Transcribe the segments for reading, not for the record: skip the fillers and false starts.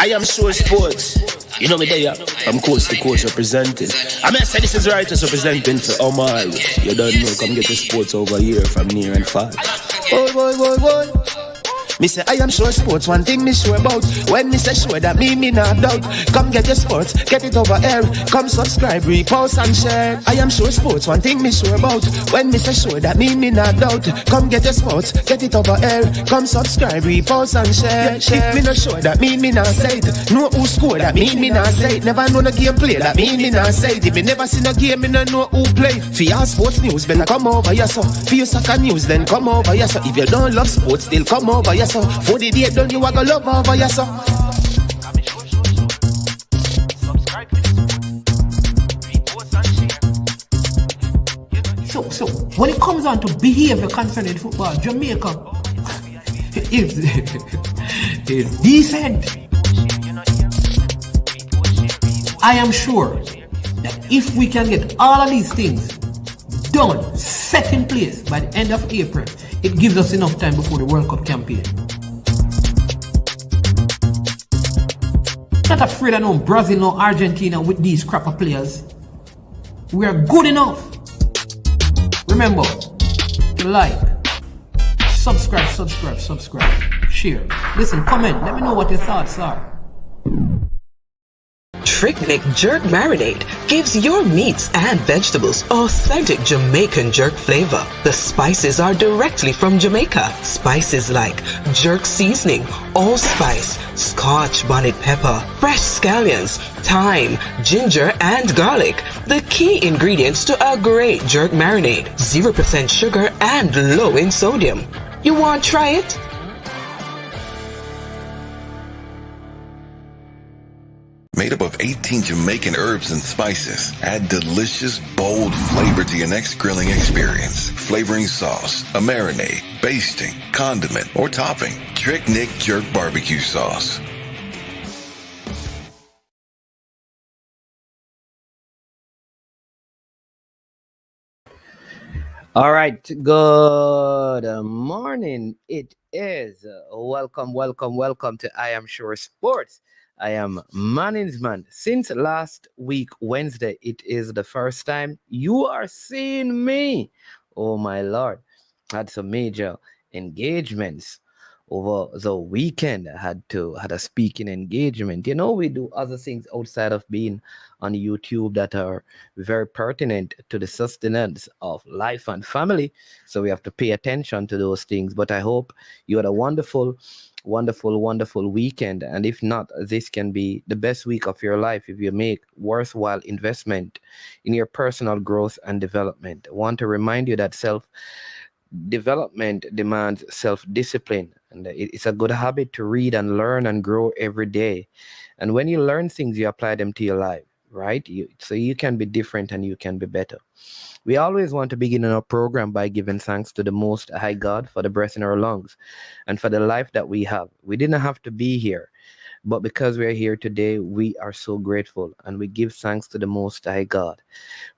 I am Sure Sports. You know me there, I'm coast to coast representing. I mean, I say this is Righteous representing for Omar. You don't know, come get the sports over here from near and far. Boy. Me say I am Sure Sports, one thing me sure about. When me say sure, that me not doubt. Come get your sports, get it over here. Come subscribe, repost and share. I am Sure Sports, one thing me sure about. When me say sure, that me not doubt. Come get your sports, get it over here. Come subscribe, repost and share. If me not sure, that me not say it. Know who score, that me not say it. Never know the game play, that me not say it. If me never seen a game, me not know who play. For your sports news, better come over here so. For your soccer news, then come over here so. If you don't love sports, still come over here so. For the day done, you are gonna love over here so. So when it comes on to behavior concerning football, Jamaica is decent. I am sure that if we can get all of these things done, set in place by the end of April, it gives us enough time before the World Cup campaign. Not afraid of no Brazil, no Argentina with these crap of players. We are good enough. Remember to like, subscribe, share. Listen, comment, let me know what your thoughts are. Tricknick Jerk Marinade gives your meats and vegetables authentic Jamaican jerk flavor. The spices are directly from Jamaica. Spices like jerk seasoning, allspice, Scotch bonnet pepper, fresh scallions, thyme, ginger, and garlic. The key ingredients to a great jerk marinade. 0% sugar and low in sodium. You want to try it? Made up of 18 Jamaican herbs and spices. Add delicious, bold flavor to your next grilling experience. Flavoring sauce, a marinade, basting, condiment, or topping. Tricknick Jerk Barbecue Sauce. All right, good morning. It is welcome to I Am Sure Sports. I am Management. Since last week, Wednesday, it is the first time you are seeing me. Oh my Lord. Had some major engagements over the weekend. I had a speaking engagement. You know, we do other things outside of being on YouTube that are very pertinent to the sustenance of life and family. So we have to pay attention to those things. But I hope you had a wonderful weekend. And if not, this can be the best week of your life if you make worthwhile investment in your personal growth and development. I want to remind you that self-development demands self-discipline. And it's a good habit to read and learn and grow every day. And when you learn things, you apply them to your life, right? So you can be different and you can be better. We always want to begin our program by giving thanks to the Most High God for the breath in our lungs and for the life that we have. We didn't have to be here, but because we're here today, we are so grateful and we give thanks to the Most High God.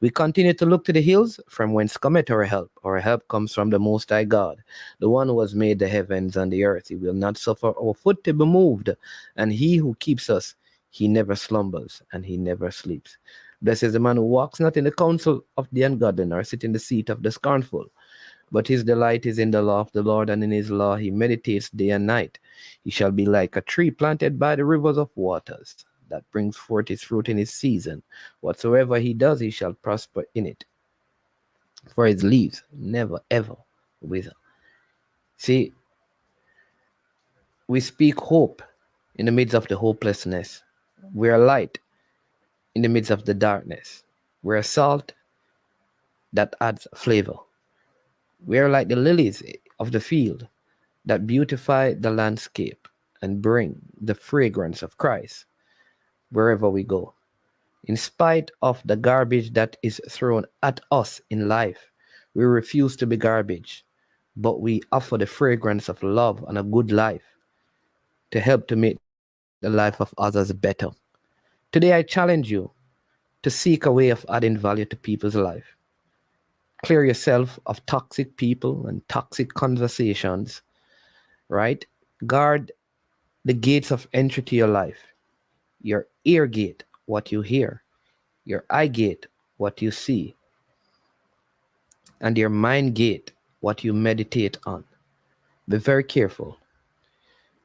We continue to look to the hills from whence cometh our help. Our help comes from the Most High God, the one who has made the heavens and the earth. He will not suffer our foot to be moved, and he who keeps us, he never slumbers and he never sleeps. Blessed is the man who walks not in the counsel of the ungodly, nor sit in the seat of the scornful. But his delight is in the law of the Lord, and in his law he meditates day and night. He shall be like a tree planted by the rivers of waters, that brings forth his fruit in his season. Whatsoever he does, he shall prosper in it. For his leaves never ever wither. See, we speak hope in the midst of the hopelessness. We are light in the midst of the darkness. We're salt that adds flavor. We're like the lilies of the field that beautify the landscape and bring the fragrance of Christ wherever we go. In spite of the garbage that is thrown at us in life, we refuse to be garbage, but we offer the fragrance of love and a good life to help to make the life of others better. Today, I challenge you to seek a way of adding value to people's life. Clear yourself of toxic people and toxic conversations, right? Guard the gates of entry to your life. Your ear gate, what you hear. Your eye gate, what you see. And your mind gate, what you meditate on. Be very careful.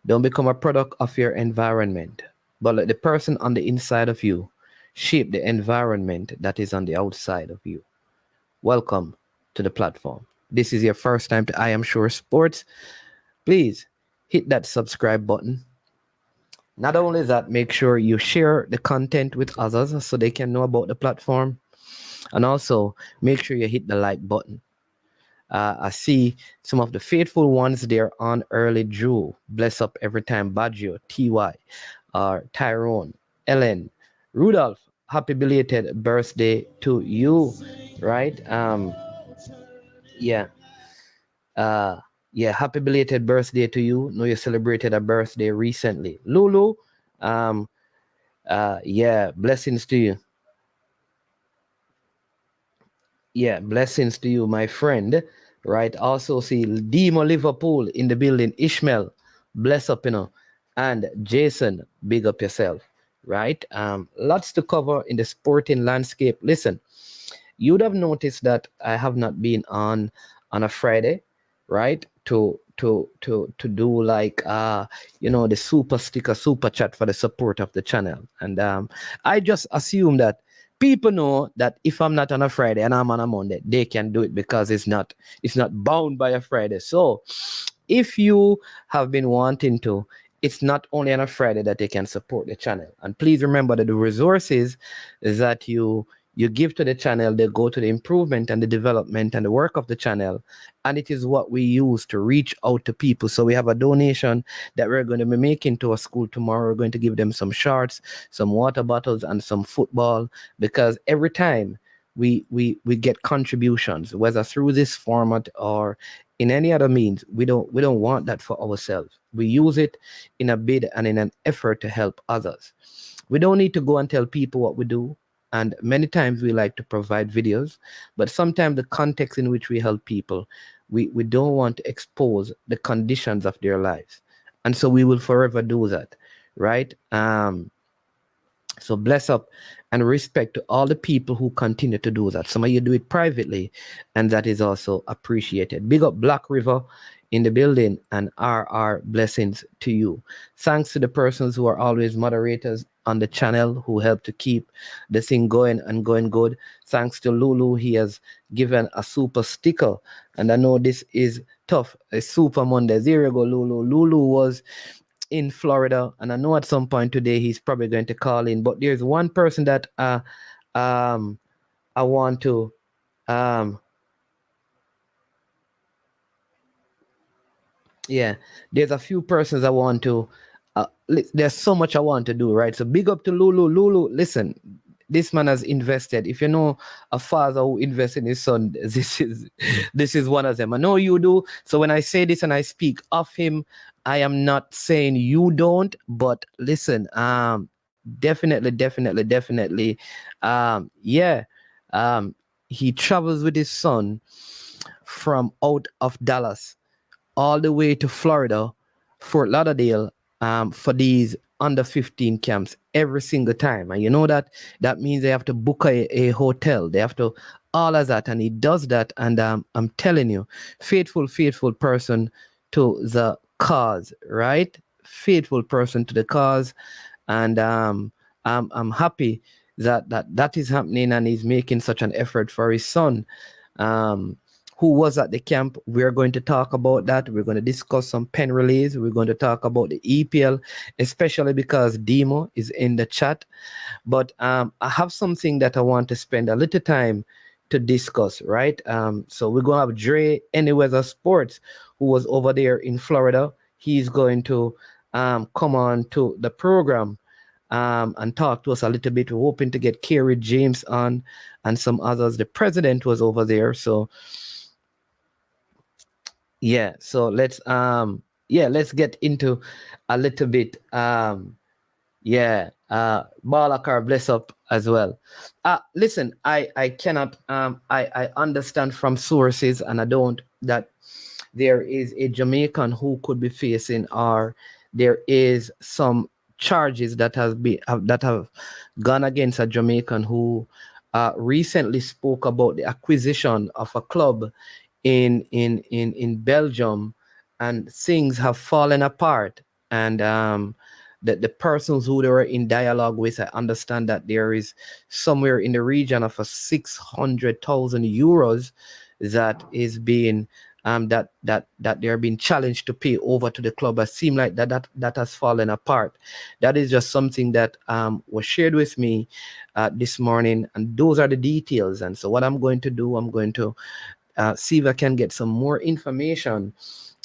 Don't become a product of your environment, but let the person on the inside of you shape the environment that is on the outside of you. Welcome to the platform. This is your first time to I Am Sure Sports. Please hit that subscribe button. Not only that, make sure you share the content with others so they can know about the platform. And also make sure you hit the like button. I see some of the faithful ones there on early. Drew, bless up every time. Baggio, TY, Tyrone, Ellen, Rudolph, happy belated birthday to you, right? Yeah. Yeah, happy belated birthday to you. Know you celebrated a birthday recently. Lulu, um, yeah, blessings to you. Yeah, blessings to you, my friend. Right. Also see Demo Liverpool in the building. Ishmael, bless up, and Jason, big up yourself. Right. Lots to cover in the sporting landscape. Listen, you'd have noticed that I have not been on a Friday, right? To do like the super sticker, super chat for the support of the channel. And I just assume that people know that if I'm not on a Friday and I'm on a Monday, they can do it because it's not bound by a Friday. So if you have been wanting to, it's not only on a Friday that they can support the channel. And please remember that the resources that you give to the channel, they go to the improvement and the development and the work of the channel. And it is what we use to reach out to people. So we have a donation that we're going to be making to a school tomorrow. We're going to give them some shorts, some water bottles, and some football, because every time we get contributions, whether through this format or in any other means, we don't want that for ourselves. We use it in a bid and in an effort to help others. We don't need to go and tell people what we do. And many times we like to provide videos, but sometimes the context in which we help people, we don't want to expose the conditions of their lives. And so we will forever do that, right? So bless up and respect to all the people who continue to do that. Some of you do it privately, and that is also appreciated. Big up Black River in the building, and RR blessings to you. Thanks to the persons who are always moderators on the channel who help to keep the thing going and going good. Thanks to Lulu, he has given a super sticker, and I know this is tough. A super Monday. There you go, Lulu. Lulu was in Florida, and I know at some point today he's probably going to call in. But there's one person that I want to yeah, there's a few persons I want to there's so much I want to do, right? So big up to Lulu. Listen, this man has invested. If you know a father who invests in his son, this is one of them. I know you do. So when I say this and I speak of him, I am not saying you don't, but listen, definitely, yeah, he travels with his son from out of Dallas all the way to Florida, Fort Lauderdale, for these under 15 camps every single time. And you know that means they have to book a hotel. They have to all of that. And he does that. And I'm telling you, faithful person to the cause, right? Faithful person to the cause. And I'm happy that is happening, and he's making such an effort for his son. Who was at the camp. We're going to talk about that. We're going to discuss some pen relays. We're going to talk about the EPL, especially because Demo is in the chat. But I have something that I want to spend a little time to discuss, right? So we're going to have Dre Anyweather Sports, who was over there in Florida. He's going to come on to the program and talk to us a little bit. We're hoping to get Kerry James on and some others. The president was over there, so yeah, so let's get into a little bit Balakar, bless up as well. Listen, I cannot I understand from sources, and I don't, that there is a Jamaican who could be facing, or there is some charges that have gone against a Jamaican who recently spoke about the acquisition of a club in Belgium, and things have fallen apart. And the persons who they were in dialogue with, I understand that there is somewhere in the region of a 600,000 euros that is being that they're being challenged to pay over to the club. It seems like that has fallen apart. That is just something that was shared with me this morning, and those are the details. And so what I'm going to do, I'm going to see if I can get some more information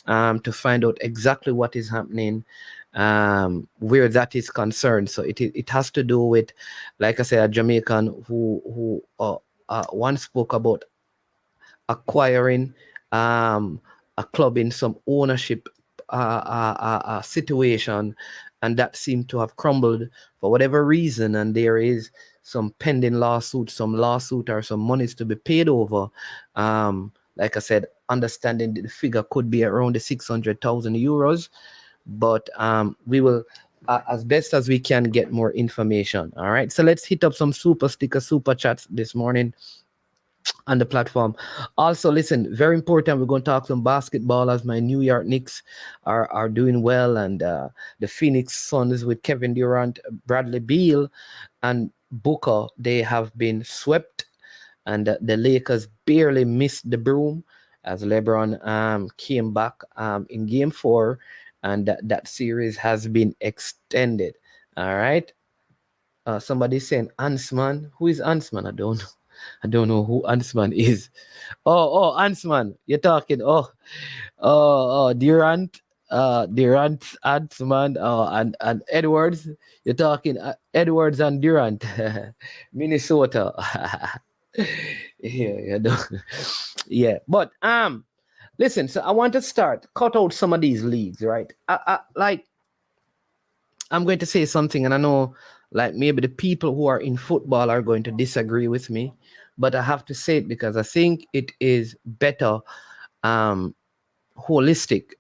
to find out exactly what is happening where that is concerned. So it has to do with, like I said, a Jamaican who once spoke about acquiring a club in some ownership situation, and that seemed to have crumbled for whatever reason, and there is some pending lawsuit or some monies to be paid over. Like I said, understanding the figure could be around the 600,000 euros, but we will as best as we can get more information. All right, so let's hit up some super chats this morning on the platform. Also, listen, very important, we're going to talk some basketball, as my New York Knicks are doing well, and the Phoenix Suns with Kevin Durant, Bradley Beal, and Booker, they have been swept, and the Lakers barely missed the broom as LeBron came back in Game 4, and that series has been extended. All right. Somebody's saying Ansman. Who is Ansman? I don't know who Ansman is. Oh, Ansman. You're talking. Durant. Durant, Ansman, and Edwards. You're talking Edwards and Durant. Minnesota. Yeah. Yeah. But listen, so I want to cut out some of these leagues, right? Like, I'm going to say something, and I know like maybe the people who are in football are going to disagree with me, but I have to say it because I think it is better holistic,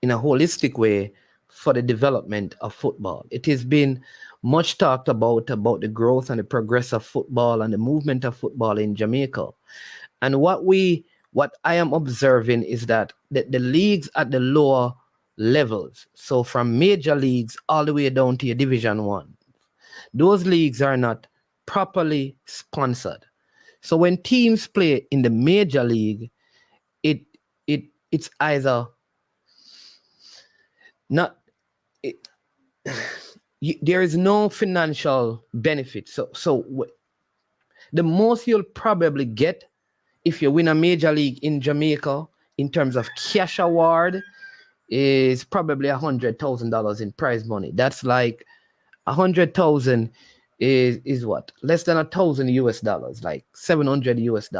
in a holistic way, for the development of football. It has been much talked about the growth and the progress of football and the movement of football in Jamaica. And what I am observing is that the leagues at the lower levels, so from major leagues all the way down to your Division 1, those leagues are not properly sponsored. So when teams play in the major league, it's either not there is no financial benefit. So the most you'll probably get if you win a major league in Jamaica in terms of cash award is probably $100,000 in prize money. That's like 100,000 is what? Less than $1,000 US, like $700 US.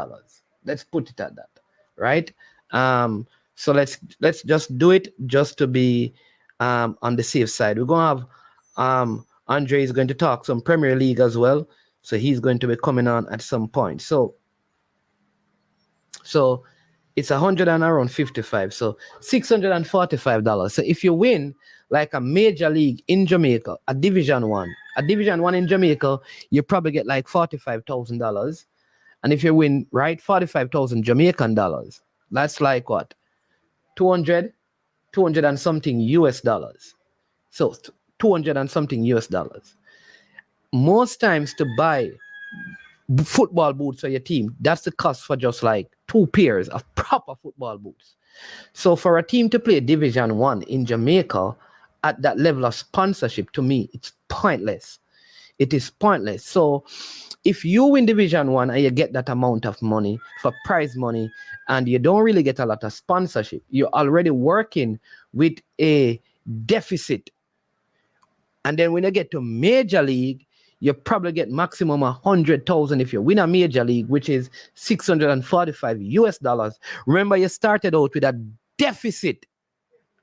Let's put it at that, right? So let's just do it just to be on the safe side. We're gonna have Andre is going to talk some Premier League as well, so he's going to be coming on at some point. So it's 100 and around 55, so $645. So if you win like a major league in Jamaica, a Division 1 in Jamaica, you probably get like $45,000. And if you win, right, 45,000 Jamaican dollars, that's like what? 200 and something US dollars. So 200 and something US dollars. Most times to buy football boots for your team, that's the cost for just like 2 pairs of proper football boots. So for a team to play Division 1 in Jamaica at that level of sponsorship, to me, it's pointless. It is pointless. So if you win Division 1 and you get that amount of money for prize money and you don't really get a lot of sponsorship, you're already working with a deficit. And then when you get to major league, you probably get maximum 100,000 if you win a major league, which is $645 US. Remember, you started out with a deficit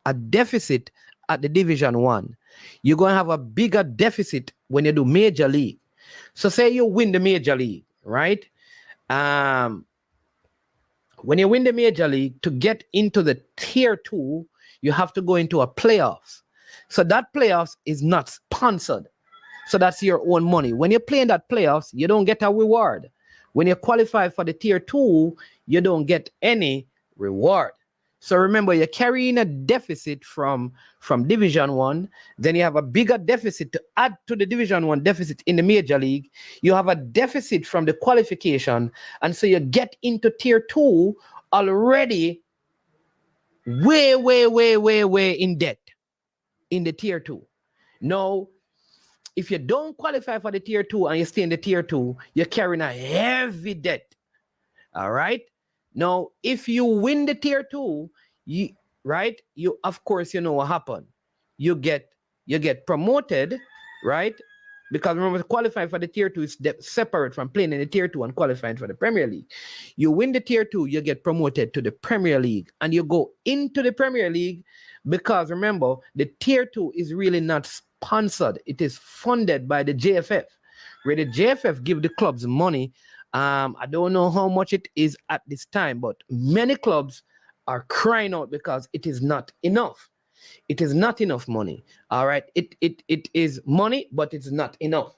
at the Division 1. You're going to have a bigger deficit when you do major league. So say you win the major league, right? When you win the major league, to get into the tier 2, you have to go into a playoffs. So that playoffs is not sponsored. So that's your own money. When you're playing that playoffs, you don't get a reward. When you qualify for the tier 2, you don't get any reward. So remember, you're carrying a deficit from Division 1. Then you have a bigger deficit to add to the Division 1 deficit in the Major League. You have a deficit from the qualification. And so you get into tier 2 already way in debt in the tier 2. Now, if you don't qualify for the tier 2 and you stay in the tier 2, you're carrying a heavy debt. All right. Now, if you win the tier 2, you of course you know what happened. You get promoted, right? Because remember, qualifying for the tier 2 is separate from playing in the tier 2 and qualifying for the Premier League. You win the tier 2, you get promoted to the Premier League, and you go into the Premier League because remember, the tier 2 is really not sponsored. It is funded by the JFF, where the JFF give the clubs money. I don't know how much it is at this time, but many clubs are crying out because it is not enough. It is not enough money. All right. It is money, but it's not enough.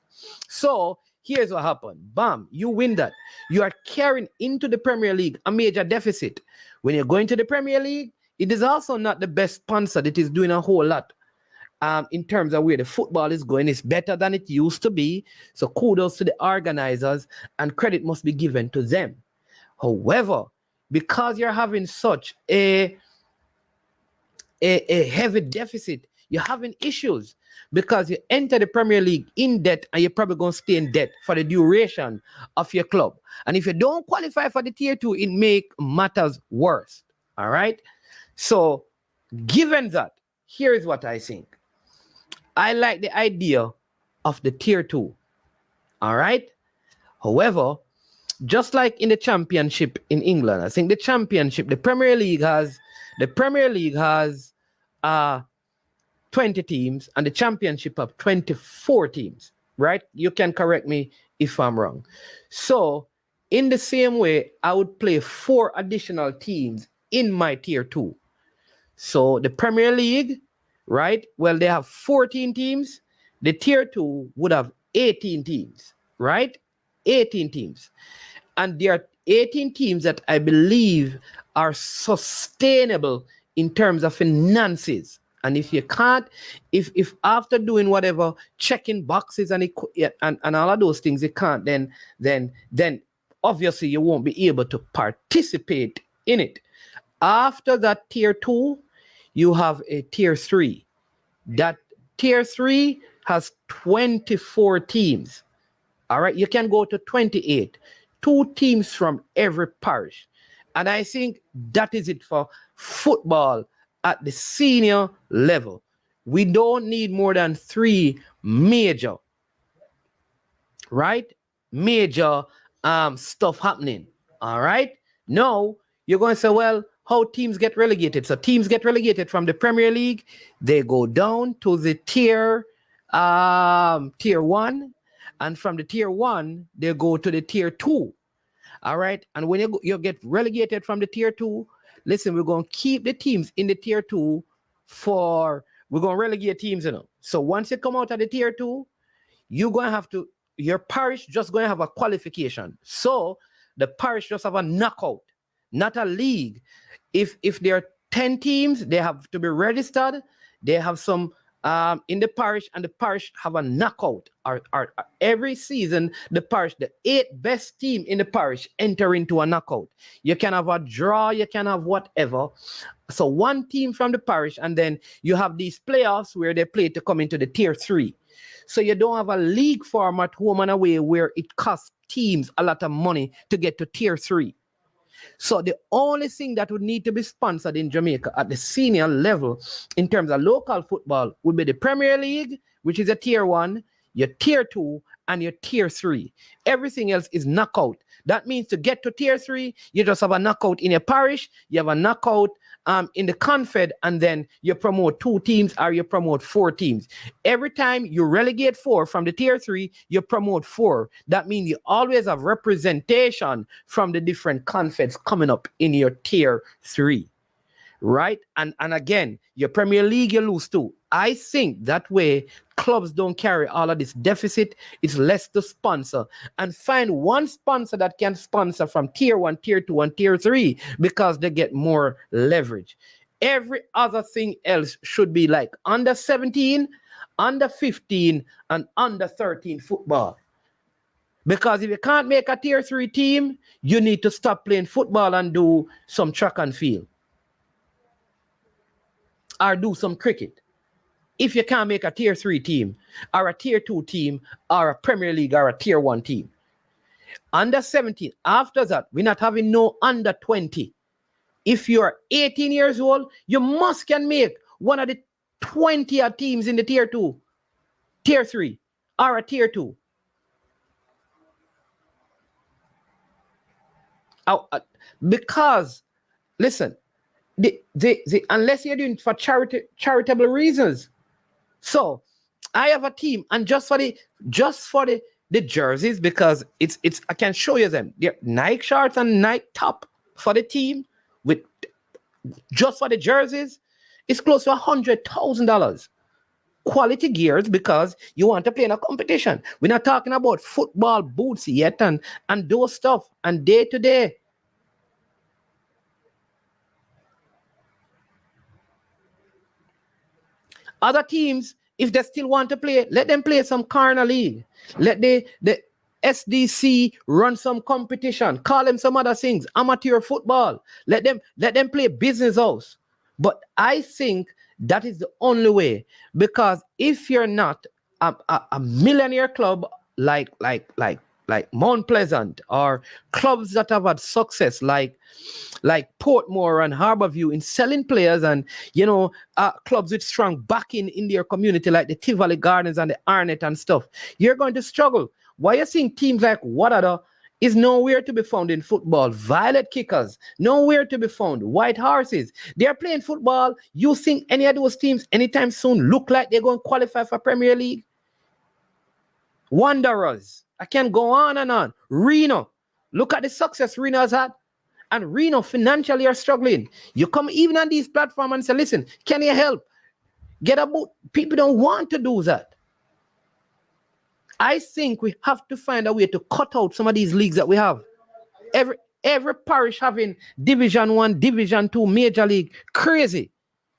So here's what happened. Bam, you win that. You are carrying into the Premier League a major deficit. When you're going to the Premier League, it is also not the best sponsored. It is doing a whole lot. In terms of where the football is going, it's better than it used to be. So kudos to the organizers and credit must be given to them. However, because you're having such a heavy deficit, you're having issues because you enter the Premier League in debt and you're probably going to stay in debt for the duration of your club. And if you don't qualify for the tier 2, it make matters worse. All right. So given that, here is what I think. I like the idea of the tier 2. All right. However, just like in the championship in England, I think the Premier League has 20 teams and the championship have 24 teams, right? You can correct me if I'm wrong. So in the same way, I would play 4 additional teams in my tier 2. So the Premier League, right? Well, they have 14 teams. The tier 2 would have 18 teams, right? 18 teams. And there are 18 teams that I believe are sustainable in terms of finances. And if you can't, if after doing whatever, checking boxes and all of those things, you can't, then obviously you won't be able to participate in it. After that tier 2, you have a tier 3. That tier 3 has 24 teams. All right, you can go to 28. 2 teams from every parish. And I think that is it for football at the senior level. We don't need more than 3 major, right? Major stuff happening. All right. Now you're going to say, well, how teams get relegated? So teams get relegated from the Premier League. They go down to the tier 1, and from the tier 1 they go to the tier 2. All right. And when you get relegated from the tier 2, listen, we're going to keep the teams in the tier 2 we're going to relegate teams, you know. So once you come out of the tier 2, you're going to have to, your parish just going to have a qualification. So the parish just have a knockout, not a league. If there are 10 teams, they have to be registered. They have some in the parish, and the parish have a knockout. Or every season, the parish, the 8 best team in the parish enter into a knockout. You can have a draw, you can have whatever. So 1 team from the parish, and then you have these playoffs where they play to come into the tier 3. So you don't have a league format home and away where it costs teams a lot of money to get to tier 3. So the only thing that would need to be sponsored in Jamaica at the senior level in terms of local football would be the Premier League, which is a tier 1, your tier 2, and your tier 3. Everything else is knockout. That means to get to tier 3, you just have a knockout in your parish, you have a knockout in the confed, and then you promote 2 teams or you promote 4 teams. Every time you relegate 4 from the tier 3, you promote 4. That means you always have representation from the different confeds coming up in your tier 3. Right? And again, your Premier League, you lose 2. I think that way clubs don't carry all of this deficit. It's less to sponsor, and find one sponsor that can sponsor from tier 1, tier 2, and tier 3 because they get more leverage. Every other thing else should be like under 17, under 15, and under 13 football. Because if you can't make a tier 3 team, you need to stop playing football and do some track and field. Or do some cricket. If you can't make a tier 3 team, or a tier 2 team, or a Premier League, or a tier 1 team. Under 17, after that, we're not having no under 20. If you're 18 years old, you must can make one of the 20 teams in the tier 2, tier 3, or a tier 2. Because, listen, unless you're doing it for charitable reasons. So I have a team, and just for the jerseys, because it's I can show you them. They're Nike shorts and Nike top for the team, with just for the jerseys, it's close to $100,000. Quality gears, because you want to play in a competition. We're not talking about football boots yet and those stuff and day to day. Other teams, if they still want to play, let them play some corner league. Let the SDC run some competition. Call them some other things. Amateur football. Let them play business house. But I think that is the only way, because if you're not a millionaire club like Mount Pleasant, or clubs that have had success like Portmore and Harborview in selling players, and clubs with strong backing in their community like the Tivoli Gardens and the Arnett and stuff, you're going to struggle. Why you seeing teams like Wadada is nowhere to be found in football. Violet Kickers, nowhere to be found. White Horses, they're playing football. You think any of those teams anytime soon look like they're going to qualify for Premier League? Wanderers, I can go on and on. Reno, look at the success Reno has had. And Reno financially are struggling. You come even on these platforms and say, listen, can you help? Get a boot. People don't want to do that. I think we have to find a way to cut out some of these leagues that we have. Every parish having Division 1, Division 2, Major League. Crazy.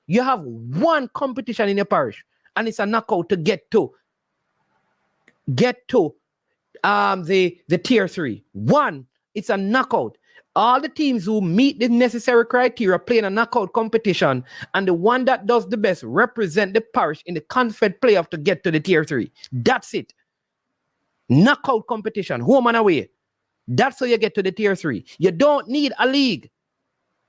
You have one competition in your parish, and it's a knockout to get to the tier 3. One, it's a knockout. All the teams who meet the necessary criteria play in a knockout competition, and the one that does the best represent the parish in the Confed playoff to get to the tier 3. That's it. Knockout competition, home and away. That's how you get to the tier 3. You don't need a league,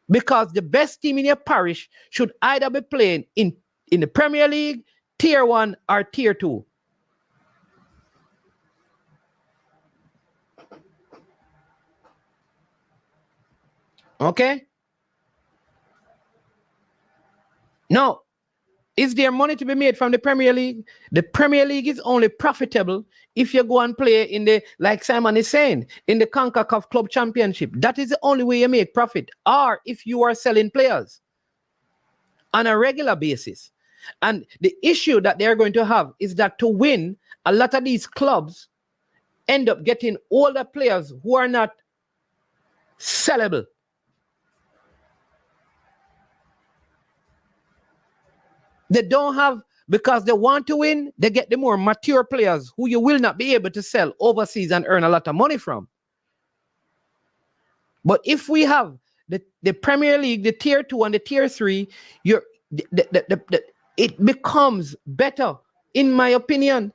because the best team in your parish should either be playing in the Premier League, tier 1, or tier 2. Okay? Now, is there money to be made from the Premier League? The Premier League is only profitable if you go and play in the, like Simon is saying, in the CONCACAF Club Championship. That is the only way you make profit. Or if you are selling players on a regular basis. And the issue that they're going to have is that to win, a lot of these clubs end up getting older players who are not sellable. They don't have, because they want to win, they get the more mature players who you will not be able to sell overseas and earn a lot of money from. But if we have the Premier League, the tier 2 and the tier 3, it becomes better, in my opinion.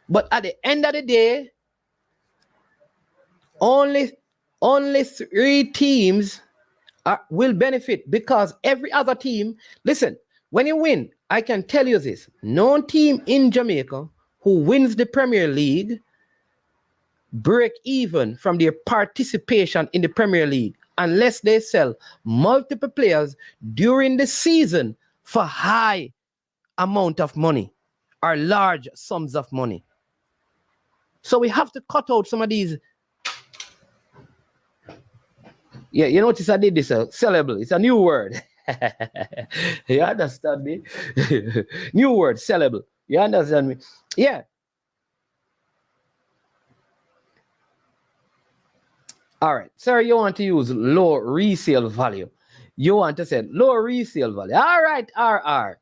But at the end of the day, only 3 teams will benefit, because every other team, listen, when you win, I can tell you this, no team in Jamaica who wins the Premier League break even from their participation in the Premier League unless they sell multiple players during the season for high amount of money or large sums of money. So we have to cut out some of these Yeah, you notice I did this, sellable. It's a new word. You understand me? New word, sellable. You understand me? Yeah. All right. Sir, you want to use low resale value. You want to say low resale value. All right, RR.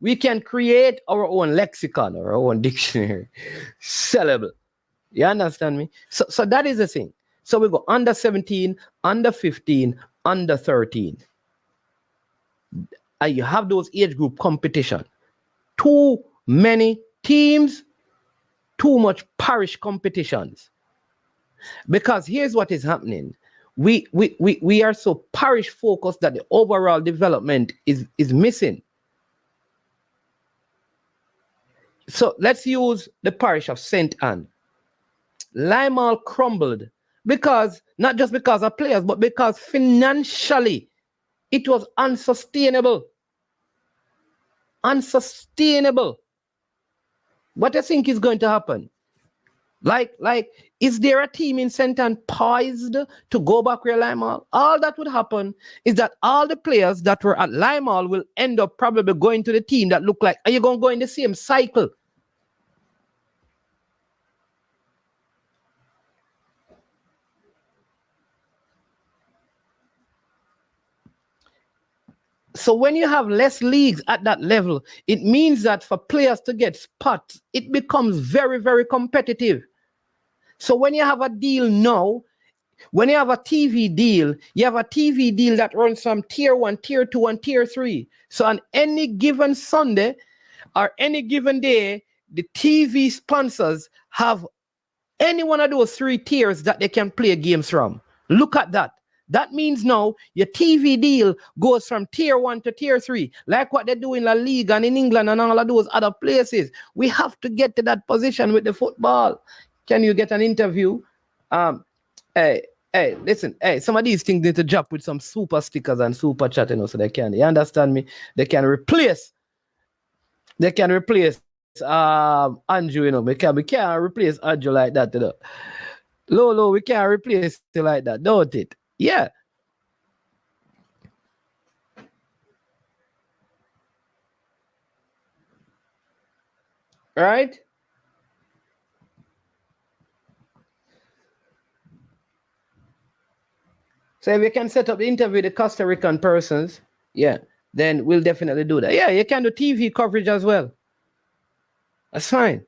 We can create our own lexicon or our own dictionary. Sellable. You understand me? So that is the thing. So we go under 17, under 15, under 13. And you have those age group competition. Too many teams, too much parish competitions. Because here's what is happening. We are so parish focused that the overall development is missing. So let's use the parish of St. Anne. Limal crumbled because, not just because of players, but because financially it was unsustainable. Unsustainable. What do you think is going to happen? Like, is there a team in St. Anne poised to go back where Limal? All that would happen is that all the players that were at Limal will end up probably going to the team that look like, are you going to go in the same cycle? So when you have less leagues at that level, it means that for players to get spots, it becomes very, very competitive. So when you have a deal now, when you have a TV deal, you have a TV deal that runs from tier 1, tier 2, and tier 3. So on any given Sunday or any given day, the TV sponsors have any one of those 3 tiers that they can play games from. Look at that. That means now your TV deal goes from tier 1 to tier 3, like what they do in La Liga and in England and all of those other places. We have to get to that position with the football. Can you get an interview? Hey, listen, some of these things need to drop with some super stickers and super chat, so they can. You understand me? They can replace Andrew, we can't replace Andrew like that, Lolo, we can't replace it like that, don't it? Yeah. Right? So if we can set up the interview with the Costa Rican persons, yeah, then we'll definitely do that. Yeah, you can do TV coverage as well. That's fine.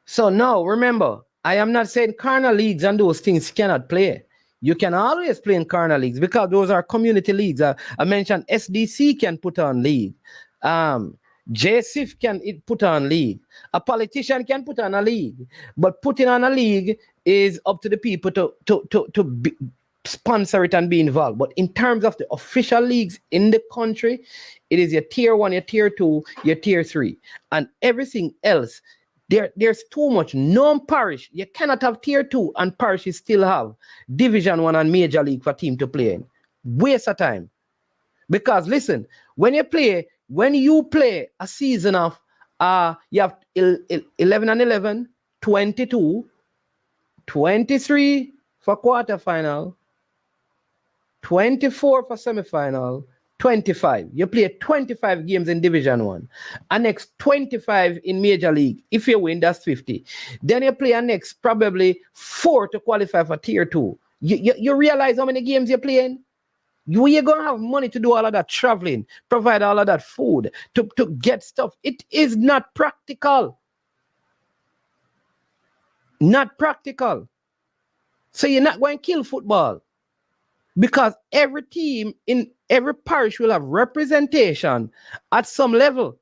So now, remember, I am not saying corner leagues and those things cannot play. You can always play in corner leagues because those are community leagues. I mentioned SDC can put on league. JSIF can put on league. A politician can put on a league. But putting on a league is up to the people to sponsor it and be involved. But in terms of the official leagues in the country, it is your tier 1, your tier 2, your tier 3. And everything else, there's too much non-parish. You cannot have tier 2 and parishes still have division 1 and major league for team to play in. Waste of time. Because listen, when you play a season of you have 11 and 11, 22, 23 for quarterfinal, 24 for semifinal, 25. You play 25 games in Division 1. And next 25 in Major League. If you win, that's 50. Then you play a next probably 4 to qualify for Tier 2. You realize how many games you're playing? You're going to have money to do all of that traveling, provide all of that food, to get stuff. It is not practical. Not practical. So you're not going to kill football. Because every team in every parish will have representation at some level.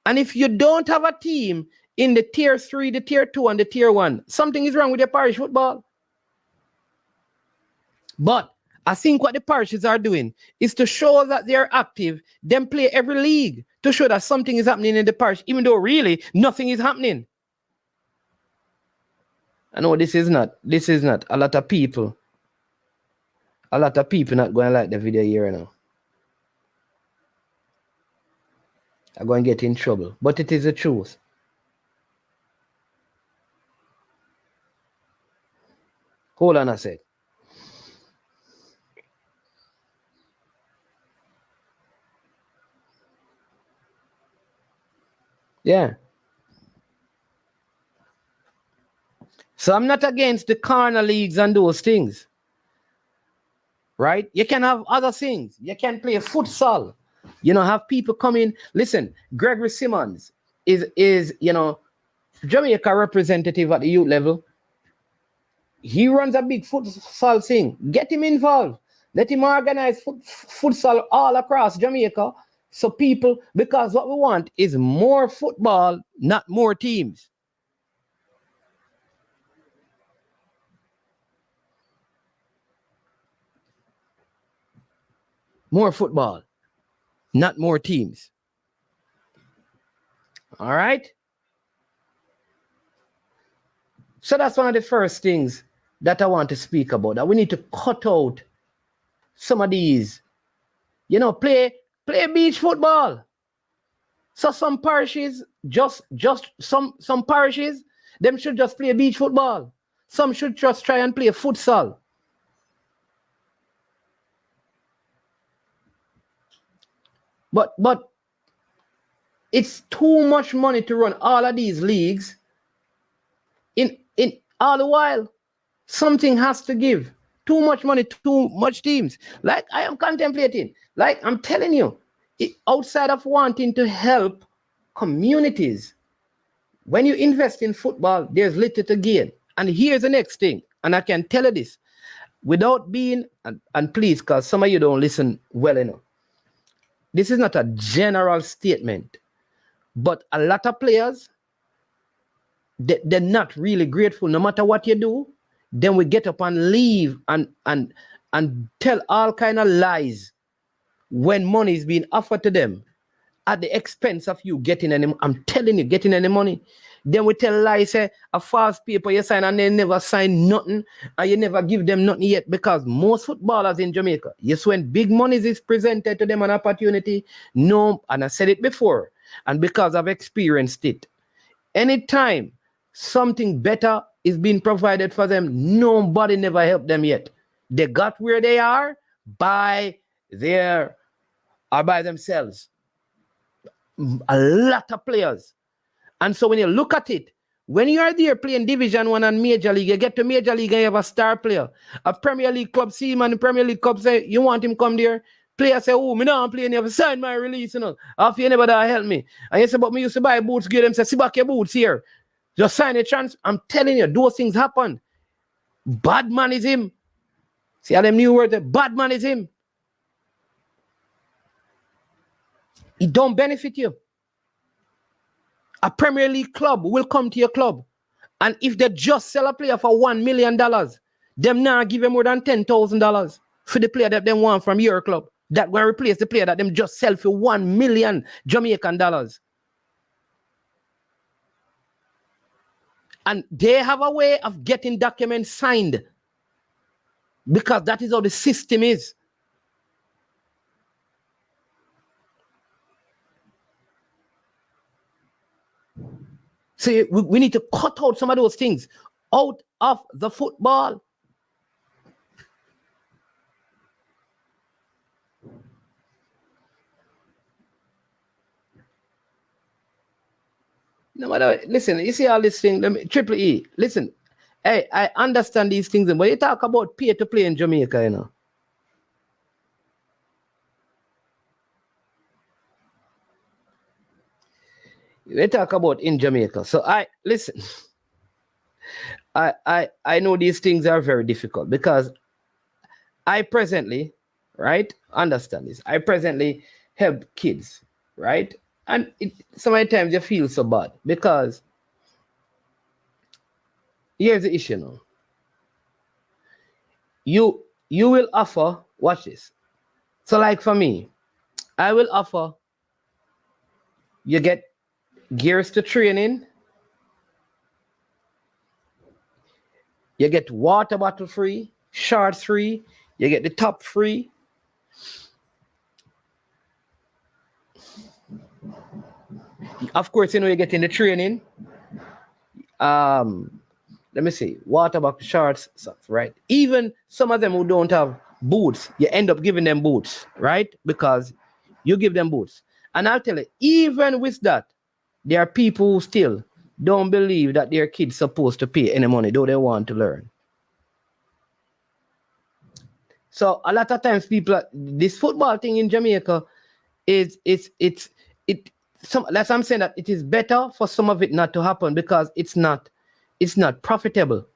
And if you don't have a team in the tier 3, the tier 2, and the tier 1, something is wrong with your parish football. But I think what the parishes are doing is to show that they are active, then play every league to show that something is happening in the parish, even though really nothing is happening. I know this is not a lot of people not going to like the video here now. I'm going to get in trouble. But it is the truth. Hold on a sec. Yeah. So I'm not against the corner leagues and those things. Right? You can have other things. You can play futsal. You know, have people come in. Listen, Gregory Simmons is Jamaica representative at the youth level. He runs a big futsal thing. Get him involved. Let him organize futsal all across Jamaica. So people, because what we want is more football, not more teams. More football, not more teams. All right? So that's one of the first things that I want to speak about, that we need to cut out some of these, play beach football. So some parishes, just some parishes, them should just play beach football. Some should just try and play futsal. But it's too much money to run all of these leagues. In all the while, something has to give. Too much money, too much teams. Like I am contemplating. Like I'm telling you, outside of wanting to help communities, when you invest in football, there's little to gain. And here's the next thing, and I can tell you this without being, and please, because some of you don't listen well enough. This is not a general statement, but a lot of players, they're not really grateful no matter what you do. Then we get up and leave and tell all kind of lies when money is being offered to them at the expense of you getting any. I'm telling you, getting any money. Then we tell lies, say a false paper you sign and they never sign nothing, and you never give them nothing yet, because most footballers in Jamaica, yes, when big money is presented to them an opportunity, no, and I said it before, and because I've experienced it, anytime something better is being provided for them, nobody never helped them yet. They got where they are by themselves. A lot of players. And so when you look at it, when you are there playing Division 1 and Major League, you get to Major League and you have a star player. A Premier League club see him and the Premier League club say, you want him come there? Player say, oh, me not play, you have signed my release, After you never that help me. And you say, but me used to buy boots, give them, say, see back your boots here. Just sign a chance. I'm telling you, those things happen. Bad man is him. See how them new words, bad man is him. It don't benefit you. A Premier League club will come to your club, and if they just sell a player for $1 million, them now give you more than $10,000 for the player that they want from your club. That will replace the player that them just sell for $1 million Jamaican dollars. And they have a way of getting documents signed, because that is how the system is. So we need to cut out some of those things out of the football. No matter, listen, you see all this thing, Triple E, listen, hey, I understand these things, but you talk about pay to play in Jamaica, They talk about in Jamaica. So listen, I know these things are very difficult, because I presently, right, understand this. I presently help kids, right? And sometimes you feel so bad, because here's the issue now. You will offer, watch this. So like for me, I will offer, you get gears to training, you get water bottle free, shorts free, you get the top free. Of course, you know, you get in the training. Let me see, water bucket, shorts, socks, right? Even some of them who don't have boots, you end up giving them boots, right? Because you give them boots. And I'll tell you, even with that, there are people who still don't believe that their kids supposed to pay any money, though they want to learn. So a lot of times people, this football thing in Jamaica is that's I'm saying that it is better for some of it not to happen because it's not profitable.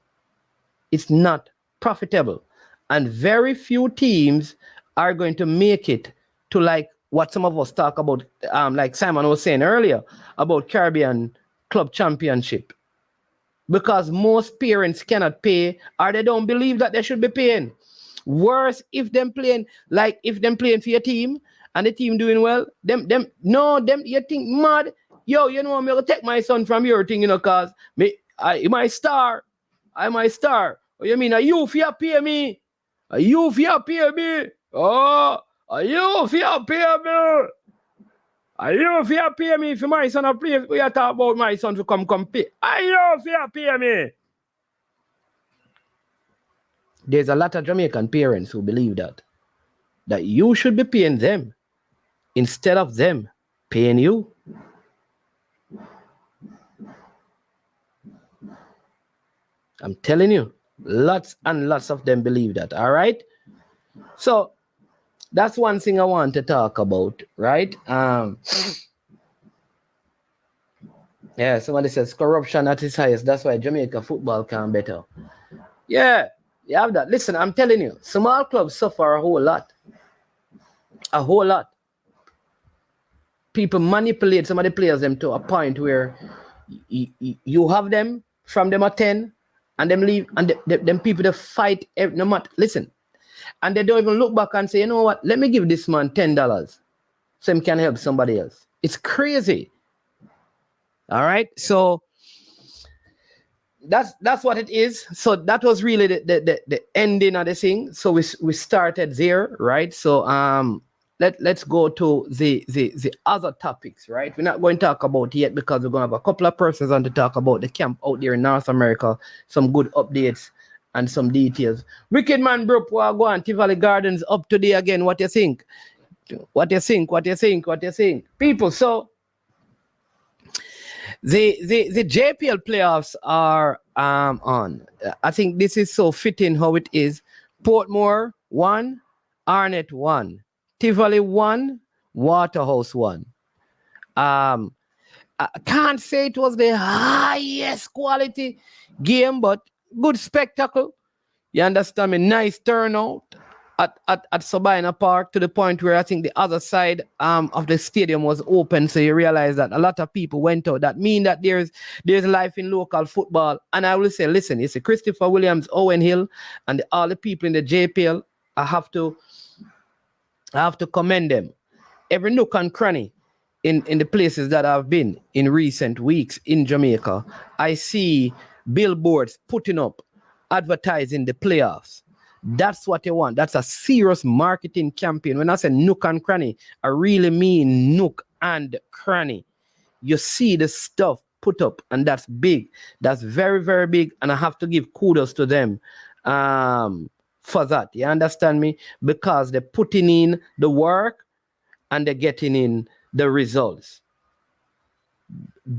It's not profitable. And very few teams are going to make it to like what some of us talk about, like Simon was saying earlier about Caribbean Club Championship. Because most parents cannot pay or they don't believe that they should be paying. Worse, if them playing for your team and the team doing well, them you think mad. Yo, you know I'm gonna take my son from your thing, you know, cause I'm my star. What you mean? Are you fear pay me? Are you fear pay me? Oh, are you fear pay me? Are you fear pay me if my son a play? We are talking about my son to come pay. Are you fear pay me? There's a lot of Jamaican parents who believe that you should be paying them instead of them paying you. I'm telling you, lots and lots of them believe that, all right? So that's one thing I want to talk about, right? Yeah, somebody says corruption at its highest. That's why Jamaica football can better. Yeah, you have that. Listen, I'm telling you, small clubs suffer a whole lot. A whole lot. People manipulate some of the players them to a point where you have them from them at 10 and them leave and them people that fight no matter. Listen, and they don't even look back and say, you know what, let me give this man $10 so he can help somebody else. It's crazy. All right, so that's what it is. So that was really the ending of the thing. So we started there, right? So let's go to the other topics, right? We're not going to talk about it yet because we're going to have a couple of persons on to talk about the camp out there in North America, some good updates and some details. Wicked Man Bro, we'll go on Tivoli Gardens up today again. What you think? What you think? People, so the JPL playoffs are on. I think this is so fitting how it is. Portmore 1, Arnett 1, Tivoli 1, Waterhouse 1. I can't say it was the highest quality game, but good spectacle. You understand me? Nice turnout at Sabina Park to the point where I think the other side of the stadium was open. So you realize that a lot of people went out. That means that there's life in local football. And I will say, listen, you see Christopher Williams, Owen Hill, and all the people in the JPL, I have to commend them. Every nook and cranny in the places that I've been in recent weeks in Jamaica, I see billboards putting up advertising the playoffs. That's what they want. That's a serious marketing campaign. When I say nook and cranny, I really mean nook and cranny. You see the stuff put up, and that's big. That's very, very big, and I have to give kudos to them for that. You understand me? Because they're putting in the work and they're getting in the results.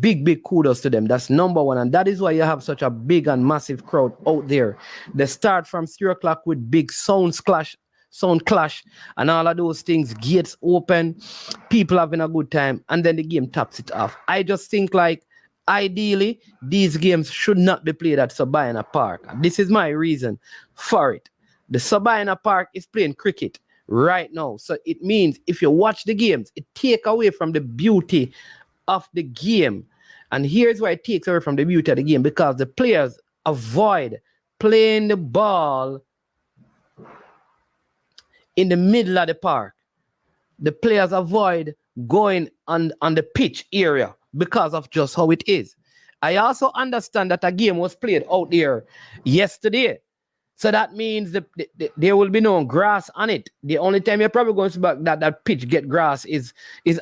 Big kudos to them. That's number one. And that is why you have such a big and massive crowd out there. They start from 3 o'clock with big sound clash, and all of those things, gates open, people having a good time, and then the game tops it off. I just think like, ideally, these games should not be played at Sabina Park. This is my reason for it. The Sabina Park is playing cricket right now. So it means if you watch the games, it takes away from the beauty of the game. And here's why it takes away from the beauty of the game, because the players avoid playing the ball in the middle of the park. The players avoid going on the pitch area because of just how it is. I also understand that a game was played out there yesterday. So that means there will be no grass on it. The only time you're probably going to see that pitch get grass is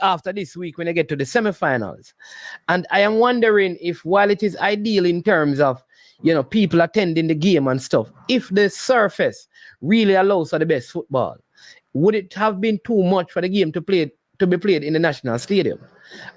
after this week when they get to the semifinals. And I am wondering if, while it is ideal in terms of, people attending the game and stuff, if the surface really allows for the best football, would it have been too much for the game to be played in the National Stadium?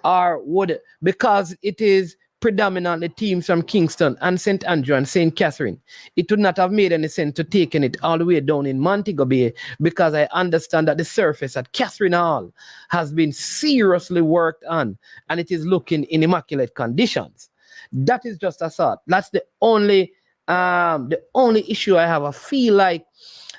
Or would, because it is predominantly teams from Kingston and St. Andrew and St. Catherine, it would not have made any sense to taking it all the way down in Montego Bay, because I understand that the surface at Catherine Hall has been seriously worked on and it is looking in immaculate conditions. That is just a thought. That's the only issue I have. I feel like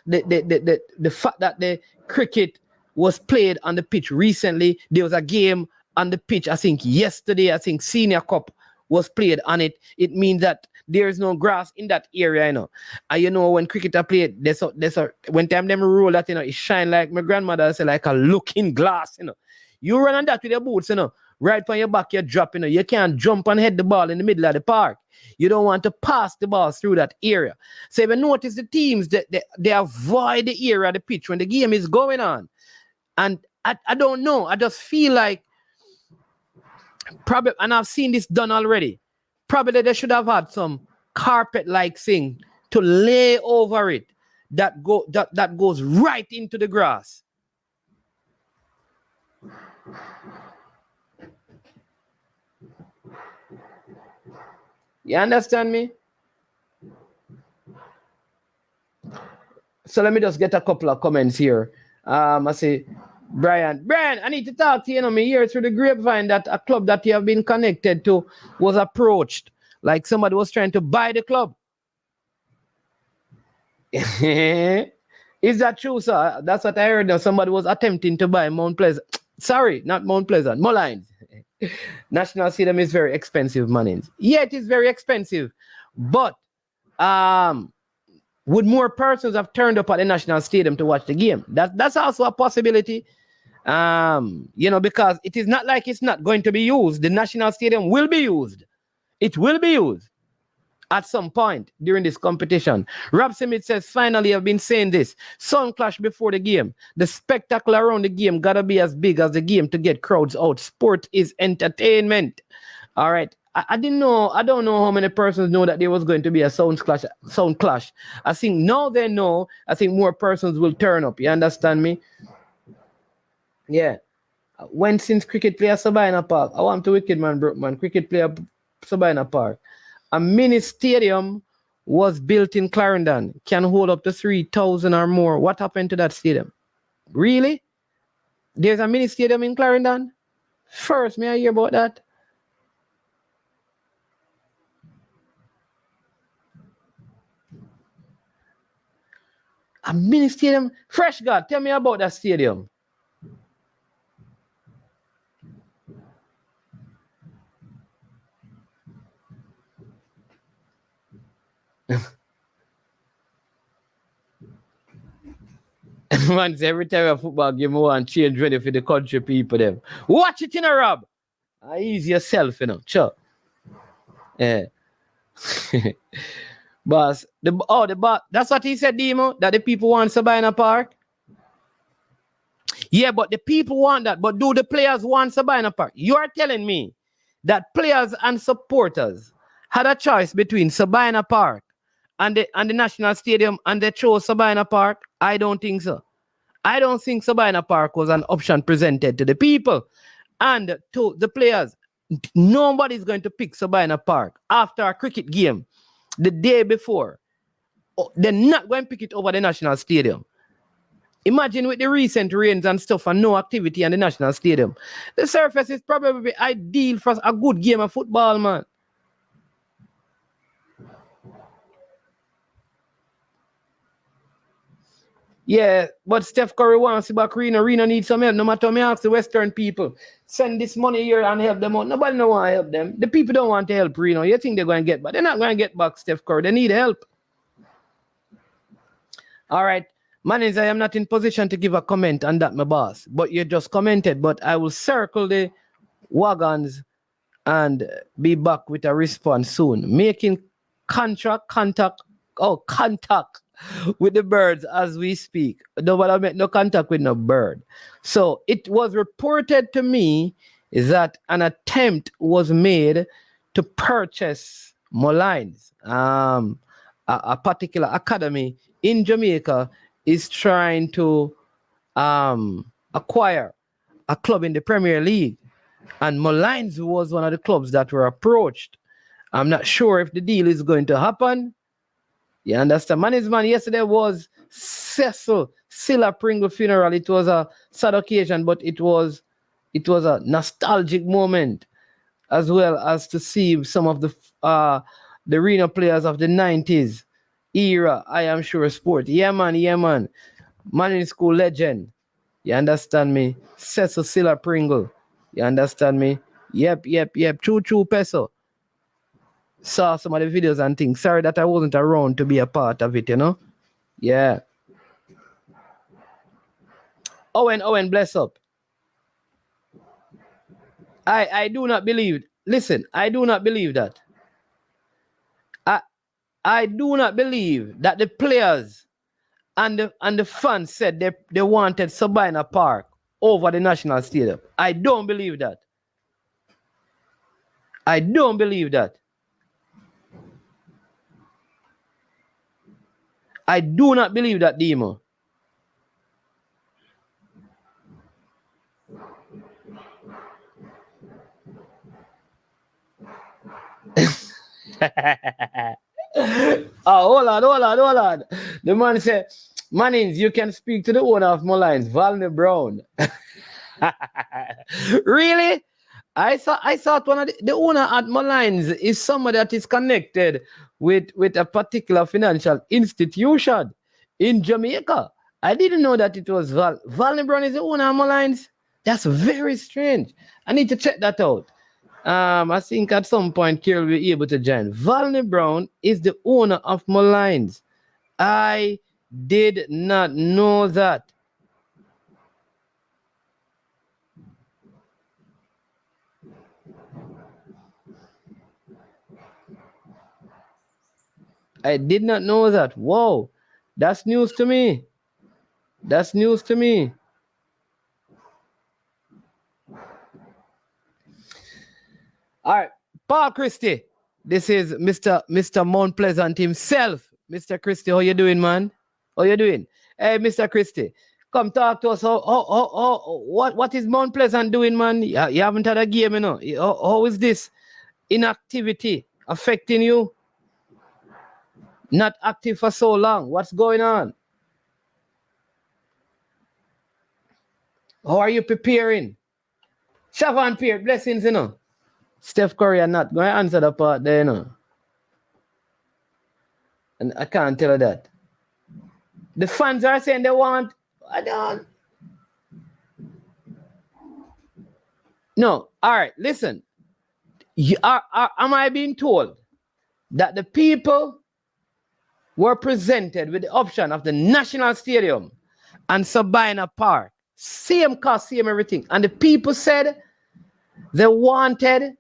the fact that the cricket was played on the pitch recently, there was a game on the pitch, I think yesterday, I think Senior Cup was played on it. It means that there is no grass in that area, And when cricket are played, when time them roll that, it shine like my grandmother say, like a looking glass, You run on that with your boots, right on your back, you drop, You can't jump and head the ball in the middle of the park. You don't want to pass the ball through that area. So if you notice the teams, that they avoid the area of the pitch when the game is going on. And I don't know. I just feel like probably, and I've seen this done already, probably they should have had some carpet-like thing to lay over it that goes right into the grass. You understand me? So let me just get a couple of comments here. I say, Brian, I need to talk to you. Me hear through the grapevine that a club that you have been connected to was approached, like somebody was trying to buy the club. Is that true, sir? That's what I heard. Now somebody was attempting to buy Mount Pleasant. Sorry, not Mount Pleasant, Mullines. National Stadium is very expensive, Manins. Yeah, it is very expensive, but would more persons have turned up at the National Stadium to watch the game? That's also a possibility. Because it is not like it's not going to be used. The National Stadium will be used. It will be used at some point during this competition. Rob Smith says, finally, I've been saying this. Sun clash before the game. The spectacle around the game gotta be as big as the game to get crowds out. Sport is entertainment. All right. I don't know how many persons know that there was going to be a sound clash. I think now they know. I think more persons will turn up. You understand me? Yeah. Since cricket player Sabina Park, I want to wicked man, broke man. Cricket player Sabina Park. A mini stadium was built in Clarendon, can hold up to 3,000 or more. What happened to that stadium? Really? There's a mini stadium in Clarendon? First, may I hear about that? A mini stadium? Fresh God, tell me about that stadium. Man, every time a football game, I want change ready for the country people. Them watch it, Rob. Ease yourself, Sure. Yeah. Boss, that's what he said, Demo, that the people want Sabina Park. Yeah, but the people want that. But do the players want Sabina Park? You are telling me that players and supporters had a choice between Sabina Park and the National Stadium, and they chose Sabina Park? I don't think so. I don't think Sabina Park was an option presented to the people and to the players. Nobody's going to pick Sabina Park after a cricket game the day before. They're not going to pick it over the National Stadium. Imagine with the recent rains and stuff and no activity in the National Stadium. The surface is probably ideal for a good game of football, man. Yeah, but Steph Curry wants to back Reno. Reno needs some help. No matter how me ask the Western people, send this money here and help them out. Nobody don't want to help them. The people don't want to help Reno. You think they're going to get back? They're not going to get back Steph Curry. They need help. All right. Manage, I am not in position to give a comment on that, my boss. But you just commented. But I will circle the wagons and be back with a response soon. Making contact. with the birds as we speak. Nobody make no contact with no bird. So it was reported to me that an attempt was made to purchase Molines. A particular academy in Jamaica is trying to acquire a club in the Premier League. And Molines was one of the clubs that were approached. I'm not sure if the deal is going to happen. You understand? Man, yesterday was Cecil Silla Pringle funeral. It was a sad occasion, but it was a nostalgic moment, as well as to see some of the arena players of the 90s era. I am sure sport. Yeah, man. Man in school legend. You understand me? Cecil Silla Pringle. You understand me? Yep. True peso. Saw some of the videos and things. Sorry that I wasn't around to be a part of it, you know? Yeah. Owen, bless up. I do not believe. Listen, I do not believe that. I do not believe that the players and the fans said they wanted Sabina Park over the National Stadium. I don't believe that. I don't believe that. I do not believe that, Demo. Hold on. The man said, Mannings, you can speak to the owner of Molines, Valney Brown. Really? I thought one of the owner at Molines is somebody that is connected with a particular financial institution in Jamaica. I didn't know that it was Valney Brown is the owner of Molines. That's very strange. I need to check that out. I think at some point Kirill will be able to join. Valney Brown is the owner of Molines. I did not know that. I did not know that. Whoa, that's news to me. That's news to me. All right, Paul Christie. This is Mr. Mount Pleasant himself. Mr. Christie, how you doing, man? How you doing? Hey, Mr. Christie, come talk to us. What is Mount Pleasant doing, man? You haven't had a game, you know. How is this inactivity affecting you? Not active for so long. What's going on? How are you preparing? Siobhan Pierre, blessings, you know. Steph Curry are not going to answer the part there, you know. And I can't tell her that. The fans are saying they want. I don't. No. All right, listen. Am I being told that the people were presented with the option of the National Stadium and Sabina Park? Same cost, same everything. And the people said they wanted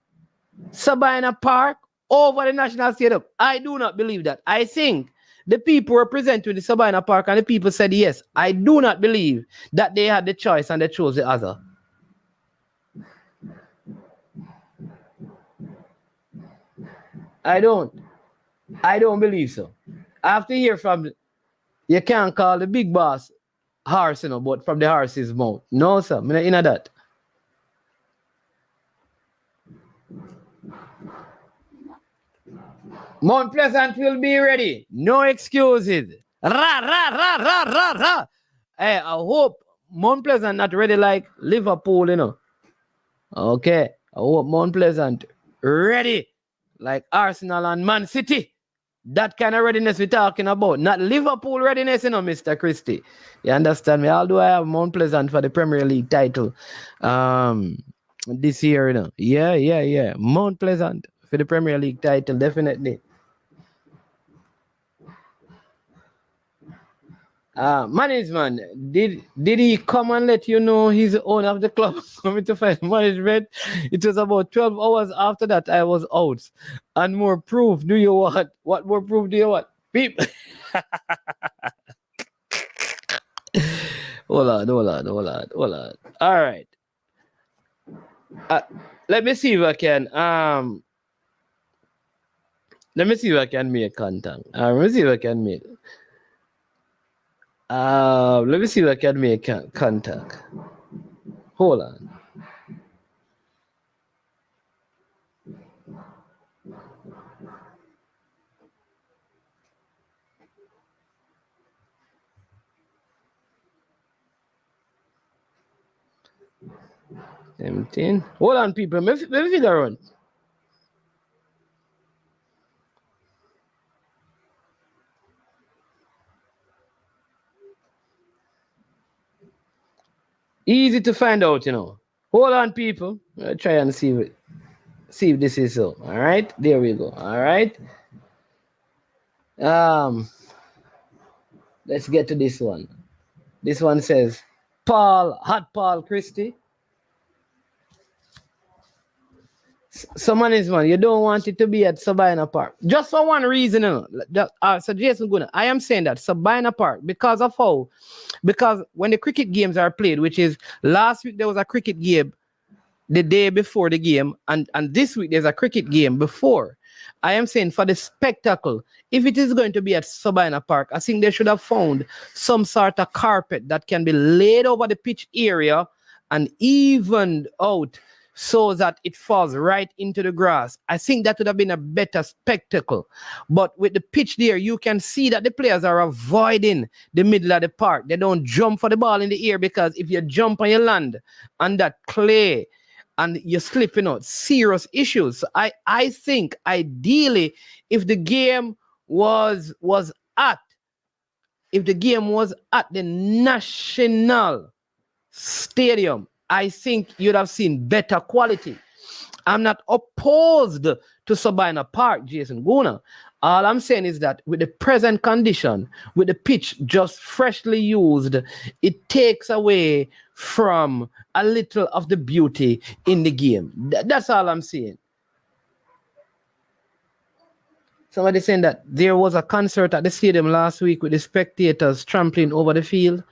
Sabina Park over the National Stadium. I do not believe that. I think the people were presented with the Sabina Park and the people said yes. I do not believe that they had the choice and they chose the other. I don't believe so. I have to hear from, you can't call the big boss horse, you know, but from the horse's mouth. No, sir, I'm not in that. Mount Pleasant will be ready. No excuses. Ra. Hey, I hope Mount Pleasant not ready like Liverpool, you know. Okay. I hope Mount Pleasant ready like Arsenal and Man City. That kind of readiness we're talking about. Not Liverpool readiness, you know, Mr. Christie. You understand me? Although I have Mount Pleasant for the Premier League title this year, you know. Yeah. Mount Pleasant for the Premier League title, definitely. Management, did he come and let you know he's the owner of the club coming to find management? It was about 12 hours after that I was out. And more proof do you want? What more proof do you want? People Hold on. All right. Let me see if I can make contact. Let me see if I can make contact. Hold on. Empty. Hold on, people. Let me figure out. Easy to find out, you know. Hold on, people. I'll try and see if this is so. All right, there we go. All right. Let's get to this one. This one says, Hot Paul Christie. Someone is man, you don't want it to be at Sabina Park. Just for one reason, you know. So Jason Guna, I am saying that Sabina Park, because when the cricket games are played, which is last week there was a cricket game the day before the game, and this week there's a cricket game before. I am saying for the spectacle, if it is going to be at Sabina Park, I think they should have found some sort of carpet that can be laid over the pitch area and evened out so that it falls right into the grass. I think that would have been a better spectacle. But with the pitch there, you can see that the players are avoiding the middle of the park. They don't jump for the ball in the air, because if you jump on your land on that clay and you're slipping out, serious issues. So I think ideally if the game was at the National Stadium, I think you'd have seen better quality. I'm not opposed to Sabina Park, Jason Guna. All I'm saying is that with the present condition, with the pitch just freshly used, it takes away from a little of the beauty in the game. That's all I'm saying. Somebody saying that there was a concert at the stadium last week with the spectators trampling over the field.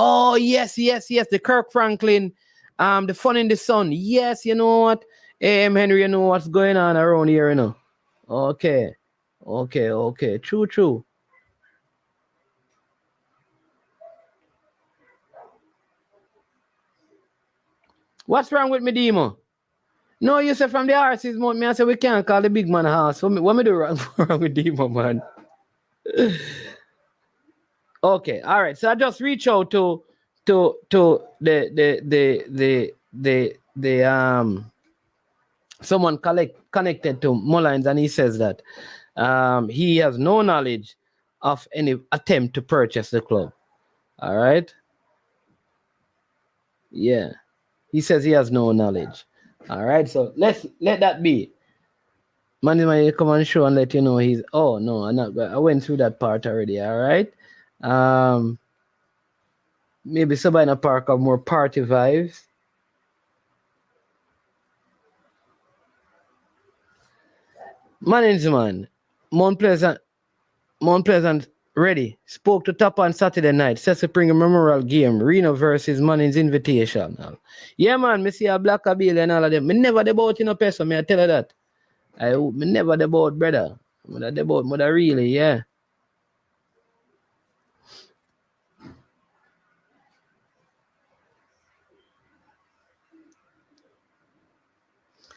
Oh, yes. The Kirk Franklin, the Fun in the Sun. Yes, you know what? Henry, you know what's going on around here, you know. Okay. True. What's wrong with me, Demo? No, you say from the RC's mouth, me I say we can't call the big man a house. What me do wrong with Demo, man? Okay, all right. So I just reach out to the someone connected to Mullins, and he says that he has no knowledge of any attempt to purchase the club. All right. Yeah. He says he has no knowledge. All right. So let that be. Man, might come on show and let you know he's. Oh no, I went through that part already. All right. Maybe Sabina Park have more party vibes. Management, Mount Pleasant ready. Spoke to Top on Saturday night. Says to bring a memorial game. Reno versus Manning's Invitational. Yeah, man, me see a Black Abil and all of them. Me never debate in a person, me I tell you that. Me never debate, brother. Me debate, mother really, yeah.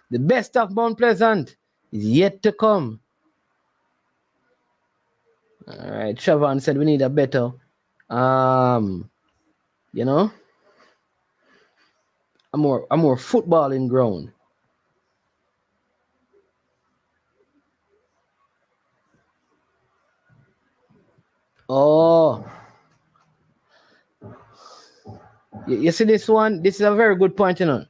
The best of Mount Pleasant is yet to come. All right, Siobhan said we need a better, you know, a more footballing ground. Oh, you see this one? This is a very good point, you know.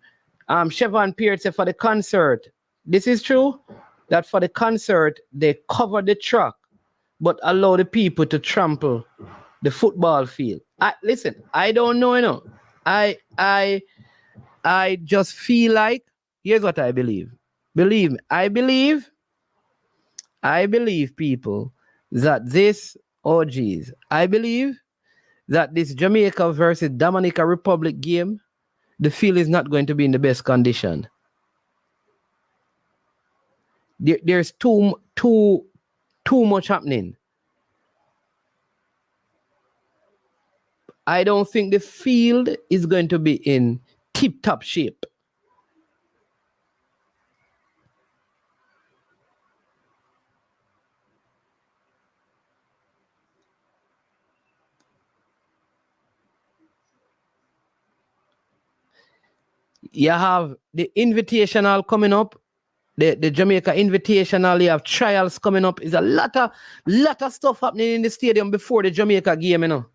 Siobhan Pierce said for the concert, this is true, that for the concert they cover the track but allow the people to trample the football field. Listen, I don't know, you know. I just feel like, here's what I believe. Believe me, I believe people that this, oh geez, I believe that this Jamaica versus Dominica Republic game, the field is not going to be in the best condition. There's too much happening. I don't think the field is going to be in tip-top shape. You have the Invitational coming up, the Jamaica Invitational. You have trials coming up. There's a lot of stuff happening in the stadium before the Jamaica game, you know.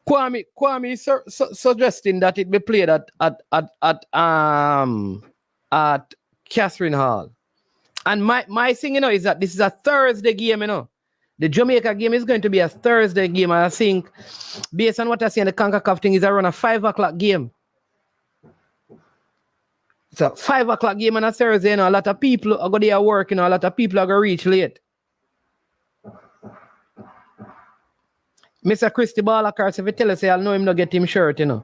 Kwame suggesting that it be played at Catherine Hall. And my thing, you know, is that this is a Thursday game, you know. The Jamaica game is going to be a Thursday game. And I think, based on what I see in the CONCACAF thing, is around a 5 o'clock game. It's a 5 o'clock game on a Thursday, you know. A lot of people are going to work, you know. A lot of people are going to reach late. Mr. Christy Ballakar, if you tell us, I'll know him not get him shirt, you know.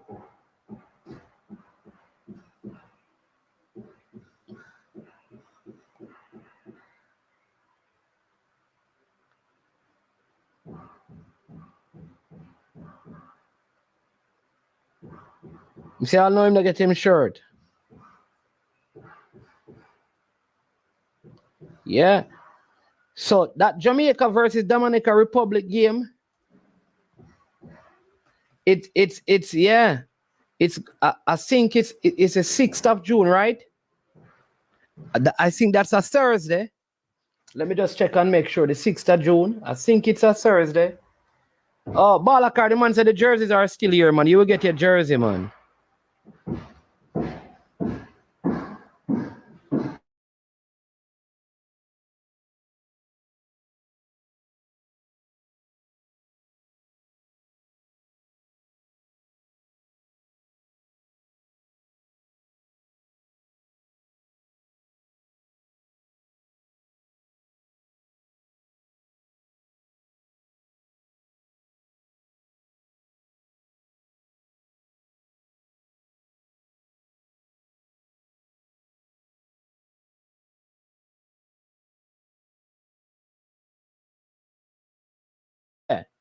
You see, I'll know him not get him shirt. Yeah. So that Jamaica versus Dominica Republic game, it's yeah. It's I think it's a 6th of June, right? I think that's a Thursday. Let me just check and make sure. The 6th of June. I think it's a Thursday. Oh, Ballakar, the man said the jerseys are still here, man. You will get your jersey, man.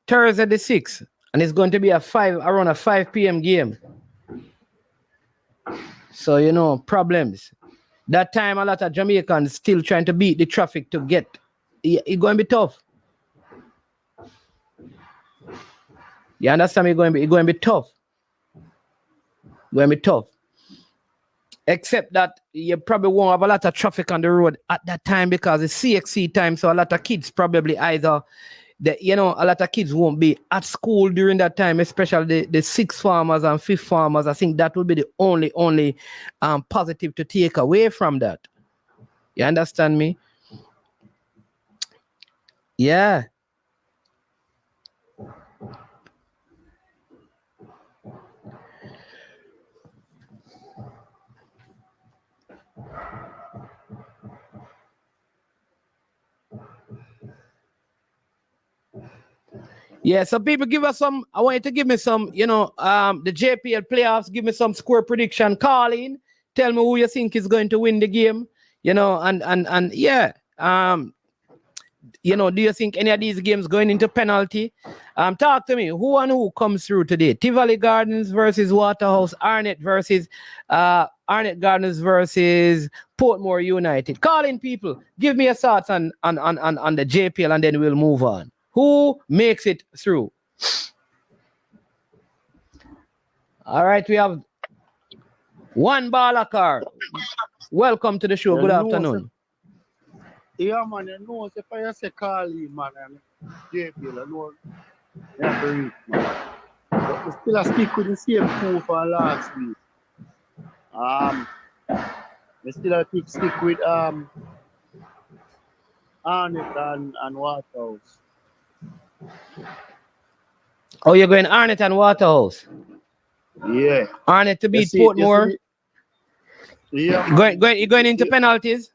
Thursday the 6th, and it's going to be around a 5 p.m. game. So, you know, problems. That time, a lot of Jamaicans still trying to beat the traffic to get. It's going to be tough. You understand? It's going to be tough. It's going to be tough. Except that you probably won't have a lot of traffic on the road at that time because it's CXC time. So a lot of kids probably either, a lot of kids won't be at school during that time, especially the 6th farmers and 5th farmers. I think that will be the only positive to take away from that. You understand me? Yeah. Yeah, so people give us some. I want you to give me some, the JPL playoffs, give me some score prediction. Call in, tell me who you think is going to win the game, and yeah. Do you think any of these games going into penalty? Talk to me. Who comes through today? Tivoli Gardens versus Waterhouse, Arnett Gardens versus Portmore United. Call in, people. Give me your thoughts on the JPL, and then we'll move on. Who makes it through? All right, we have one Ballakar. Welcome to the show. Good afternoon. Yeah, man, you know, if I say call in, man, and JPL, I know you have to reach, man. But we still stick with the same two for last week. We still stick with Arnett and Waterhouse. Oh, you're going Arnett and Waterhouse? Yeah. Arnett to beat Portmore? Yeah. You're going into penalties?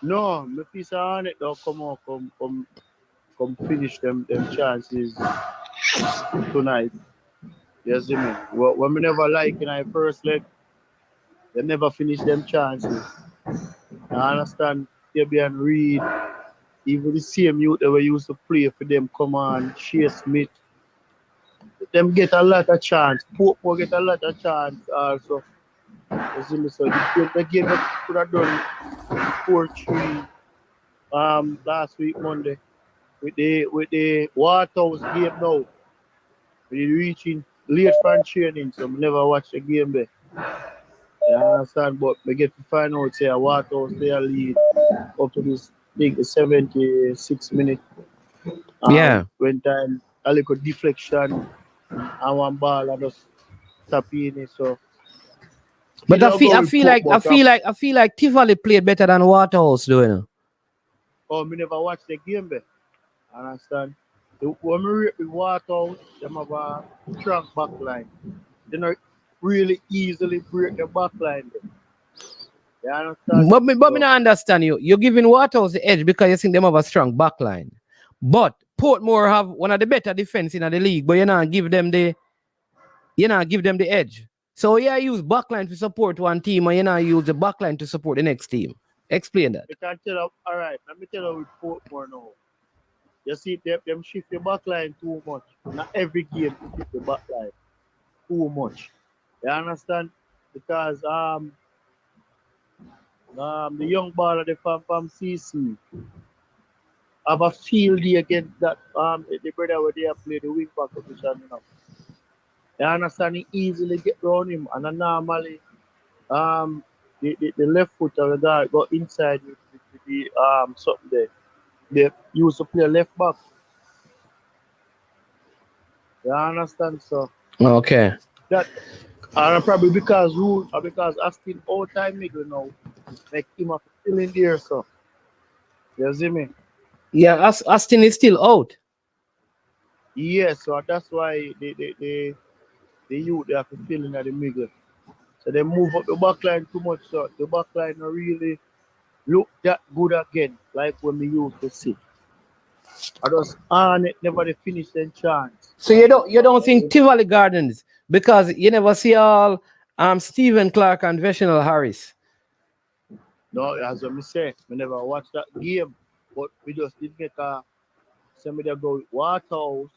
No, my piece on it though come finish them chances tonight. You see me? When we never like in our first leg, they never finish them chances. I understand Fabian Reed, even the same youth that we used to play for them, come on, Shea Smith. Them get a lot of chance. Pope will get a lot of chance also. You see me? So the game that could have done 4-3 last week Monday with the Waterhouse game now. We reaching late from training, so we never watch the game there. You understand? But we get to find out say Waterhouse they lead up to this big 76 minutes. Yeah. When time a little deflection and one ball and just tap in it. So But I go with Pope, I feel like Tivoli played better than Waterhouse doing. oh, me never watch the game there. Understand? When we rate with Waterhouse, them have a strong back line. They not really easily break the back line there. You understand? But me not understand you. You're giving Waterhouse the edge because you think them have a strong back line. But Portmore have one of the better defense in the league, but you not give them the edge. So yeah, use backline to support one team, and you not use the backline to support the next team. Explain that. You can tell you, all right, let me tell you with Portmore now. You see them shift the back line too much. Not every game to shift the back line too much. You understand? Because the young baller from CC have a field day against that the brother where they play the wing back position, you know. You understand he easily get around him and then normally the left foot of the guy go inside with the something there. They used to play left back. You understand? So Okay. that and probably because rule or because Aston all time middle now make him a still in there, so you see me? Yeah, Aston is still out. Yeah, so that's why the youth they have to fill in at the middle. So they move up the back line too much, so the back line not really look that good again, like when we used to see. I just on it, never they finish their chance. So you don't think Tivoli Gardens because you never see all Stephen Clark and Reginald Harris. No, as I say, we never watch that game, but we just did make a somebody go with Waterhouse.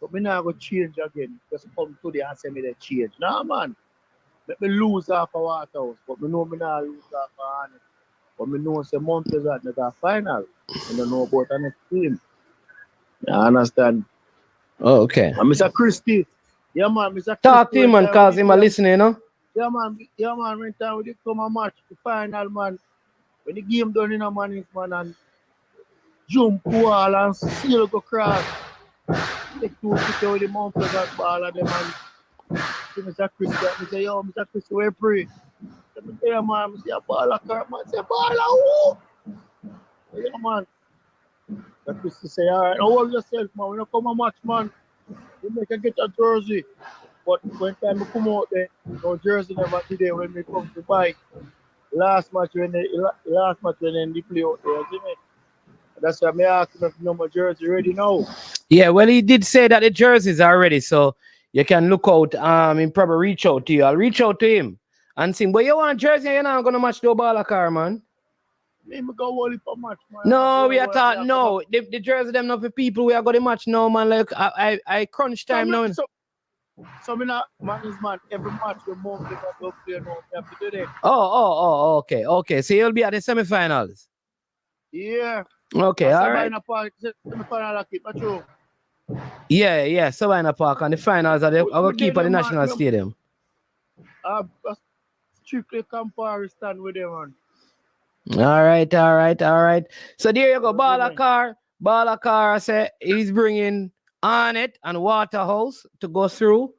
But me not go change again. Just come today and say me they change. Nah man. Let me lose half a Waterhouse, but me know me not lose half a Honey. But me know say Montez at the final. I don't know about the next team. You understand? Oh, okay. And Mr. Christie. Yeah man, Mr. Talk to Christie. him man, cause him a listening, you know? Yeah man, when time we did come a match, the final man. When the game done in a man, is man and jump wall and seal go cross. Take two picture with the Montez that ball and them and Mr. Christie. I say, yo, Mr. Christie, we pray. Let me tell you, man, I say a ball of car, man. Say ball of who? Yeah, man. That Christie say, all right, now hold yourself, man. When you come a match, man, you make a get a jersey. But when time we come out there, no jersey never today when we come to buy. Last match when they play out there, you see me? That's why I ask if number jersey ready now. Yeah, well he did say that the jerseys are ready, so you can look out. He probably reach out to you. I'll reach out to him and say, but you want jersey, you're not gonna match the ball car, man. Me go hold it for match, man. No, we are talking. No, the jersey them not for people. We are going to match now, man. Like I crunch time now. So me not man is man. Every match we move to go play now. We have to do that. Okay. So you'll be at the semifinals. Yeah. Okay, all right. Semifinal like it, not true. Yeah. Savannah Park and the finals are the I'll keep at the National Stadium. Strictly comparison with them, man. All right. So there you go. Balakar, I say he's bringing Arnett and Waterhouse to go through.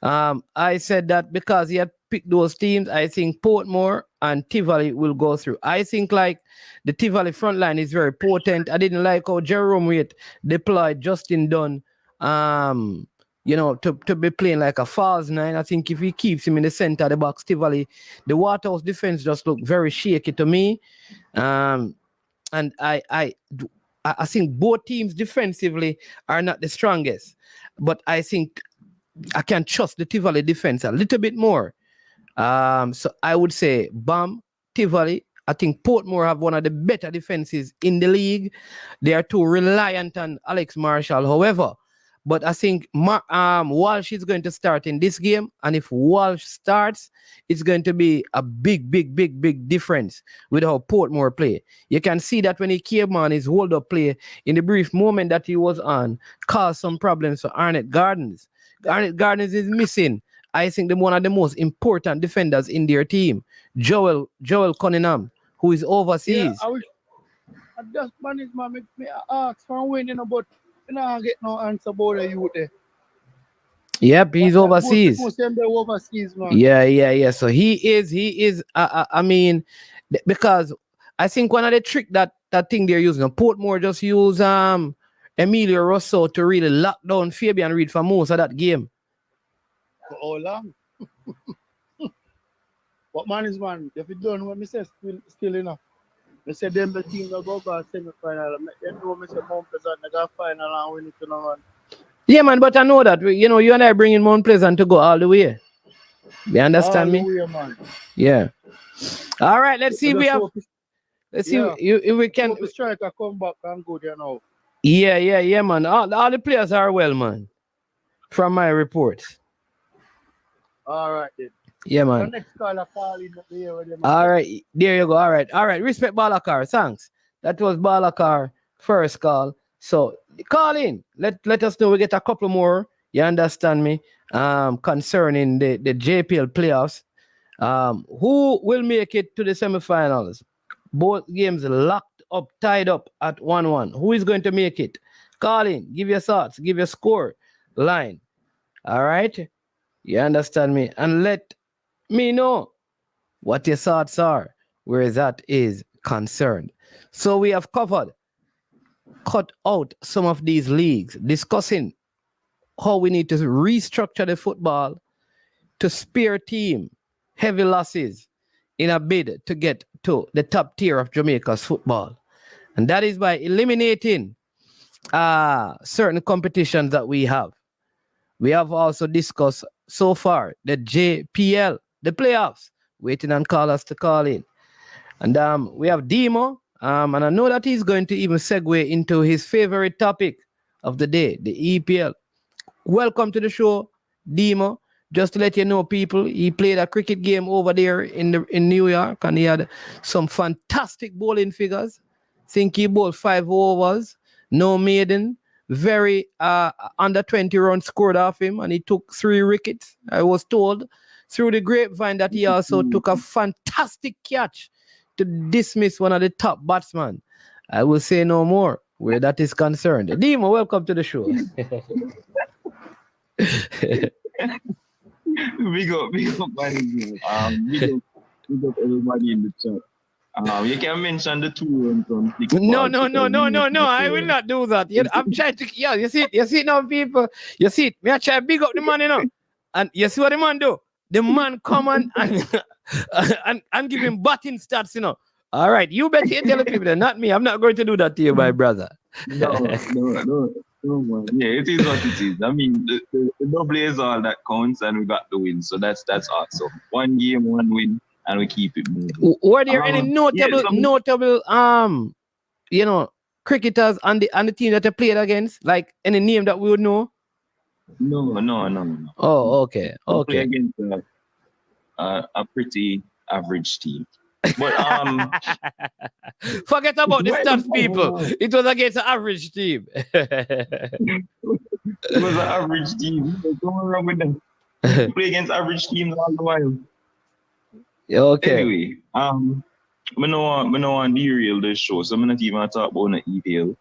I said that because he had picked those teams, I think Portmore and Tivoli will go through. I think like the Tivoli front line is very potent. I didn't like how Jerome Waite deployed Justin Dunn, to be playing like a false nine. I think if he keeps him in the center of the box, Tivoli, the Waterhouse defense just look very shaky to me. And I think both teams defensively are not the strongest, but I think I can trust the Tivoli defense a little bit more. So I would say Bam, Tivoli. I think Portmore have one of the better defenses in the league. They are too reliant on Alex Marshall. However, but I think Walsh is going to start in this game. And if Walsh starts, it's going to be a big difference with how Portmore play. You can see that when he came on, his hold-up play in the brief moment that he was on caused some problems for Arnett Gardens. Arnett Gardens is missing, I think, one of the most important defenders in their team, Joel Cunningham, who is overseas. Yeah, I just management make me ask for a win, but I get no answer about the youth there. Yep, he's overseas. Overseas, man. Yeah. So he is. I mean, because I think one of the trick that thing they're using, Portmore just use Emilio Rosso to really lock down Fabian Reed for most of that game. For how long? What management? If you don't what me say, still enough. I said them the team that go back semi-final. They know me say Mount Pleasant they got final and win it to no man. Yeah, man, but I know that you and I bringing Mount Pleasant to go all the way. You understand me? All the way, man. Yeah. All right, let's see if we have. Let's see if we can. The striker come back and go there now. Yeah, man. All the players are well, man. From my reports. All right, then. Yeah, man. The next caller call in the all right, there you go. All right. Respect Balakar. Thanks. That was Balakar first call. So call in. Let us know. We get a couple more. You understand me? Concerning the JPL playoffs. Who will make it to the semifinals? Both games locked up, tied up at 1-1. Who is going to make it? Call in. Give your thoughts. Give your score line. All right. You understand me? And let me know what your thoughts are where that is concerned. So we have cut out some of these leagues, discussing how we need to restructure the football to spare team heavy losses in a bid to get to the top tier of Jamaica's football. And that is by eliminating certain competitions that we have. We have also discussed so far the JPL, the playoffs, waiting on callers to call in. And we have Demo, and I know that he's going to even segue into his favorite topic of the day, the EPL. Welcome to the show, Demo. Just to let you know, people, he played a cricket game over there in New York, and he had some fantastic bowling figures. Think he bowled 5 overs, no maiden. Very under 20 runs scored off him, and he took 3 wickets. I was told through the grapevine that he also took a fantastic catch to dismiss one of the top batsmen. I will say no more where that is concerned. Dimo, welcome to the show. Big up, management. Big up everybody in the chat. You can mention the 2 runs on TikTok. No. I will not do that. I'm trying to. Yeah, you see now, people. You see, me I try to big up the man, and you see what the man do? The man come on and give him batting stats, All right, you better tell the people that, not me. I'm not going to do that to you, my brother. No, man. Yeah, it is what it is. I mean, the double is all that counts, and we got the win. So that's awesome. 1 game, 1 win. And we keep it moving. Were there any notable cricketers on the team that they played against? Like any name that we would know? No. Oh, okay. Play against a pretty average team. But forget about the stats, people. It was against an average team. It was an average team. What's wrong with them? Play against average teams all the while. Okay. Anyway, I know on derail this show, so I'm not even talk about the EPL.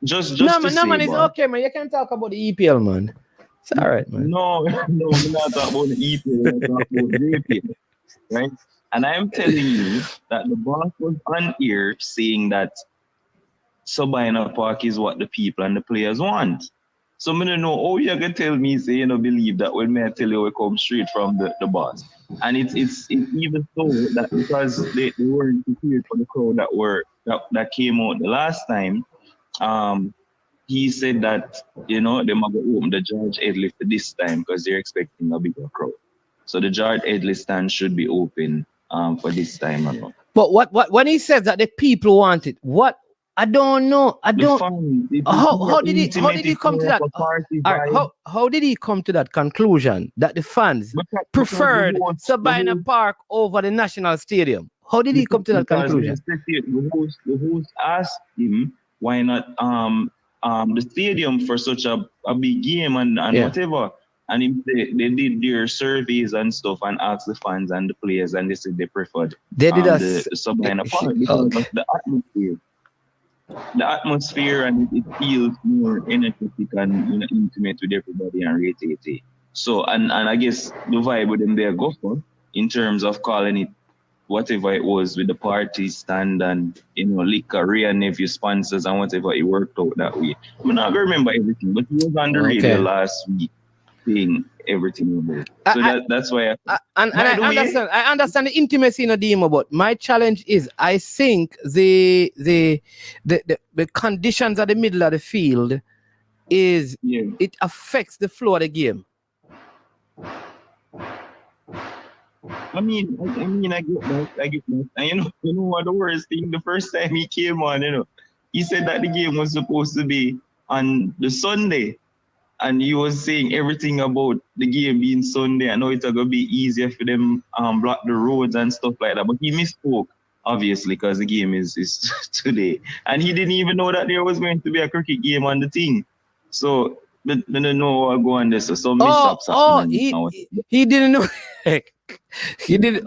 Just no, man, it's okay, man. You can talk about the EPL, man. It's all right, man. No, I'm not talking about the EPL. I'm talking about the JPL, right? And I'm telling you that the boss was on air saying that Sabina Park is what the people and the players want. So I don't know how you can tell me, say, believe that when I tell you we come straight from the boss. And it's even so that because they weren't prepared for the crowd that came out the last time, he said that, they might go open the George Edley for this time because they're expecting a bigger crowd. So the George Edley stand should be open for this time around. But what when he says that the people want it, what I don't know. How did he come to that? How did he come to that conclusion that the fans preferred Sabina Park over the National Stadium? How did he come to that conclusion? The host asked him why not the stadium for such a big game and whatever. And they did their surveys and stuff and asked the fans and the players, and they said they preferred the Sabina Park because of the atmosphere. The atmosphere, and it feels more energetic and intimate with everybody and rated. So and I guess the vibe with them there go for in terms of calling it whatever it was with the party stand and liquor, Ray and nephew sponsors and whatever, it worked out that way. I'm not gonna remember everything, but he was on the radio last week saying everything about it. So that's why I understand the intimacy in a demo, but my challenge is I think the conditions at the middle of the field is it affects the flow of the game. I mean, I get that. And you know what the worst thing? The first time he came on, he said that the game was supposed to be on the Sunday. And he was saying everything about the game being Sunday. I know it's going to be easier for them block the roads and stuff like that. But he misspoke, obviously, because the game is today. And he didn't even know that there was going to be a cricket game on the thing. So, I don't know what go on this. So some mishaps he didn't know. He didn't.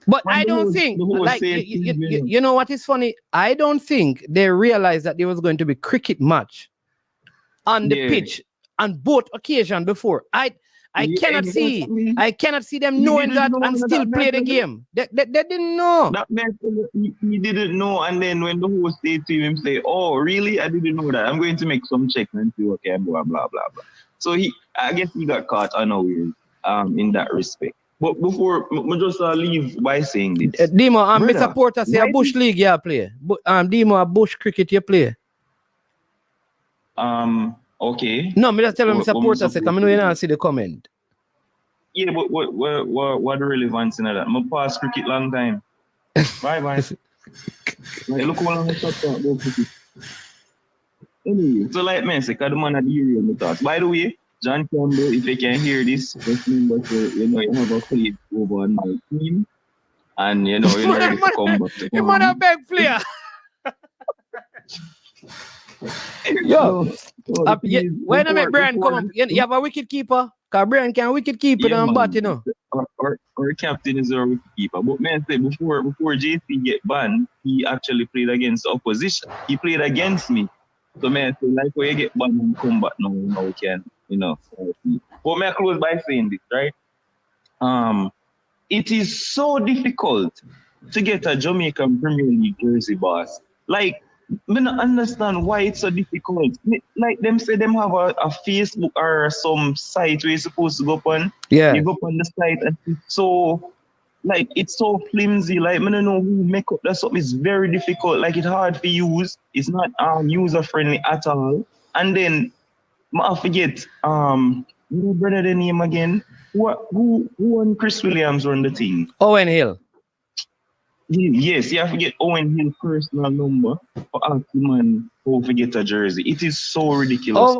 But I don't think, you know what is funny? I don't think they realized that there was going to be cricket match on the pitch on both occasions before. I cannot see them knowing that and still play the game. They didn't know. That meant he didn't know, and then when the host said to him, say, "Oh, really? I didn't know that. I'm going to make some check and see okay, blah blah blah blah." So I guess he got caught unaware in that respect. But before we just leave by saying this, Demo, my supporter say a Bush League you play. Demo, a Bush cricket you play. Okay. No, me just tell him supporter say, come in and see the comment. Yeah, but what the relevance in that? I'm a past cricket long time. Bye. Look how long I talk about cricket. Anyway, so like me, say, cause the man at the area in the thoughts. By the way, John Campbell, if you can hear this, just remember to, you have a plate over on my team. And you're ready to come back. You man a big player. Yo, when I make Brian come up, you have a wicket keeper. Because Brian can wicket keeper and bat, Our captain is our wicket keeper. But man, say before JC get banned, he actually played against the opposition. He played against me. So man, say like when you get banned and come back now we can, But may I close by saying this, right? It is so difficult to get a Jamaican Premier League jersey, boss. Like, I don't understand why it's so difficult. Like them say them have a Facebook or some site where you're supposed to go up on. Yeah. You go up on the site and it's so flimsy. Like, I don't know who make up that something. It's very difficult. Like, it's hard to use. It's not user friendly at all. And then I forget brother the name again. Who and Chris Williams run the team? Owen Hill. Yes, you have to get Owen Hill's personal number for asking man how to get a jersey. It is so ridiculous.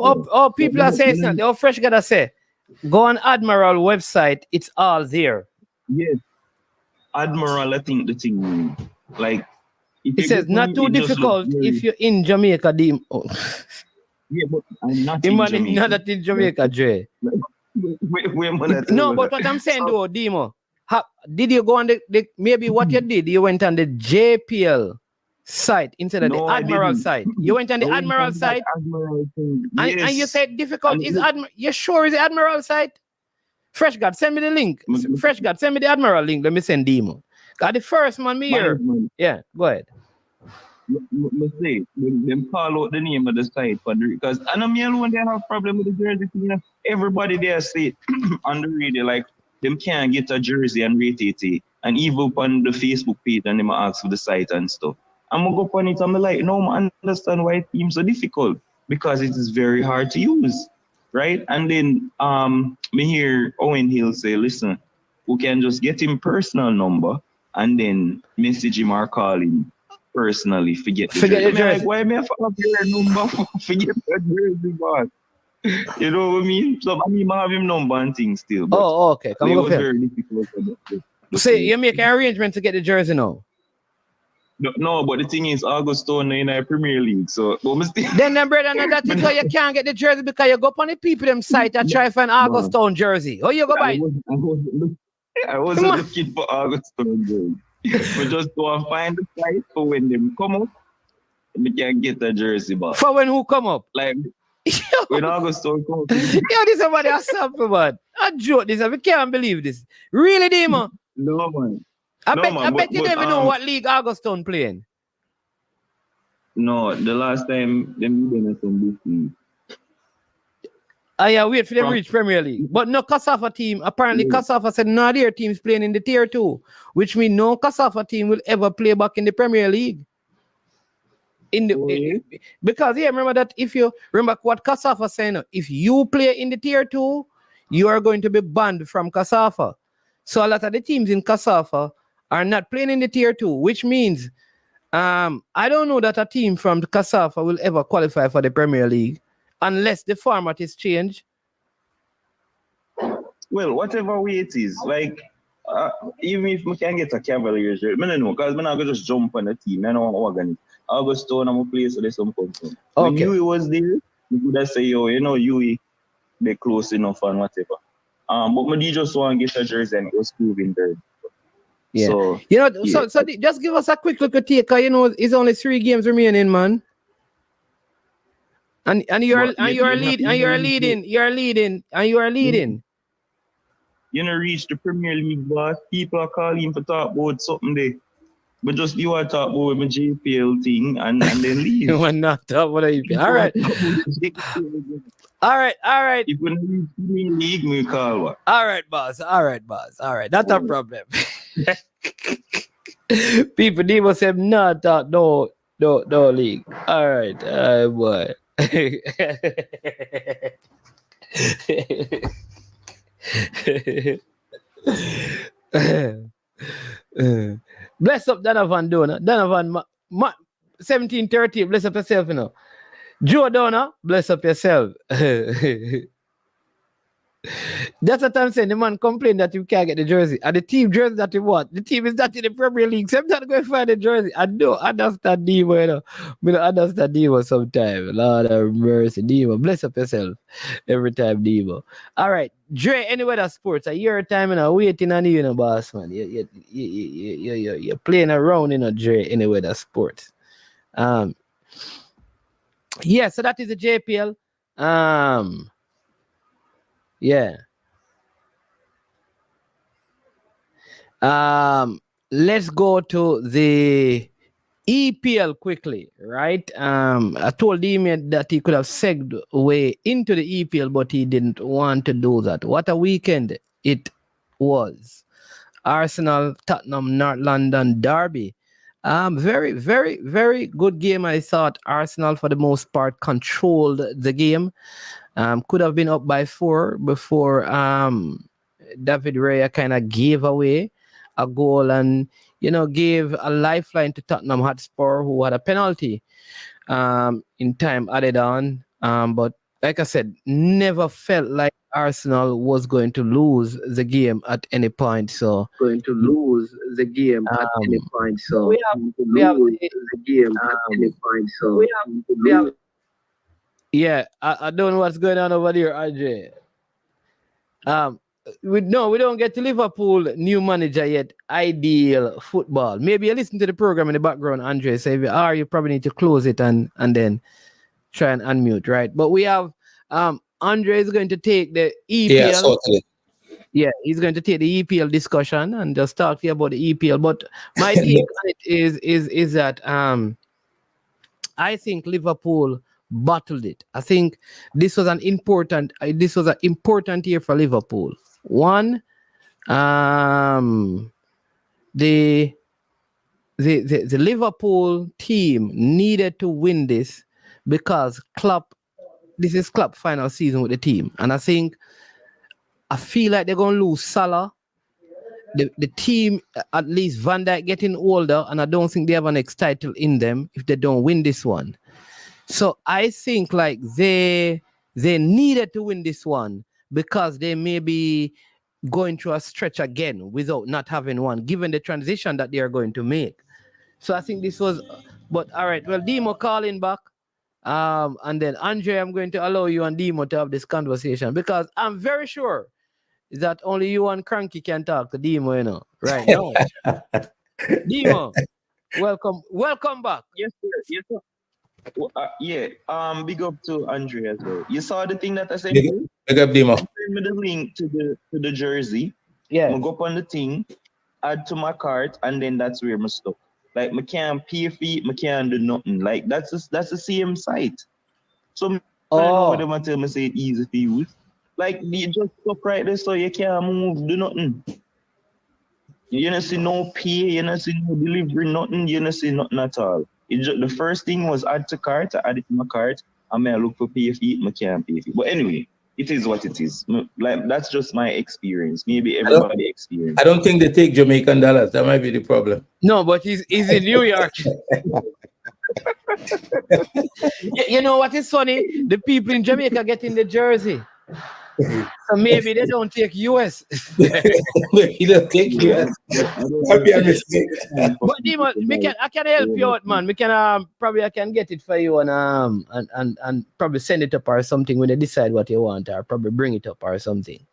People are saying something. Fresh gotta say, go on Admiral website. It's all there. Yes, Admiral. I think the thing like it says not too difficult if you're in Jamaica. Yeah, but I'm not in Jamaica. Not that in Jamaica, Dre. No, but what I'm saying though, Demo. Did you go on the maybe what you did? You went on the JPL site instead of the Admiral site. You went on the Admiral site, and you said difficult. Is Admiral? You sure is the Admiral site? Fresh God, send me the link. Fresh God, send me the Admiral link. Let me send Demo. Got the first man me here. Yeah, go ahead. me say, them call out the name of the site for the because I know me alone they have problem with the jersey thing. You know? Everybody there say on the radio like them can't get a jersey and rate it. And even on the Facebook page and them ask for the site and stuff. I'm gonna go on it. I'm like, no, I understand why it seems so difficult because it is very hard to use, right? And then me hear Owen Hill say, listen, we can just get him personal number and then message him or call him personally. Forget the jersey. Like, why me have your number? Forget the jersey, boss. You know what I mean? So I mean, I have him number and things still. But okay. Come on, very difficult. So you make an arrangement to get the jersey now? No, but the thing is, Augustone in a Premier League, so then brother, that is why you can't get the jersey because you go up on the people them site and try to find Augustone jersey. Oh, you go buy? I wasn't looking for Augustone jersey. But just go and find the site for when them come up, we can get the jersey back. For when who come up? Like when Augustone come up. Yeah, this is somebody a sample, man. I joke this, I can't believe this. Really, Dima? No, man. I bet you never know what league Augustone playing. No, the last time them did some this league. Yeah, wait for them reach Premier League. But no Kasafa team, apparently Kasafa said no their team's playing in the tier 2, which means no Kasafa team will ever play back in the Premier League. Because remember that if you remember what Kasafa saying, if you play in the tier 2, you are going to be banned from Kasafa. So a lot of the teams in Kasafa are not playing in the tier 2, which means I don't know that a team from Kasafa will ever qualify for the Premier League unless the format is changed. Well, whatever way it is, like even if we can get a Cavaliers, I don't know, because I'm not going to just jump on the team. I don't want to organize. Augustone, I'm a place so there's some concern. When Yui was there, you could have say, yo, you know, Yui, they're close enough and whatever. But me just want to get a jersey and it was proving there. Yeah. So, you know, so just give us a quick look at take, you know, it's only 3 games remaining, man. And you're leading. You know, reach the Premier League, boss. People are calling for talk about something there. But just you are talk about my JPL thing and then leave. You want not talk about EPL. All right. All right. If we reach Premier League, we call what? All right, boss. That's a problem. People Demo said not talk no league. All right, boy. Bless up Donovan Dona. Donovan 1730. Bless up yourself, you know. Joe Dona, bless up yourself. That's what I'm saying. The man complained that you can't get the jersey. And the team jersey that you want, the team is not in the Premier League. So I'm not going to find the jersey. I don't understand Demo, you know. I don't understand Demo sometimes. Lord have mercy. Demo, bless up yourself every time, Demo. All right. Dre, any weather sports, a year time, you know, waiting on you, you know, boss, man. You're playing around, you know, Dre, any weather sports. Yeah, so that is the JPL. Yeah. Let's go to the EPL quickly, right? I told him that he could have segued way into the EPL, but he didn't want to do that. What a weekend it was. Arsenal, Tottenham, North London derby. Very, very, very good game. I thought Arsenal, for the most part, controlled the game. Could have been up by 4 before David Raya kind of gave away a goal and, you know, gave a lifeline to Tottenham Hotspur, who had a penalty in time added on. But like I said, never felt like Arsenal was going to lose the game at any point. So we have yeah, I don't know what's going on over there, RJ. We don't get to Liverpool new manager yet. Ideal football. Maybe you listen to the program in the background, Andre. So if you are, you probably need to close it and then try and unmute, right? But we have Andre is going to take the EPL. Yeah, totally. Yeah, he's going to take the EPL discussion and just talk to you about the EPL. But my take on it is that I think Liverpool bottled it. I think this was an important year for Liverpool. One, the Liverpool team needed to win this because this is Klopp final season with the team, and I feel like they're gonna lose Salah. The team, at least Van Dijk getting older, and I don't think they have an next title in them if they don't win this one. So I think like they needed to win this one because they may be going through a stretch again without not having one, given the transition that they are going to make. So I think this was, but all right. Well, Demo calling back, and then Andre, I'm going to allow you and Demo to have this conversation because I'm very sure that only you and Cranky can talk to Demo, right now. Demo, welcome back. Yes, sir. Yes, sir. Big up to Andre as well. You saw the thing that I said? Big up, Demo. Send me the link to the jersey. Yeah. I'm go up on the thing, add to my cart, and then that's where I'm stuck. Like, I can't pay feet, I can't do nothing. Like, that's the same site. So, I know what them tell me say it easy to use. Like, you just stuck right there so you can't move, do nothing. You don't see no pay, you don't see no delivery, nothing, you don't see nothing at all. The first thing was add to cart, I add it to my cart, and I look for pay feet, I can't pay feet. But anyway, it is what it is. Like, that's just my experience. Maybe everybody experience. I don't think they take Jamaican dollars. That might be the problem. No, but he's in New York. You know what is funny? The people in Jamaica get in the jersey. So maybe they don't take US. He don't take US. But Demo, I can help you out, man. We can I can get it for you and probably send it up or something when they decide what you want, or probably bring it up or something.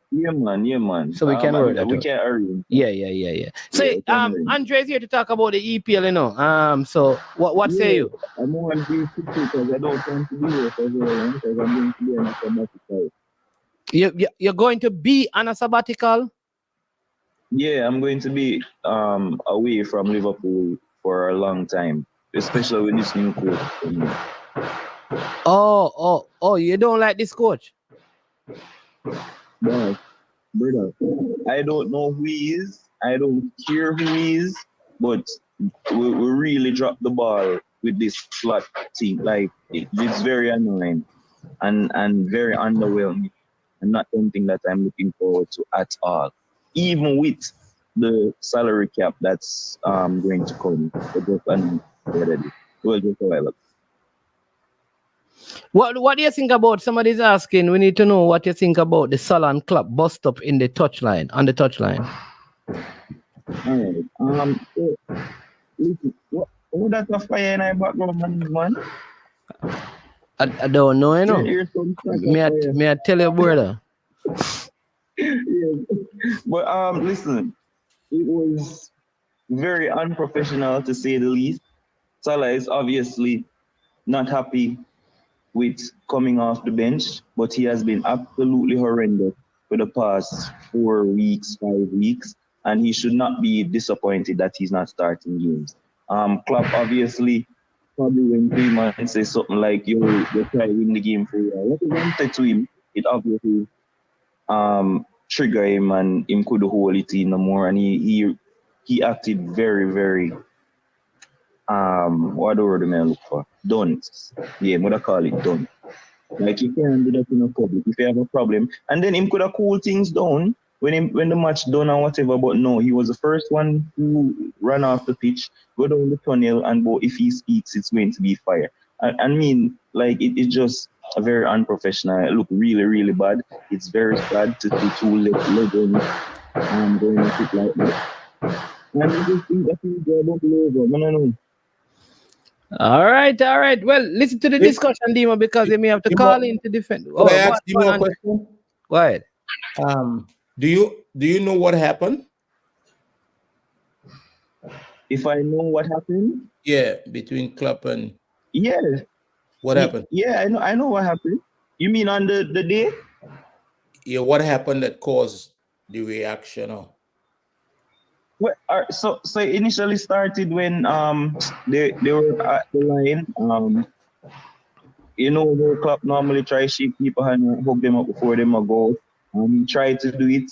Yeah, man. So we can work that. We can arrange. Yeah. So Andre's here to talk about the EPL, So what say you? I'm going to be because I don't want to be here for very long because I'm going to be on a sabbatical. You're going to be on a sabbatical? Yeah, I'm going to be away from Liverpool for a long time, especially with this new coach. Oh, you don't like this coach? No, brother, I don't know who he is. I don't care who he is, but we really dropped the ball with this slot team. Like, it's very annoying and very underwhelming, and not something that I'm looking forward to at all. Even with the salary cap that's going to come. Well, just a while ago. What do you think about, somebody's asking, we need to know what you think about the Salah and Klopp bust up in the touchline, on the touchline. Alright. Listen, what that's a fire in our background, man? I don't know, May I tell you, brother? Yeah. But listen, it was very unprofessional to say the least. Salah is obviously not happy with coming off the bench, but he has been absolutely horrendous for the past 4 weeks, 5 weeks, and he should not be disappointed that he's not starting games. Klopp obviously probably when 3 months and say something like, "Yo, they try to win the game for you." What he wanted to him, it obviously trigger him, and him could hold it in no more, and he acted very, very what the word am I look for? Done. Yeah, what I call it, done. Like, you can't do that in a public if you have a problem. And then him could have cooled things down when the match done and whatever, but no, he was the first one who ran off the pitch, go down the tunnel, and if he speaks, it's going to be fire. I mean, like, it's just a very unprofessional. It look really, really bad. It's very sad to see two legends going at it like that. And I just think that he's about to over. I don't know. All right. Well, listen to the discussion, Dima, because they may have to call in to defend. Can I ask you a question? Go ahead. Do you know what happened? If I know what happened? Yeah, between Klopp and... Yeah. What happened? Yeah, I know what happened. You mean on the day? Yeah, what happened that caused the reaction? Well, so it initially started when they were at the line. You know, World Cup normally try to shake people hand and hug them up before them go. He tried to do it.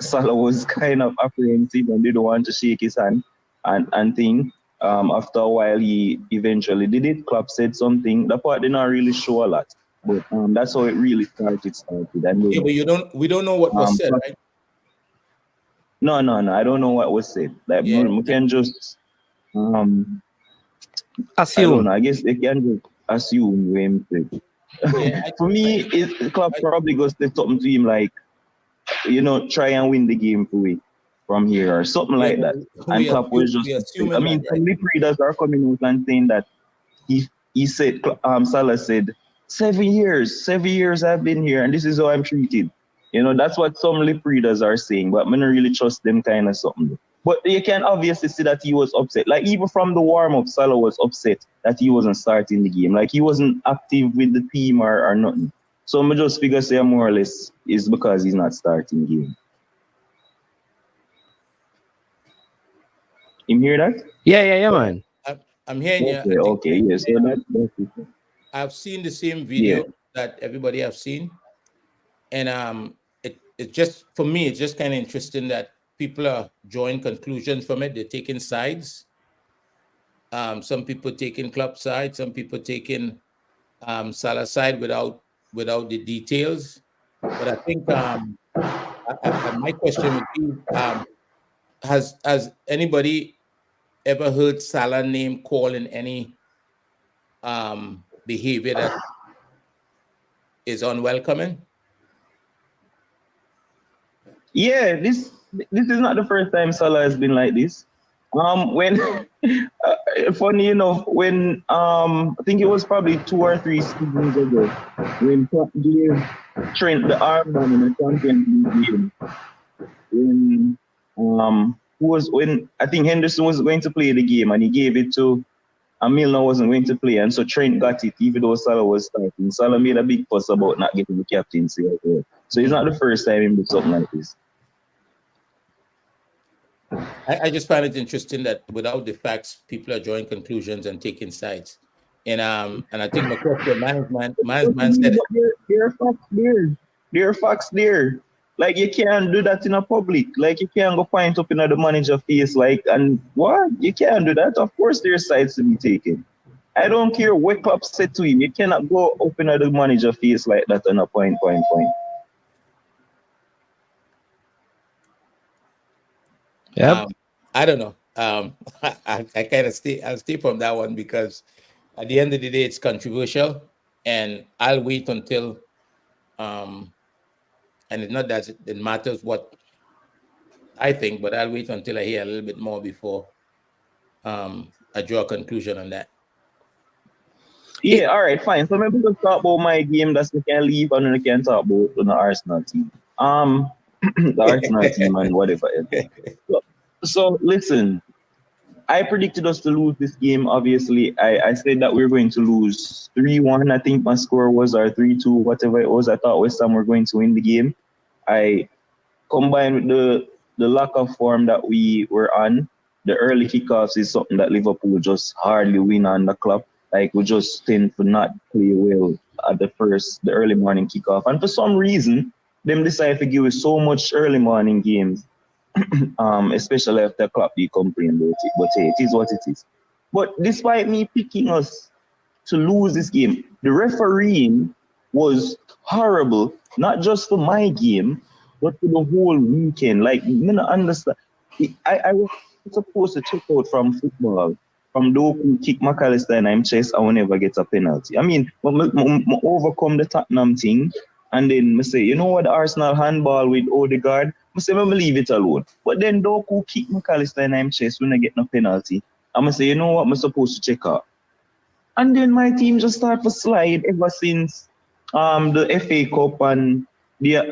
Salah was kind of apprehensive and didn't want to shake his hand and thing. After a while, he eventually did it. Klopp said something. The part did not really show a lot, but that's how it really started. And then, Yeah, but we don't know what was said, right? No. I don't know what was said. Like we can just assume. I don't know. I guess they can just assume when said. Yeah, For me, Klopp probably goes to something to him like, you know, try and win the game for it from here or something like that. And Klopp was just, I mean, some lip readers are coming out and saying that he said, Salah said, 7 years I've been here and this is how I'm treated. You know, that's what some lip readers are saying, but I don't really trust them kind of something. But you can obviously see that he was upset. Like even from the warm-up, Salah was upset that he wasn't starting the game. Like he wasn't active with the team or nothing. So I just figure say more or less is because he's not starting the game. You hear that? Yeah, man. I'm hearing you. Okay, yes. So that's it. I've seen the same video that everybody have seen, and it just for me it's just kind of interesting that people are drawing conclusions from it. They're taking sides. Some people taking Klopp side, some people taking Salah side without the details. But I think my question would be: has anybody ever heard Salah name call in any behavior that is unwelcoming? Yeah, this is not the first time Salah has been like this. When funny enough, when I think it was probably 2 or 3 seasons ago, when Klopp gave Trent the armband in the Champions League game, when I think Henderson was going to play the game and he gave it to Milner wasn't going to play, and so Trent got it even though Salah was starting. Salah made a big fuss about not getting the captaincy as well. So it's not the first time he did something like this. I just find it interesting that without the facts, people are drawing conclusions and taking sides. And I think management said it. There are facts there. There are facts there. Like you can't do that in a public. Like you can't go point up in the manager face like and what? You can't do that. Of course there are sides to be taken. I don't care what Klopp said to him. You cannot go up in the manager face like that on a point. Yeah. I don't know. I kind of I'll stay from that one because at the end of the day, it's controversial, and I'll wait until, and it's not that it matters what I think, but I'll wait until I hear a little bit more before I draw a conclusion on that. Yeah, all right, fine. So maybe we can talk about my game that we can leave and we can talk about the Arsenal team. The Arsenal team and whatever. So listen, I predicted us to lose this game. Obviously, I said that we were going to lose 3-1. I think my score was, or 3-2, whatever it was. I thought West Ham were going to win the game. I combined with the lack of form that we were on. The early kickoffs is something that Liverpool just hardly win on the club. Like we just tend to not play well at the early morning kickoff. And for some reason, them decide to give us so much early morning games. Especially after Klopp be complain about it, but hey, it is what it is. But despite me picking us to lose this game, the refereeing was horrible, not just for my game, but for the whole weekend. Like, I don't understand. I was supposed to check out from football, from Doku kick McAllister in chest, I will never get a penalty. I mean, I overcome the Tottenham thing, and then I say, you know what, the Arsenal handball with Odegaard, I say, I'm leave it alone. But then Doku kick McAllister in chest when I get no penalty. I'm going to say, you know what, I'm supposed to check out. And then my team just start to slide ever since the FA Cup and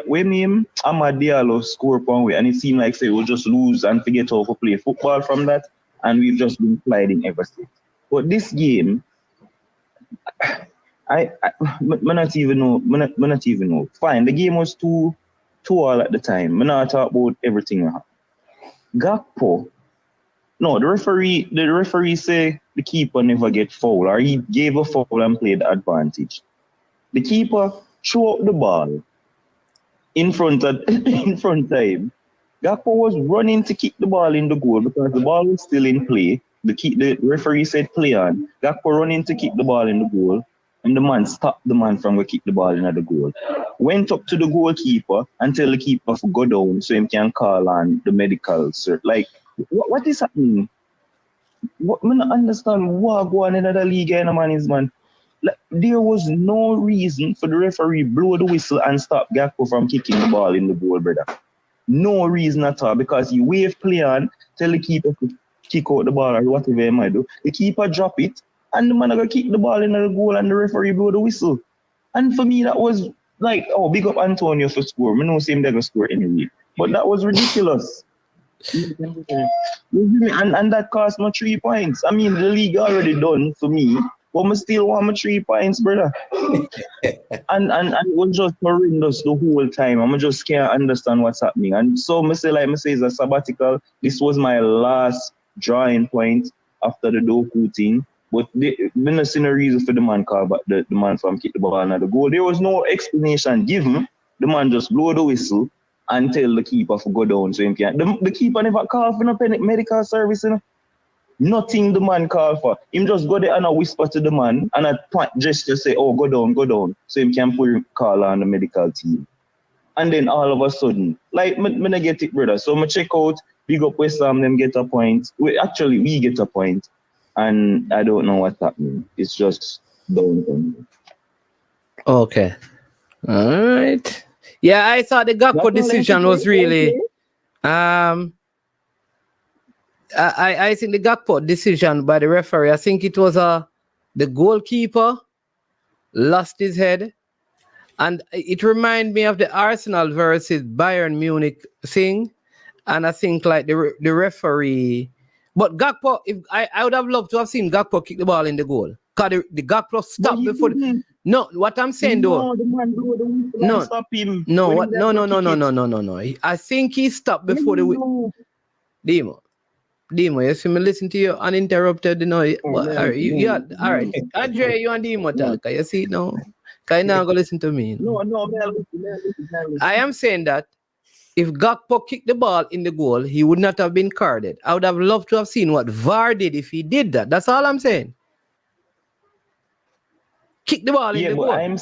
when him Amad Diallo score upon way, and it seemed like say we'll just lose and forget how to play football from that, and we've just been sliding ever since. But this game, I not even know. Fine, the game was 2-2 at the time. I not talk about everything. Gakpo No, the referee say the keeper never get foul, or he gave a foul and played the advantage. The keeper threw out the ball in front of him. Gakpo was running to kick the ball in the goal because the ball was still in play. The referee said play on. Gakpo running to kick the ball in the goal, and the man stopped the man from going to kick the ball in the goal. Went up to the goalkeeper and tell the keeper to go down so he can call on the medical sir. Like, what is happening? I don't understand what going on in the league man. Like, there was no reason for the referee blow the whistle and stop Gakpo from kicking the ball in the goal, brother. No reason at all, because he wave play on, tell the keeper to kick out the ball or whatever he might do. The keeper drop it, and the man gonna kick the ball in the goal, and the referee blow the whistle. And for me, that was like, oh, big up Antonio for score. I know him they gonna score anyway, but that was ridiculous. And that cost me 3 points. I mean, the league already done for me, but I still want my 3 points, brother. and it was just horrendous the whole time. I just can't understand what's happening. And so I say it's a sabbatical. This was my last drawing point after the Doku thing. But there was no reason for the man call back the man from kick the ball and the goal. There was no explanation given. The man just blow the whistle and tell the keeper to go down so him can. The keeper never called for no medical service, you know? Nothing the man called for. Him just go there and whisper to the man and a point gesture say, oh, go down, so him can put him call on the medical team. And then all of a sudden, like, I get it, brother. So I check out, big up West Ham, them get a point. We get a point. And I don't know what's happening. It's just down. Okay. All right. Yeah, I thought the Gakpo decision was really I think the Gakpo decision by the referee, I think it was the goalkeeper lost his head. And it reminded me of the Arsenal versus Bayern Munich thing. And I think like the referee. But Gakpo, I would have loved to have seen Gakpo kick the ball in the goal. Because the Gakpo stopped before. No, what I'm saying though. No, the man blew the whistle and stop him. No. I think he stopped before the. Demo, you see me listen to you uninterrupted, you know. All right. Andre, you and Demo talk. You see it now? Because you now go listen to me. No, listen. I am saying that if Gakpo kicked the ball in the goal, he would not have been carded. I would have loved to have seen what VAR did if he did that. That's all I'm saying. Kick the ball in the goal. I am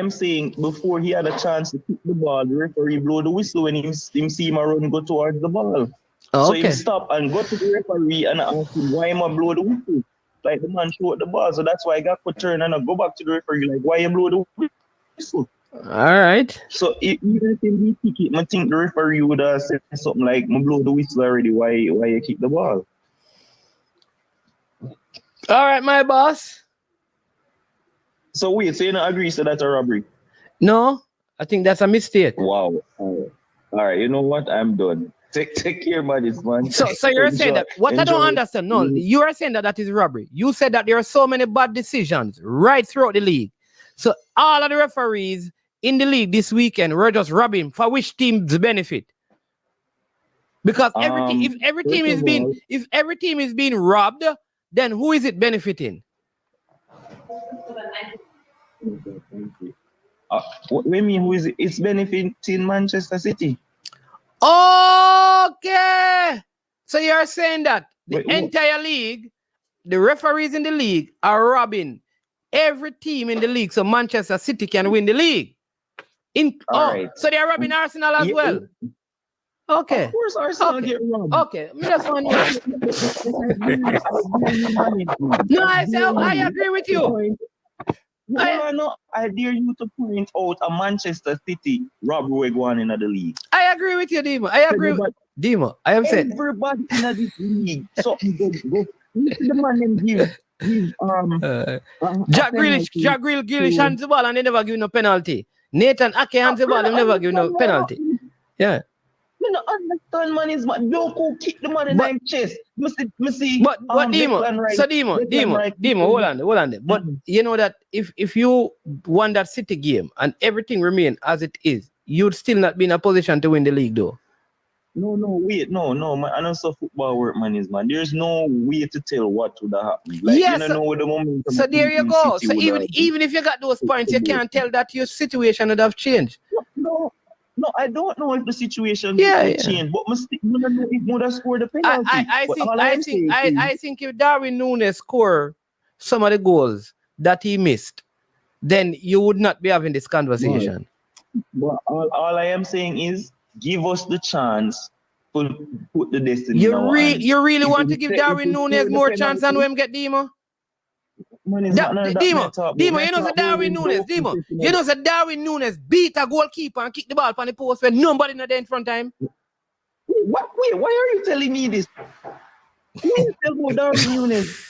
saying before he had a chance to kick the ball, the referee blow the whistle when him see him run go towards the ball. Oh, okay. So he stop and go to the referee and ask him why him blow the whistle. Like the man showed the ball, so that's why I got to turn and I go back to the referee like why you blow the whistle. All right. So even if he kick it, I think the referee would have said something like, "I blow the whistle already. Why you kick the ball?" All right, my boss. So wait, so you don't agree so that's a robbery? No, I think that's a mistake. Wow. All right, you know what? I'm done. Take care, buddies, man. So you're saying that what I don't understand. No, you are saying that is robbery. You said that there are so many bad decisions right throughout the league. So all of the referees in the league this weekend were just robbing for which team's benefit? Because if every team is being robbed, then who is it benefiting? What do you mean? Who is it? It's benefiting Manchester City. Okay. So you're saying that the entire league, the referees in the league are robbing every team in the league so Manchester City can win the league. Right. So they're robbing Arsenal as well. Okay. Of course, Arsenal get robbed. Okay. Me just want No, I agree with you. No, I dare you to point out a Manchester City robbery going in the league. I agree with you, Demo. I agree with Demo. I am saying everybody in this league. So go. The man them give Jack Grealish hands the ball and they never give no penalty. Nathan Ake hands the ball and never give no penalty. Yeah. I don't understand, man. Is man Doku kick the man in the chest. Me see. But Demo, so Demo, hold on there. But you know that if you won that City game and everything remain as it is, you'd still not be in a position to win the league, though. wait, man. I know so football work, man, is man. There's no way to tell what would have happened. Like, Yes, you don't know what the momentum. so there you go. City So would have even if you got those points, you can't tell that your situation would have changed. No, I don't know if the situation Yeah. change, but I don't know if would have scored the penalty. I think if Darwin Núñez score some of the goals that he missed, then you would not be having this conversation. But all I am saying is, give us the chance to put the destiny. You really want to give Darwin Núñez more chance than when get Demo? Demo, you know the Darwin Núñez, Demo. You know the Darwin Núñez beat a goalkeeper and kick the ball from the post when nobody not there in front of him. What? Wait, why are you telling me this? You tell me Darwin Núñez.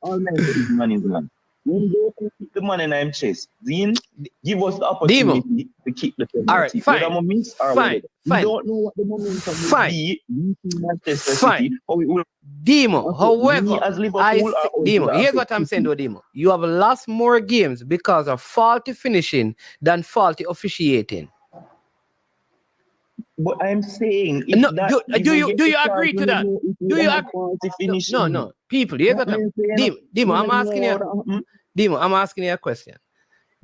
All man is man. When you keep the money in my chest, then give us the opportunity to keep the penalty. All right, fine. Whether we miss or fine. We don't know what the momentum will be. Manchester City. Demo, however, Demo, here's what I'm saying though, Demo. You have lost more games because of faulty finishing than faulty officiating. But I'm saying, do you agree to that? Do you agree? No. People, here's what Demo, I'm asking you. Demo, I'm asking you a question.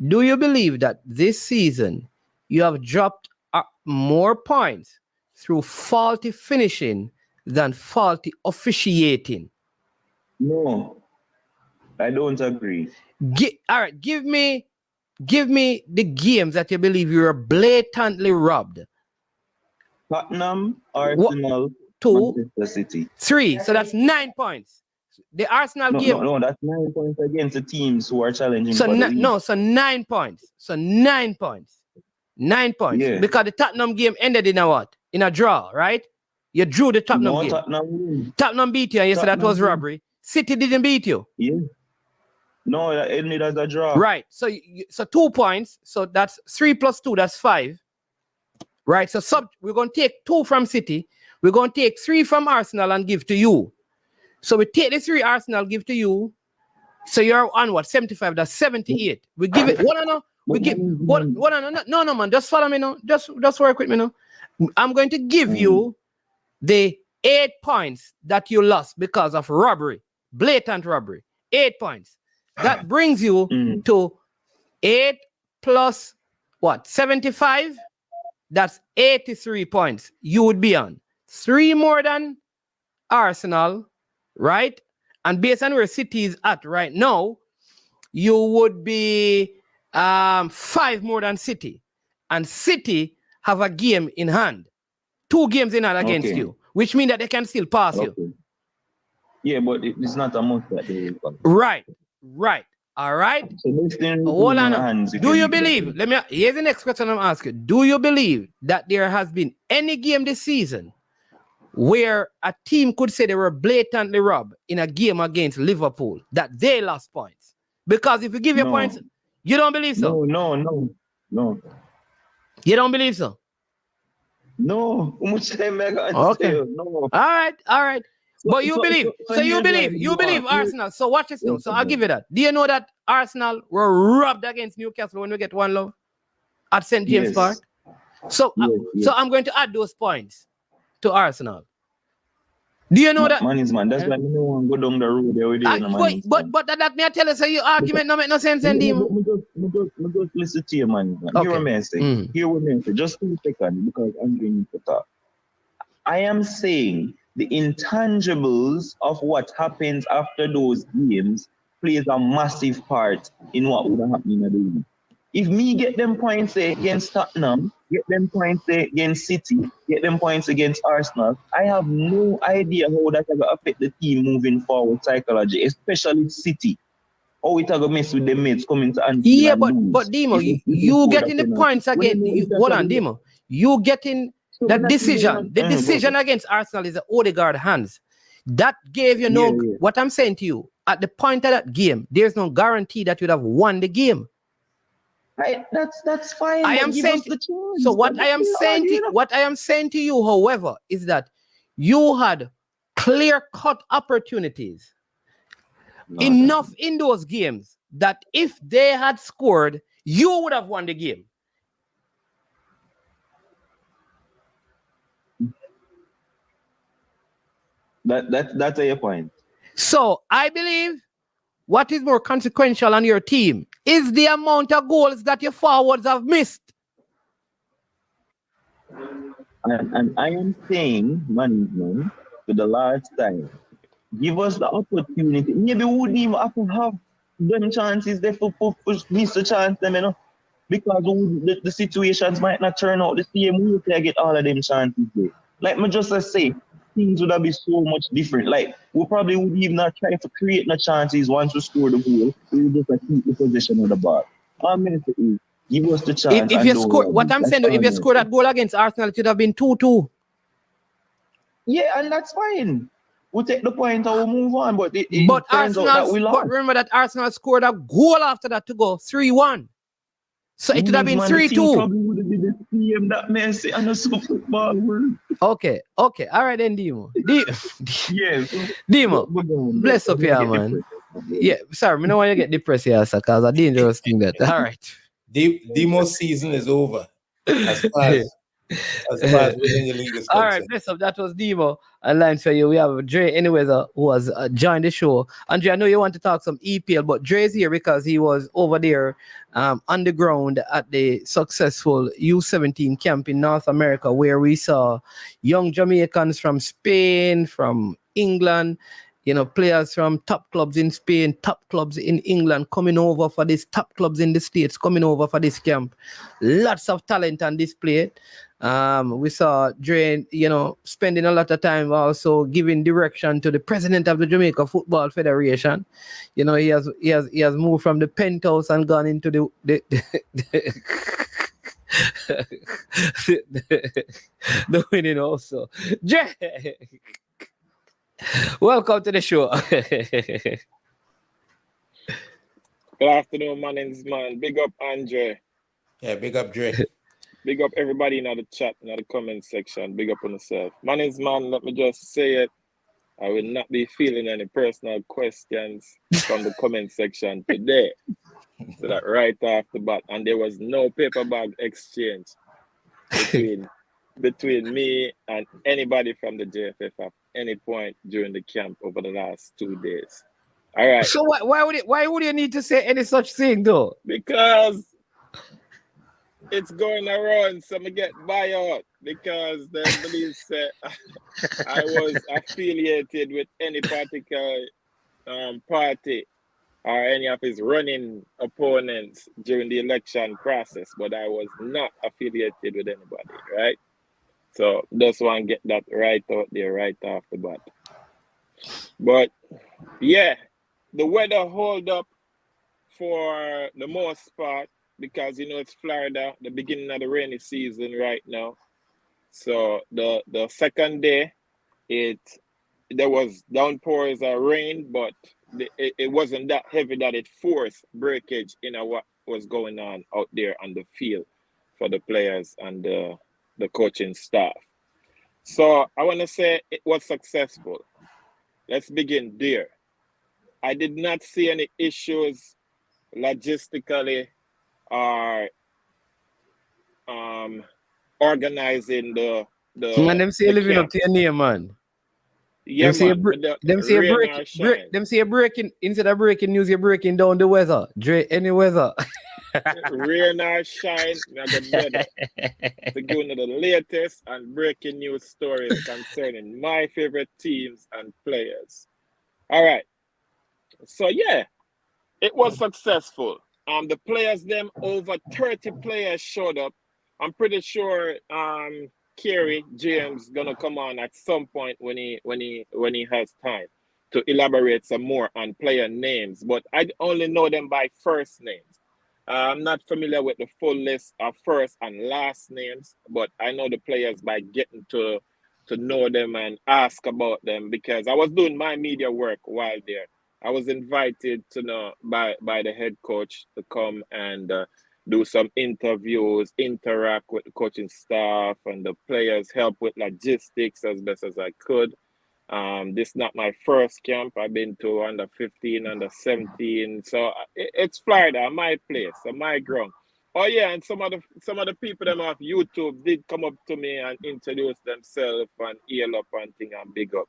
Do you believe that this season you have dropped more points through faulty finishing than faulty officiating? No, I don't agree. All right, give me the games that you believe you were blatantly robbed. Tottenham, Arsenal, 2, Manchester City. 3. So that's 9 points. The Arsenal game. No, that's 9 points against the teams who are challenging. So 9 points. So 9 points. 9 points. Yeah. Because the Tottenham game ended in a what? In a draw, right? You drew the Tottenham game. Tottenham beat you and you said that was robbery. City didn't beat you. Yeah. No, it ended as a draw. Right. So 2 points. So that's 3 plus 2. That's 5. Right. So we're going to take 2 from City. We're going to take 3 from Arsenal and give to you. So we take the 3 Arsenal, give to you. So you're on what? 75. That's 78. We give it. We give no, man. Just follow me now. Just work with me now. I'm going to give you the 8 points that you lost because of robbery, blatant robbery. 8 points. That brings you to 8 plus what? 75. That's 83 points. You would be on 3 more than Arsenal, right? And based on where City is at right now, you would be 5 more than City. And City have a game in hand. 2 games in hand against you, which means that they can still pass you. Yeah, but it's not a must that they will. Right. All right. So hold on. Do you believe? Here's the next question I'm asking. Do you believe that there has been any game this season where a team could say they were blatantly robbed in a game against Liverpool, that they lost points? Because if you give your points, you don't believe so? No. You don't believe so? No. Okay. No. All right. But you believe. So you believe Arsenal. So watch this now. So I'll give you that. Do you know that Arsenal were robbed against Newcastle when we get 1-0 at St. James Park? So I'm going to add those points to Arsenal. Do you know that? Man, that's why I don't want to go down the road there with you. But that may I tell you, so your argument don't make no sense, and just listen to you, man. Hear what I'm saying. Just 2 seconds, because I'm going to talk. I am saying the intangibles of what happens after those games plays a massive part in what would happen in the game. If me get them points against Tottenham, get them points against City, get them points against Arsenal, I have no idea how that will affect the team moving forward psychology, especially City. How it will mess with the mates coming to Anfield. Yeah, but Demo, you getting the points again. Hold on, Demo. You getting that decision. The decision against Arsenal is the Odegaard hands. That gave you what I'm saying to you. At the point of that game, there's no guarantee that you'd have won the game. That's fine. I am saying so. What I am saying to you, however, is that you had clear-cut opportunities enough in those games that if they had scored, you would have won the game. That's a point. So I believe what is more consequential on your team is the amount of goals that your forwards have missed. And I am saying, management, to the last time, give us the opportunity. Maybe we wouldn't even have to have them chances there for miss the chance them, because the situations might not turn out the same way if I get all of them chances there. Like me just say, things would have been so much different. Like we probably would even not try to create no chances once we score the goal. We would just keep the possession of the ball. All minute is give us the chance. If you score, what I'm saying, if you score that goal against Arsenal, it would have been 2-2. Yeah, and that's fine. We'll take the point and we'll move on. But it turns Arsenal, out that we lost. But remember that Arsenal scored a goal after that to go 3-1. So it would have been 3-2. Probably would have been the same that Messi and a super football world. Okay. All right then, Demo. Yes. Demo, bless up here, man. Yeah, sorry, I know why you get depressed here, sir, because a dangerous thing that. All right. Demo's season is over. As far as winning the league is concerned. All right, bless up. That was Demo. And line for you, we have Dre Anyweather, who has joined the show. Andre, I know you want to talk some EPL, but Dre's here because he was over there on the ground at the successful U17 camp in North America, where we saw young Jamaicans from Spain, from England, players from top clubs in Spain, top clubs in England coming over for this, top clubs in the States coming over for this camp. Lots of talent on display. We saw Dre, spending a lot of time also giving direction to the president of the Jamaica Football Federation. He has moved from the penthouse and gone into the winning also. Dre, welcome to the show. Good afternoon, my name's man. Big up Andre. Yeah, big up Dre. Big up everybody in the chat, in the comment section. Big up on yourself. My name's man, let me just say it. I will not be feeling any personal questions from the comment section today. So that right off the bat. And there was no paper bag exchange between me and anybody from the JFF at any point during the camp over the last 2 days. All right. So why would you need to say any such thing though? Because it's going around, so I get buyout because they believe that I was affiliated with any particular party or any of his running opponents during the election process, but I was not affiliated with anybody, right? So just want to get that right out there, right off the bat. But yeah, the weather hold up for the most part because it's Florida, the beginning of the rainy season right now. So the second day, there was downpours of rain, but it wasn't that heavy that it forced breakage in what was going on out there on the field for the players and the coaching staff. So I want to say it was successful. Let's begin there. I did not see any issues logistically or organizing the man, them say living up to your name, man. Yeah, them say breaking instead of breaking news, you're breaking down the weather. Dre, any weather. Rain or shine, I got better. To give you the latest and breaking news stories concerning my favorite teams and players. All right. So yeah, it was successful. The players, them over 30 players showed up. I'm pretty sure Kerry James gonna come on at some point when he has time to elaborate some more on player names. But I only know them by first names. I'm not familiar with the full list of first and last names, but I know the players by getting to know them and ask about them because I was doing my media work while there. I was invited to know by the head coach to come and do some interviews, interact with the coaching staff and the players, help with logistics as best as I could. This is not my first camp. I've been to under 15, under 17. So it's Florida, my place, my ground. Oh yeah, and some of the people them off YouTube did come up to me and introduce themselves and hail up and thing and big up.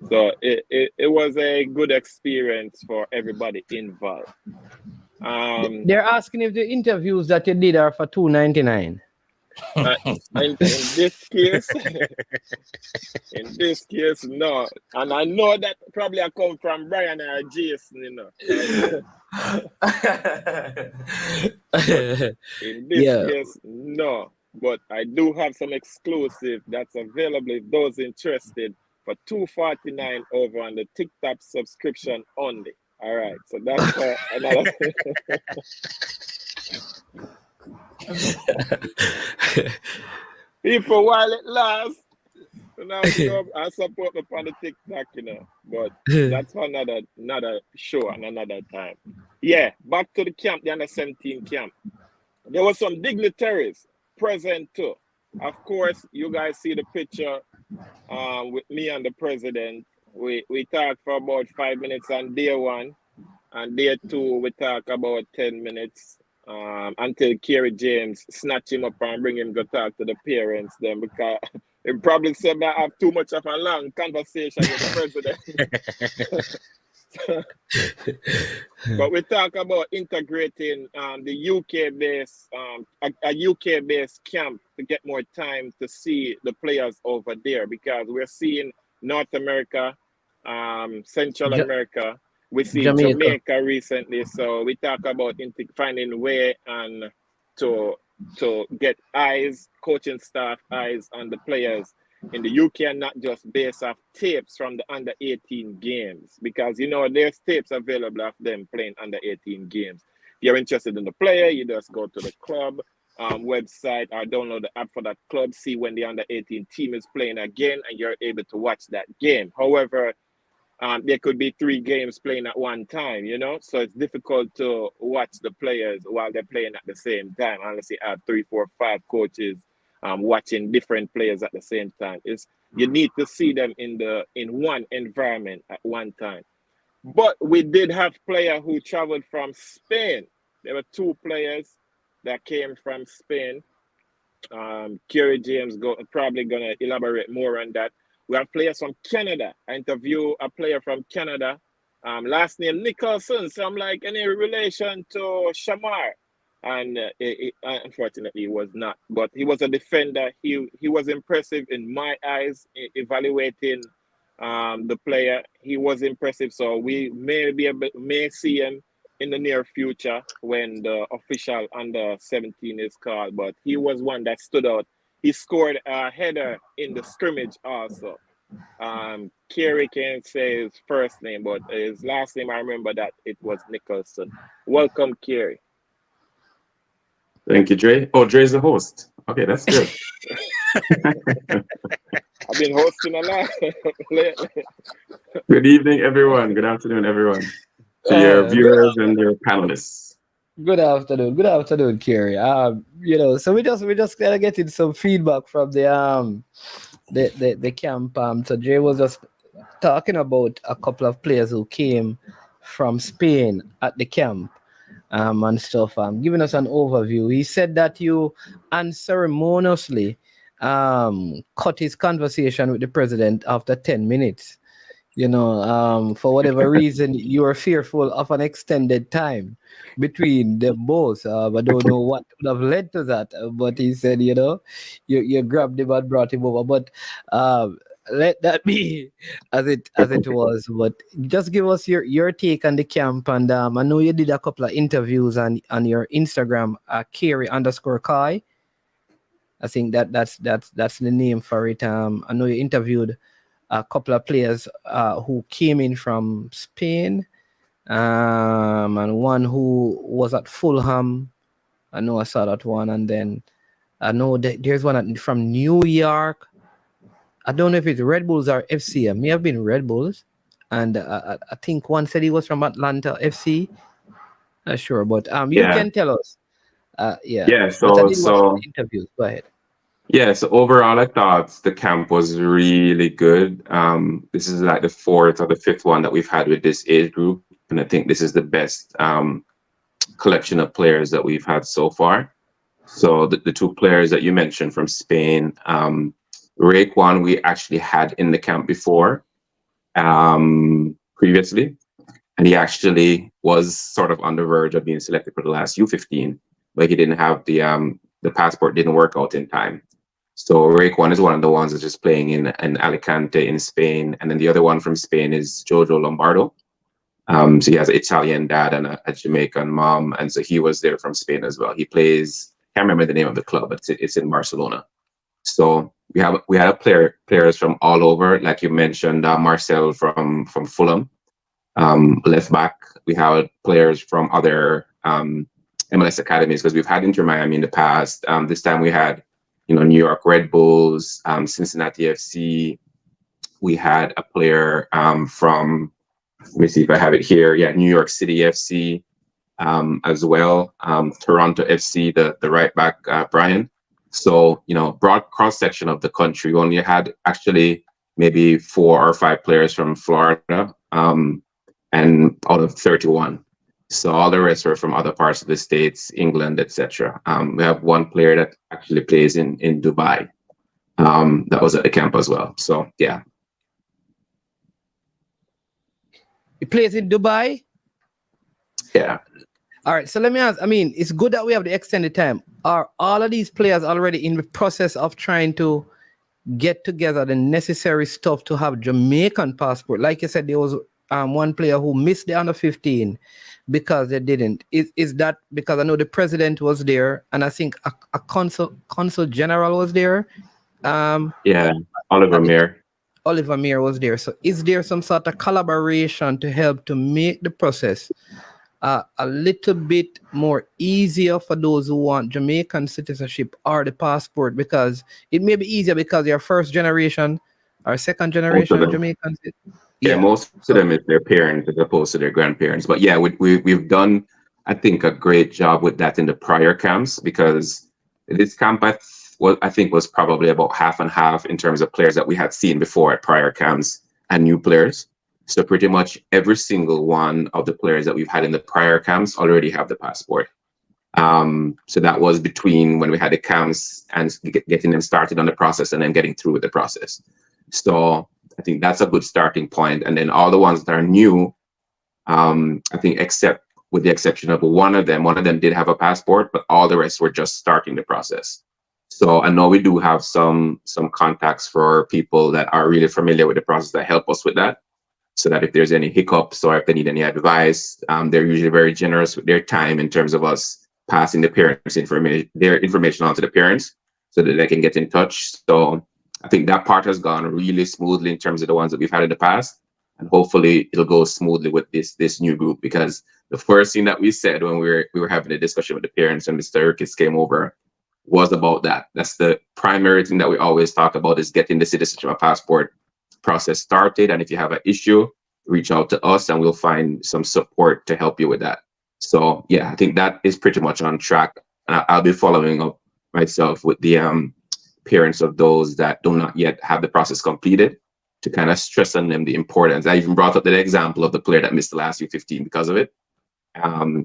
So it was a good experience for everybody involved. They're asking if the interviews that you did are for $2.99. In this case, no. And I know that probably I come from Brian or Jason, you know. In this case, no. But I do have some exclusive that's available if those interested for $2.49 over on the TikTok subscription only. All right, so that's another. People, while it lasts, now I support me on the TikTok, you know. But that's for another show and another time. Yeah, back to the camp, the under 17 camp. There were some dignitaries present too. Of course, you guys see the picture with me and the president. We talked for about 5 minutes on day one, and day two we talk about 10 minutes until Kerry James snatch him up and bring him to talk to the parents then, because he probably said that I have too much of a long conversation with the president. But we talk about integrating the UK-based a UK-based camp to get more time to see the players over there, because we're seeing North America, Central America, we see Jamaica recently. So we talk about finding a way and to get coaching staff eyes on the players in the UK, and not just based off tapes from the under 18 games, because you know there's tapes available of them playing under 18 games. If you're interested in the player, you just go to the club website or download the app for that club, see when the under 18 team is playing again, and you're able to watch that game. However, there could be 3 games playing at one time, you know, so it's difficult to watch the players while they're playing at the same time, unless you have 3, 4, 5 coaches watching different players at the same time. You need to see them in one environment at one time. But we did have players who traveled from Spain. There were 2 players that came from Spain. Kerry James probably gonna elaborate more on that. We have players from Canada. I interviewed a player from Canada, last name Nicholson. So I'm like, any relation to Shamar? And unfortunately, he was not. But he was a defender. He was impressive in my eyes, evaluating the player. He was impressive. So we may see him in the near future when the official under 17 is called. But he was one that stood out. He scored a header in the scrimmage also. Kerry can't say his first name, but his last name, I remember that it was Nicholson. Welcome, Kerry. Thank you, Dre. Oh, Dre's the host. Okay, that's good. I've been hosting a lot lately. Good evening, everyone. Good afternoon, everyone. To your viewers and your panelists. Good afternoon, Kerry. You know, so we just gotta get in some feedback from the camp. So Jay was just talking about a couple of players who came from Spain at the camp, and stuff. Giving us an overview. He said that you unceremoniously cut his conversation with the president after 10 minutes. You know, for whatever reason, you were fearful of an extended time between them both. I don't know what would have led to that. But he said, you know, you grabbed him and brought him over. But let that be as it was. But just give us your take on the camp. And I know you did a couple of interviews on your Instagram, Kerry_Kai. I think that's the name for it. I know you interviewed a couple of players who came in from Spain, and one who was at Fulham. I know I saw that one, and then I know that there's one from New York. I don't know if it's Red Bulls or FC. It may have been Red Bulls, and I think one said he was from Atlanta FC. Not sure, but you can tell us. Yeah. So interviews. Go ahead. Yeah, so overall, I thought the camp was really good. This is like the fourth or the fifth one that we've had with this age group, and I think this is the best collection of players that we've had so far. So the two players that you mentioned from Spain, Raekwon, we actually had in the camp before, previously, and he actually was sort of on the verge of being selected for the last U15, but he didn't have the passport didn't work out in time. So Raekwon is one of the ones that's just playing in Alicante in Spain, and then the other one from Spain is Jojo Lombardo. So he has an Italian dad and a Jamaican mom, and so he was there from Spain as well. He plays, can't remember the name of the club, but it's in Barcelona. So we had players from all over, like you mentioned, Marcel from Fulham, left back. We have players from other MLS academies because we've had Inter Miami in the past. This time we had, New York Red Bulls, Cincinnati FC. We had a player from, let me see if I have it here. Yeah, New York City FC as well. Toronto FC, the right back, Brian. So, broad cross section of the country. We only had actually maybe 4 or 5 players from Florida, and out of 31. So all the rest were from other parts of the States, England, etc. We have one player that actually plays in Dubai. That was at the camp as well. So yeah. He plays in Dubai? Yeah. All right, so let me ask, it's good that we have the extended time. Are all of these players already in the process of trying to get together the necessary stuff to have Jamaican passport? Like you said, there was one player who missed the under 15 because they didn't. Is that because I know the president was there, and I think a consul general was there? Yeah, Oliver Meir. Oliver Meir was there. So is there some sort of collaboration to help to make the process a little bit more easier for those who want Jamaican citizenship or the passport? Because it may be easier because you're first generation or second generation Jamaicans. Yeah, most of them is their parents as opposed to their grandparents. But yeah, we've done, I think, a great job with that in the prior camps, because this camp I think was probably about half and half in terms of players that we had seen before at prior camps and new players. So pretty much every single one of the players that we've had in the prior camps already have the passport. So that was between when we had the camps and getting them started on the process and then getting through with the process. So I think that's a good starting point. And then all the ones that are new, I think except with the exception of one of them did have a passport, but all the rest were just starting the process. So I know we do have some contacts for people that are really familiar with the process that help us with that, so that if there's any hiccups or if they need any advice, they're usually very generous with their time in terms of us passing the parents' information on to the parents so that they can get in touch. So I think that part has gone really smoothly in terms of the ones that we've had in the past, and hopefully it'll go smoothly with this new group, because the first thing that we said when we were having a discussion with the parents and Mr. Urquis came over was about that. That's the primary thing that we always talk about, is getting the citizenship passport process started. And if you have an issue, reach out to us and we'll find some support to help you with that. So yeah, I think that is pretty much on track. And I'll be following up myself with the parents of those that do not yet have the process completed, to kind of stress on them the importance. I even brought up the example of the player that missed the last U15 because of it.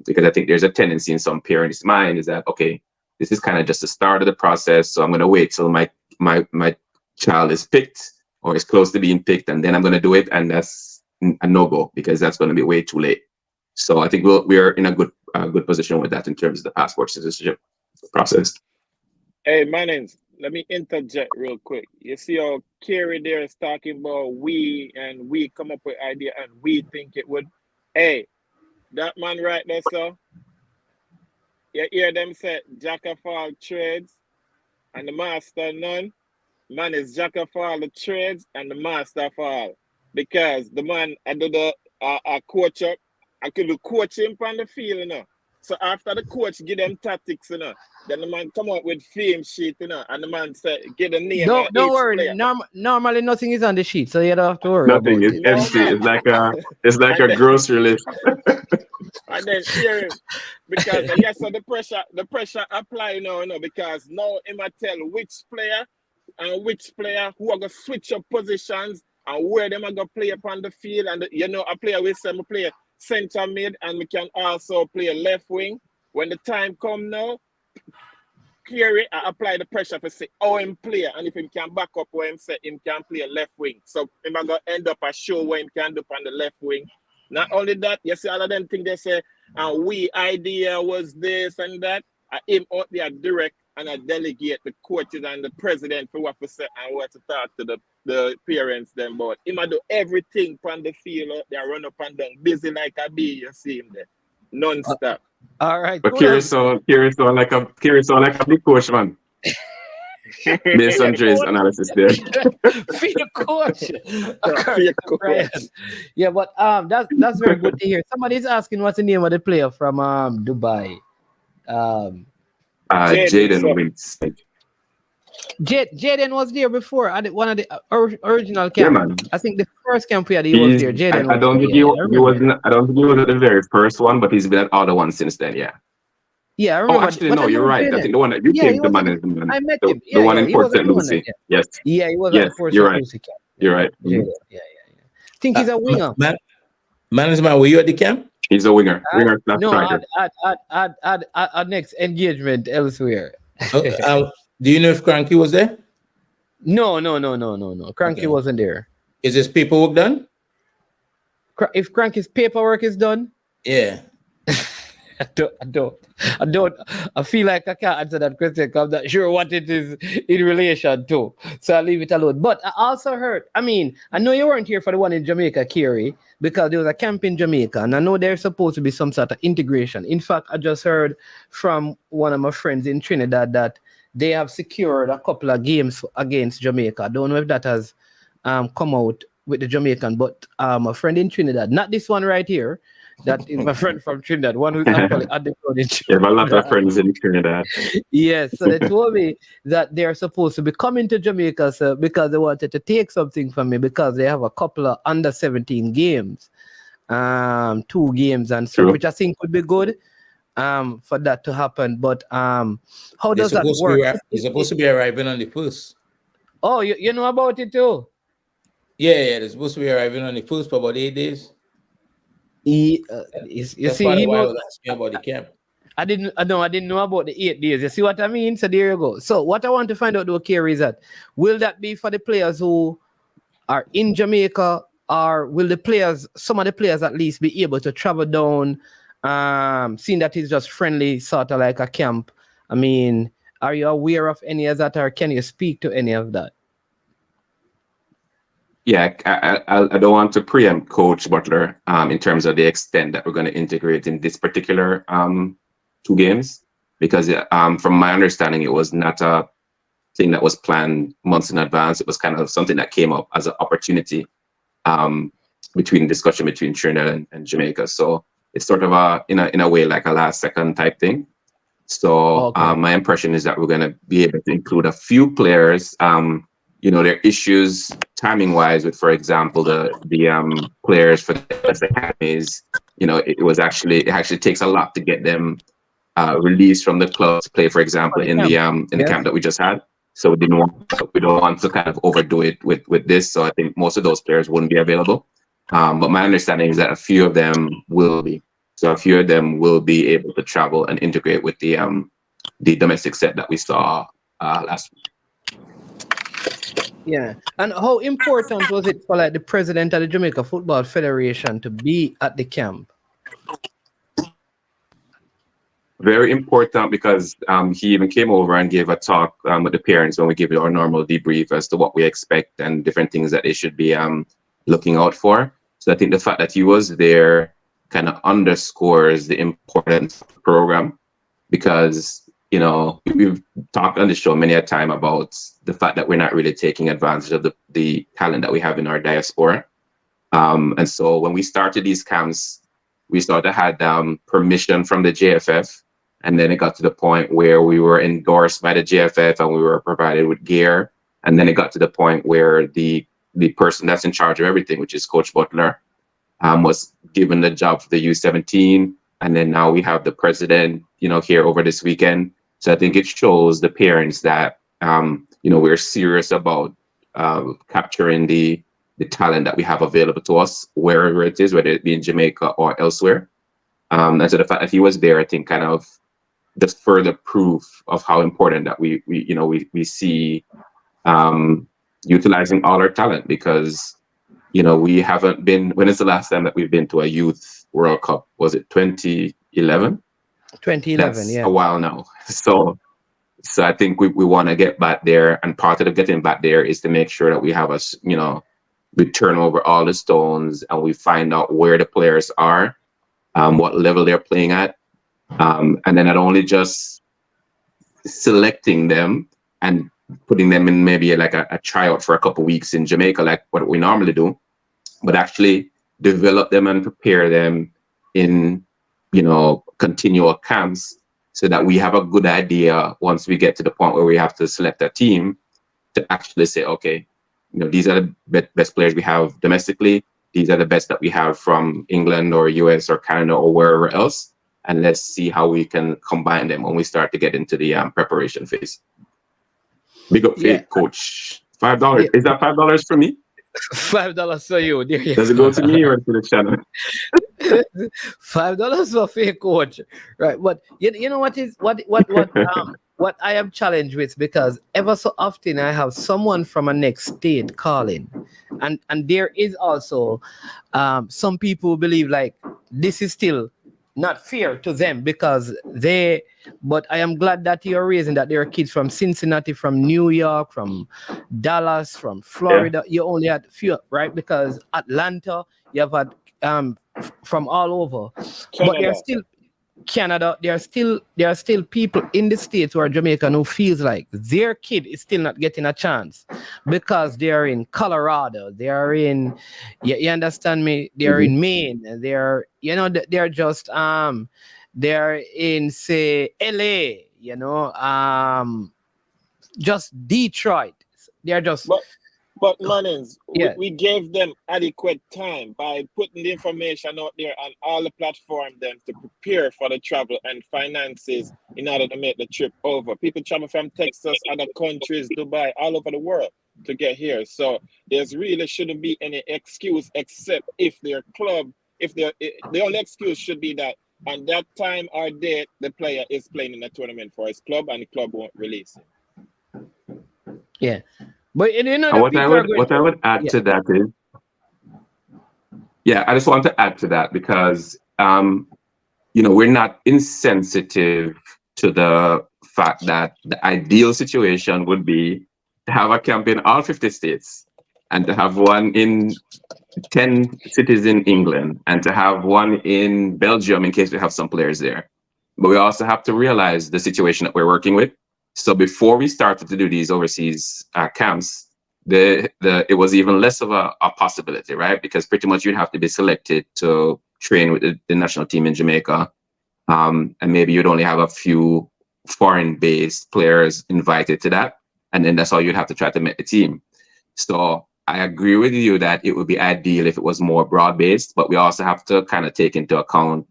Because I think there's a tendency in some parents' mind is that, okay, this is kind of just the start of the process, so I'm going to wait till my child is picked or is close to being picked, and then I'm going to do it, and that's a no-go, because that's going to be way too late. So I think we are in a good position with that in terms of the passport citizenship process. Hey, Mannings, let me interject real quick. You see how Kerry there is talking about we come up with idea and we think it would. Hey, that man right there, sir. You hear them say jack of all trades and the master none. Man is jack of all the trades and the master of all. Because the man I do the coach up, I could do coach him on the field, you know. So after the coach give them tactics, you know, then the man come out with film sheet, you know, and the man say get the name. Don't worry. Normally nothing is on the sheet, so you don't have to worry. Nothing is empty. It's like a grocery list. And then hear him. Because I guess so the pressure apply now, because now him a tell which player who are gonna switch up positions and where them are gonna play upon the field. And a player with some play center mid, and we can also play left wing. When the time come now, Kerry apply the pressure for say him play, and if him can back up where him say him can play left wing. So him are gonna end up a show where him can do on the left wing. Not only that, you see all of them think they say, we idea was this and that. Him out there direct and I delegate the coaches and the president for what to say and what to talk to the parents them about. Him a do everything on the field out there, run up and down, busy like a bee, you see him there. Non-stop. All right. But curious on like a big coach, man. Based on Dre's analysis there. Field coach. Yeah, but that's very good to hear. Somebody's asking what's the name of the player from Dubai. Jaden Wins. Jaden was there before at one of the original camp. Yeah, man. I think the first camp we had, he was there. Jaden. I don't think he was at the very first one, but he's been at all the ones since then. Yeah. Yeah, I remember. Oh, actually, no, you're right. I think the one that you came to management. I met him. The one in Port St. Lucie. Yes. Yeah, he was at Port St. Lucie camp. You're right. Yeah. I think he's a winger. Management, were you at the camp? He's a winger. No, at next engagement elsewhere. Do you know if Cranky was there? No. Cranky wasn't there. Is his paperwork done? If Cranky's paperwork is done? Yeah. I don't. I feel like I can't answer that question because I'm not sure what it is in relation to. So I'll leave it alone. But I also heard, I know you weren't here for the one in Jamaica, Kerry, because there was a camp in Jamaica, and I know there's supposed to be some sort of integration. In fact, I just heard from one of my friends in Trinidad that they have secured a couple of games against Jamaica. I don't know if that has come out with the Jamaican, but a friend in Trinidad, not this one right here, that is my friend from Trinidad, one who's actually at the club in Trinidad. You have a lot of friends in Trinidad. Yes, so they told me that they're supposed to be coming to Jamaica because they wanted to take something from me because they have a couple of under 17 games, 2 games and so, which I think would be good for that to happen. But how does that work? It's supposed to be arriving on the 1st. Oh, you know about it too? Yeah, they're supposed to be arriving on the 1st for about 8 days. You see, he knows about the camp. I didn't know about the 8 days. You see what I mean? So there you go. So what I want to find out though, Kerry, is that will that be for the players who are in Jamaica, or will some of the players at least be able to travel down, seeing that it's just friendly, sort of like a camp? Are you aware of any of that, or can you speak to any of that? Yeah, I don't want to preempt Coach Butler in terms of the extent that we're going to integrate in this particular 2 games, because from my understanding, it was not a thing that was planned months in advance. It was kind of something that came up as an opportunity discussion between Trinidad and Jamaica. So it's sort of in a way like a last second type thing. So my impression is that we're going to be able to include a few players. There are issues timing wise with, for example, the players for the academies. It actually takes a lot to get them released from the club to play, for example, in the camp that we just had. So we don't want to kind of overdo it with this. So I think most of those players wouldn't be available. But my understanding is that a few of them will be. So a few of them will be able to travel and integrate with the domestic set that we saw last week. Yeah, and how important was it for the president of the Jamaica Football Federation to be at the camp? Very important, because he even came over and gave a talk with the parents when we give our normal debrief as to what we expect and different things that they should be looking out for. So I think the fact that he was there kind of underscores the importance of the program, because we've talked on the show many a time about the fact that we're not really taking advantage of the talent that we have in our diaspora. And so when we started these camps, we sort of had permission from the JFF. And then it got to the point where we were endorsed by the JFF and we were provided with gear. And then it got to the point where the person that's in charge of everything, which is Coach Butler, was given the job for the U17. and then now we have the president, here over this weekend. So I think it shows the parents that we're serious about capturing the talent that we have available to us wherever it is, whether it be in Jamaica or elsewhere. And so the fact that he was there, I think, kind of just further proof of how important that we see utilizing all our talent, because we haven't been. When is the last time that we've been to a youth World Cup? Was it 2011? 2011, That's yeah. a while now. So I think we want to get back there, and part of getting back there is to make sure that we have we turn over all the stones and we find out where the players are, what level they're playing at, and then not only just selecting them and putting them in maybe like a tryout for a couple of weeks in Jamaica, like what we normally do, but actually develop them and prepare them in continual camps, so that we have a good idea once we get to the point where we have to select a team to actually say, okay, these are the best players we have domestically. These are the best that we have from England or US or Canada or wherever else. And let's see how we can combine them when we start to get into the preparation phase. Big up, coach. $5. Is that $5 for me? $5 for you. There you Does it go to me or to the channel? $5 for fake coach, right? But you know what I am challenged with, because ever so often I have someone from a next state calling, and there is also some people who believe like this is still not fair to them because but I am glad that you're raising that there are kids from Cincinnati, from New York, from Dallas, from Florida. You only had few, right? Because Atlanta, you have had from all over. But there's still Canada, there are still people in the States who are Jamaican who feels like their kid is still not getting a chance because they are in Colorado, they are in, you understand me, they are in Maine, they're just they're in, say, LA, just Detroit. They're just But Mannings, we gave them adequate time by putting the information out there on all the platforms then to prepare for the travel and finances in order to make the trip over. People travel from Texas, other countries, Dubai, all over the world to get here. So there's really shouldn't be any excuse except if their club, the only excuse should be that on that time or date the player is playing in a tournament for his club and the club won't release him. Yeah. But what I would add to that is, I just want to add to that because we're not insensitive to the fact that the ideal situation would be to have a camp in all 50 states and to have one in 10 cities in England and to have one in Belgium in case we have some players there. But we also have to realize the situation that we're working with. So before we started to do these overseas camps, it was even less of a possibility, right? Because pretty much you'd have to be selected to train with the national team in Jamaica, and maybe you'd only have a few foreign-based players invited to that, and then that's all you'd have to try to make the team. So I agree with you that it would be ideal if it was more broad-based, but we also have to kind of take into account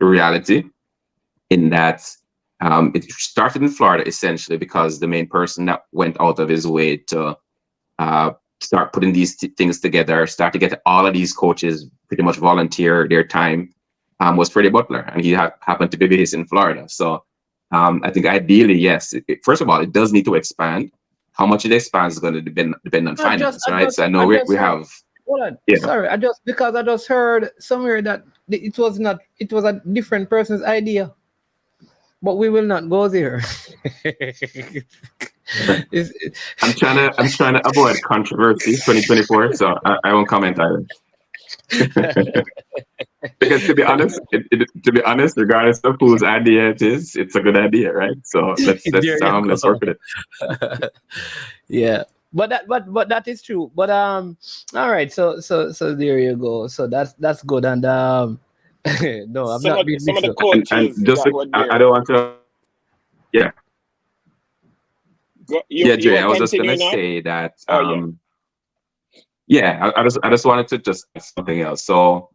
reality in that. It started in Florida essentially because the main person that went out of his way to start putting these things together, start to get all of these coaches pretty much volunteer their time, was Freddie Butler, and he happened to be based in Florida. So I think ideally, yes. First of all, it does need to expand. How much it expands is going to depend on finance, right? So I know we have. Hold on. Yeah. Sorry, I just heard somewhere that it was a different person's idea. But we will not go there. I'm trying to avoid controversy 2024, so I won't comment either. Because to be honest, regardless of whose idea it is, it's a good idea, right? So let's work with it. Yeah. But that is true. But all right, so there you go. So that's good. And no, I'm not being some of the coaches and just I don't want to. Yeah. Jay, I was just gonna say that. I just wanted to just add something else. So,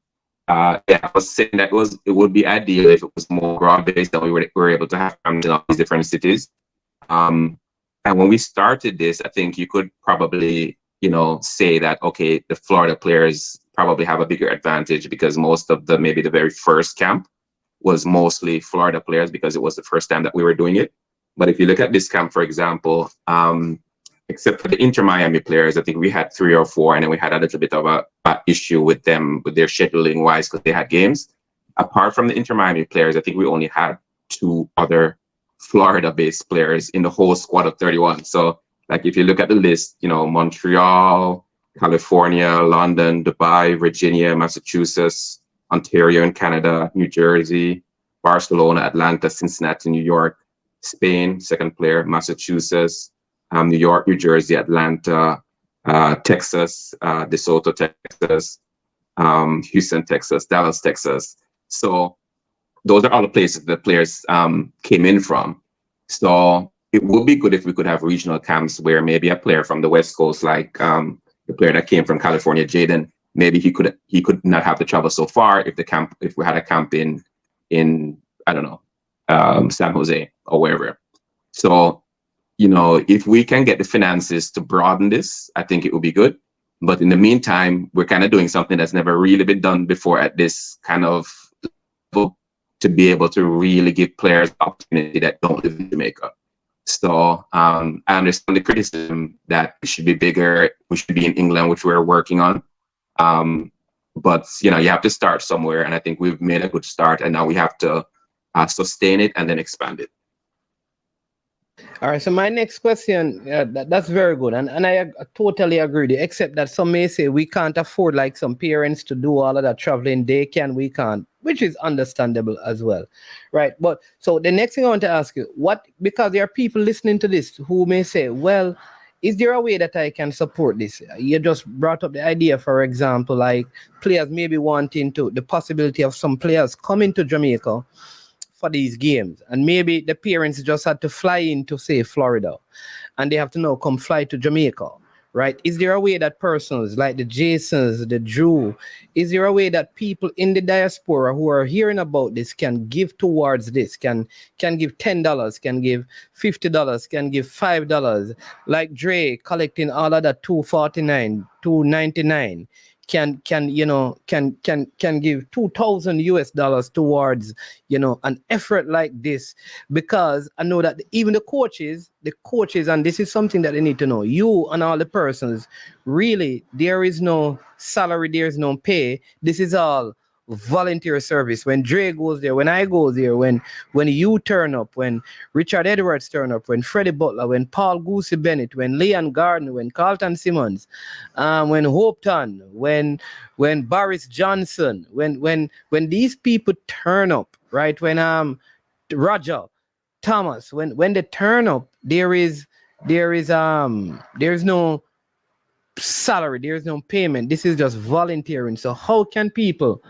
Yeah, I was saying that it would be ideal if it was more broad-based and we were able to have camps in all these different cities. And when we started this, I think you could probably, say that, okay, the Florida players probably have a bigger advantage because most of maybe the very first camp was mostly Florida players because it was the first time that we were doing it. But if you look at this camp, for example, except for the Inter Miami players, I think we had 3 or 4, and then we had a little bit of a issue with them, with their scheduling wise, because they had games. Apart from the Inter Miami players, I think we only had 2 other Florida-based players in the whole squad of 31. So, like, if you look at the list, Montreal, California, London, Dubai, Virginia, Massachusetts, Ontario in Canada, New Jersey, Barcelona, Atlanta, Cincinnati, New York, Spain, second player, Massachusetts, New York, New Jersey, Atlanta, Texas, DeSoto, Texas, Houston, Texas, Dallas, Texas. So those are all the places the players came in from. So it would be good if we could have regional camps where maybe a player from the West Coast, like the player that came from California, Jaden, maybe he could not have to travel so far if we had a camp in I don't know, San Jose or wherever. So, if we can get the finances to broaden this, I think it would be good. But in the meantime, we're kind of doing something that's never really been done before at this kind of level, to be able to really give players opportunity that don't live in Jamaica. So I understand the criticism that we should be bigger, we should be in England, which we're working on. But you have to start somewhere, and I think we've made a good start, and now we have to sustain it and then expand it. All right, so my next question, that's very good. And I totally agree with you, except that some may say we can't afford, like some parents, to do all of that traveling. They can, we can't, which is understandable as well. Right. But so the next thing I want to ask you, because there are people listening to this who may say, well, is there a way that I can support this? You just brought up the idea, for example, like players maybe wanting the possibility of some players coming to Jamaica for these games, and maybe the parents just had to fly into, say, Florida, and they have to now come fly to Jamaica, right? Is there a way that persons like the Jasons, the Drew, is there a way that people in the diaspora who are hearing about this can give towards this, can give $10, can give $50, can give $5, like Dre collecting all of that $249, $299, can give $2,000 towards an effort like this, because I know that even the coaches, and this is something that they need to know, you and all the persons, really, there is no salary, there is no pay. This is all volunteer service. When Dre goes there, when I go there, when you turn up, when Richard Edwards turn up, when Freddie Butler, when Paul Goosey Bennett, when Leon Gardner, when Carlton Simmons, when Hopeton, when Boris Johnson, when these people turn up, right? When Roger Thomas, when they turn up, there is no salary, there is no payment. This is just volunteering. So how can people,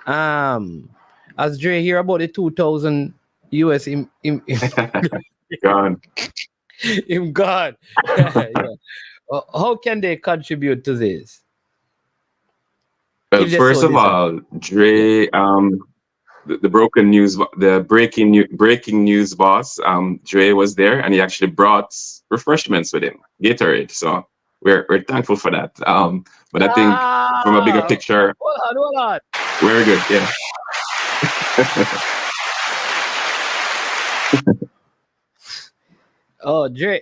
as Dre hear about the 2,000 US in God. in God. Yeah. How can they contribute to this? Well, first of all, Dre, the breaking news boss, Dre was there, and he actually brought refreshments with him, Gatorade. So we're thankful for that. But I think from a bigger picture, hold on. Very good, yeah. Oh, Dre.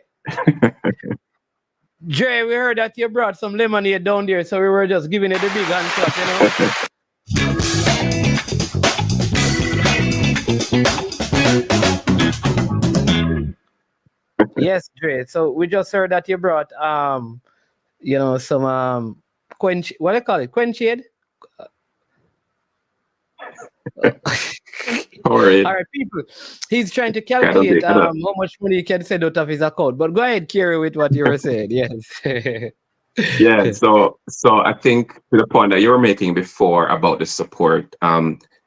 Dre, we heard that you brought some lemonade down there, so we were just giving it a big hand clap, Yes, Dre. So we just heard that you brought some quench, what do you call it? Quenchade? All right, people. He's trying to calculate how much money he can send out of his account. But go ahead, Kerry, with what you were saying. Yes. Yeah. So I think to the point that you were making before about the support.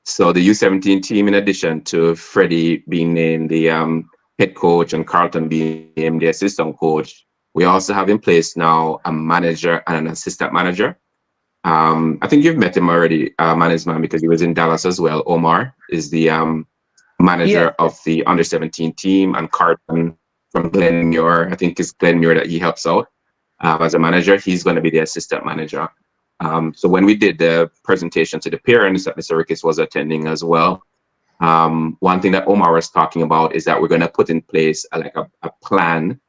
So the U17 team, in addition to Freddie being named the head coach and Carlton being named the assistant coach, we also have in place now a manager and an assistant manager. I think you've met him already, management, because he was in Dallas as well. Omar is the manager of the under-17 team, and Carton from Glenmuir, I think it's Glenmuir that he helps out as a manager. He's going to be the assistant manager. So when we did the presentation to the parents that Mr. Ricketts was attending as well, one thing that Omar was talking about is that we're going to put in place a plan,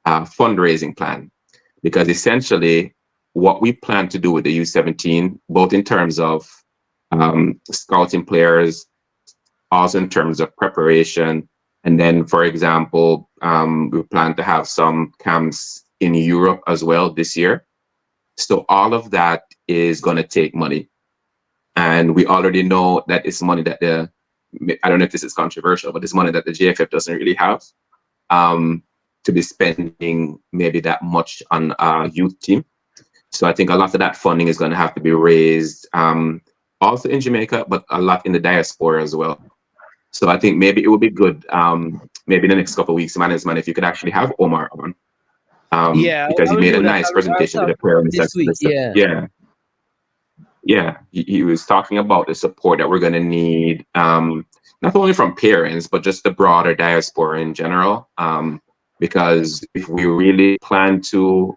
fundraising plan, because essentially what we plan to do with the U17, both in terms of scouting players, also in terms of preparation, and then, for example, we plan to have some camps in Europe as well this year. So all of that is going to take money, and we already know that it's money that I don't know if this is controversial, but it's money that the JFF doesn't really have to be spending maybe that much on a youth team. So I think a lot of that funding is going to have to be raised also in Jamaica, but a lot in the diaspora as well. So I think maybe it would be good, maybe in the next couple of weeks, management, if you could actually have Omar on. Because he made a nice presentation to the parents. He was talking about the support that we're going to need, not only from parents, but just the broader diaspora in general. Because if we really plan to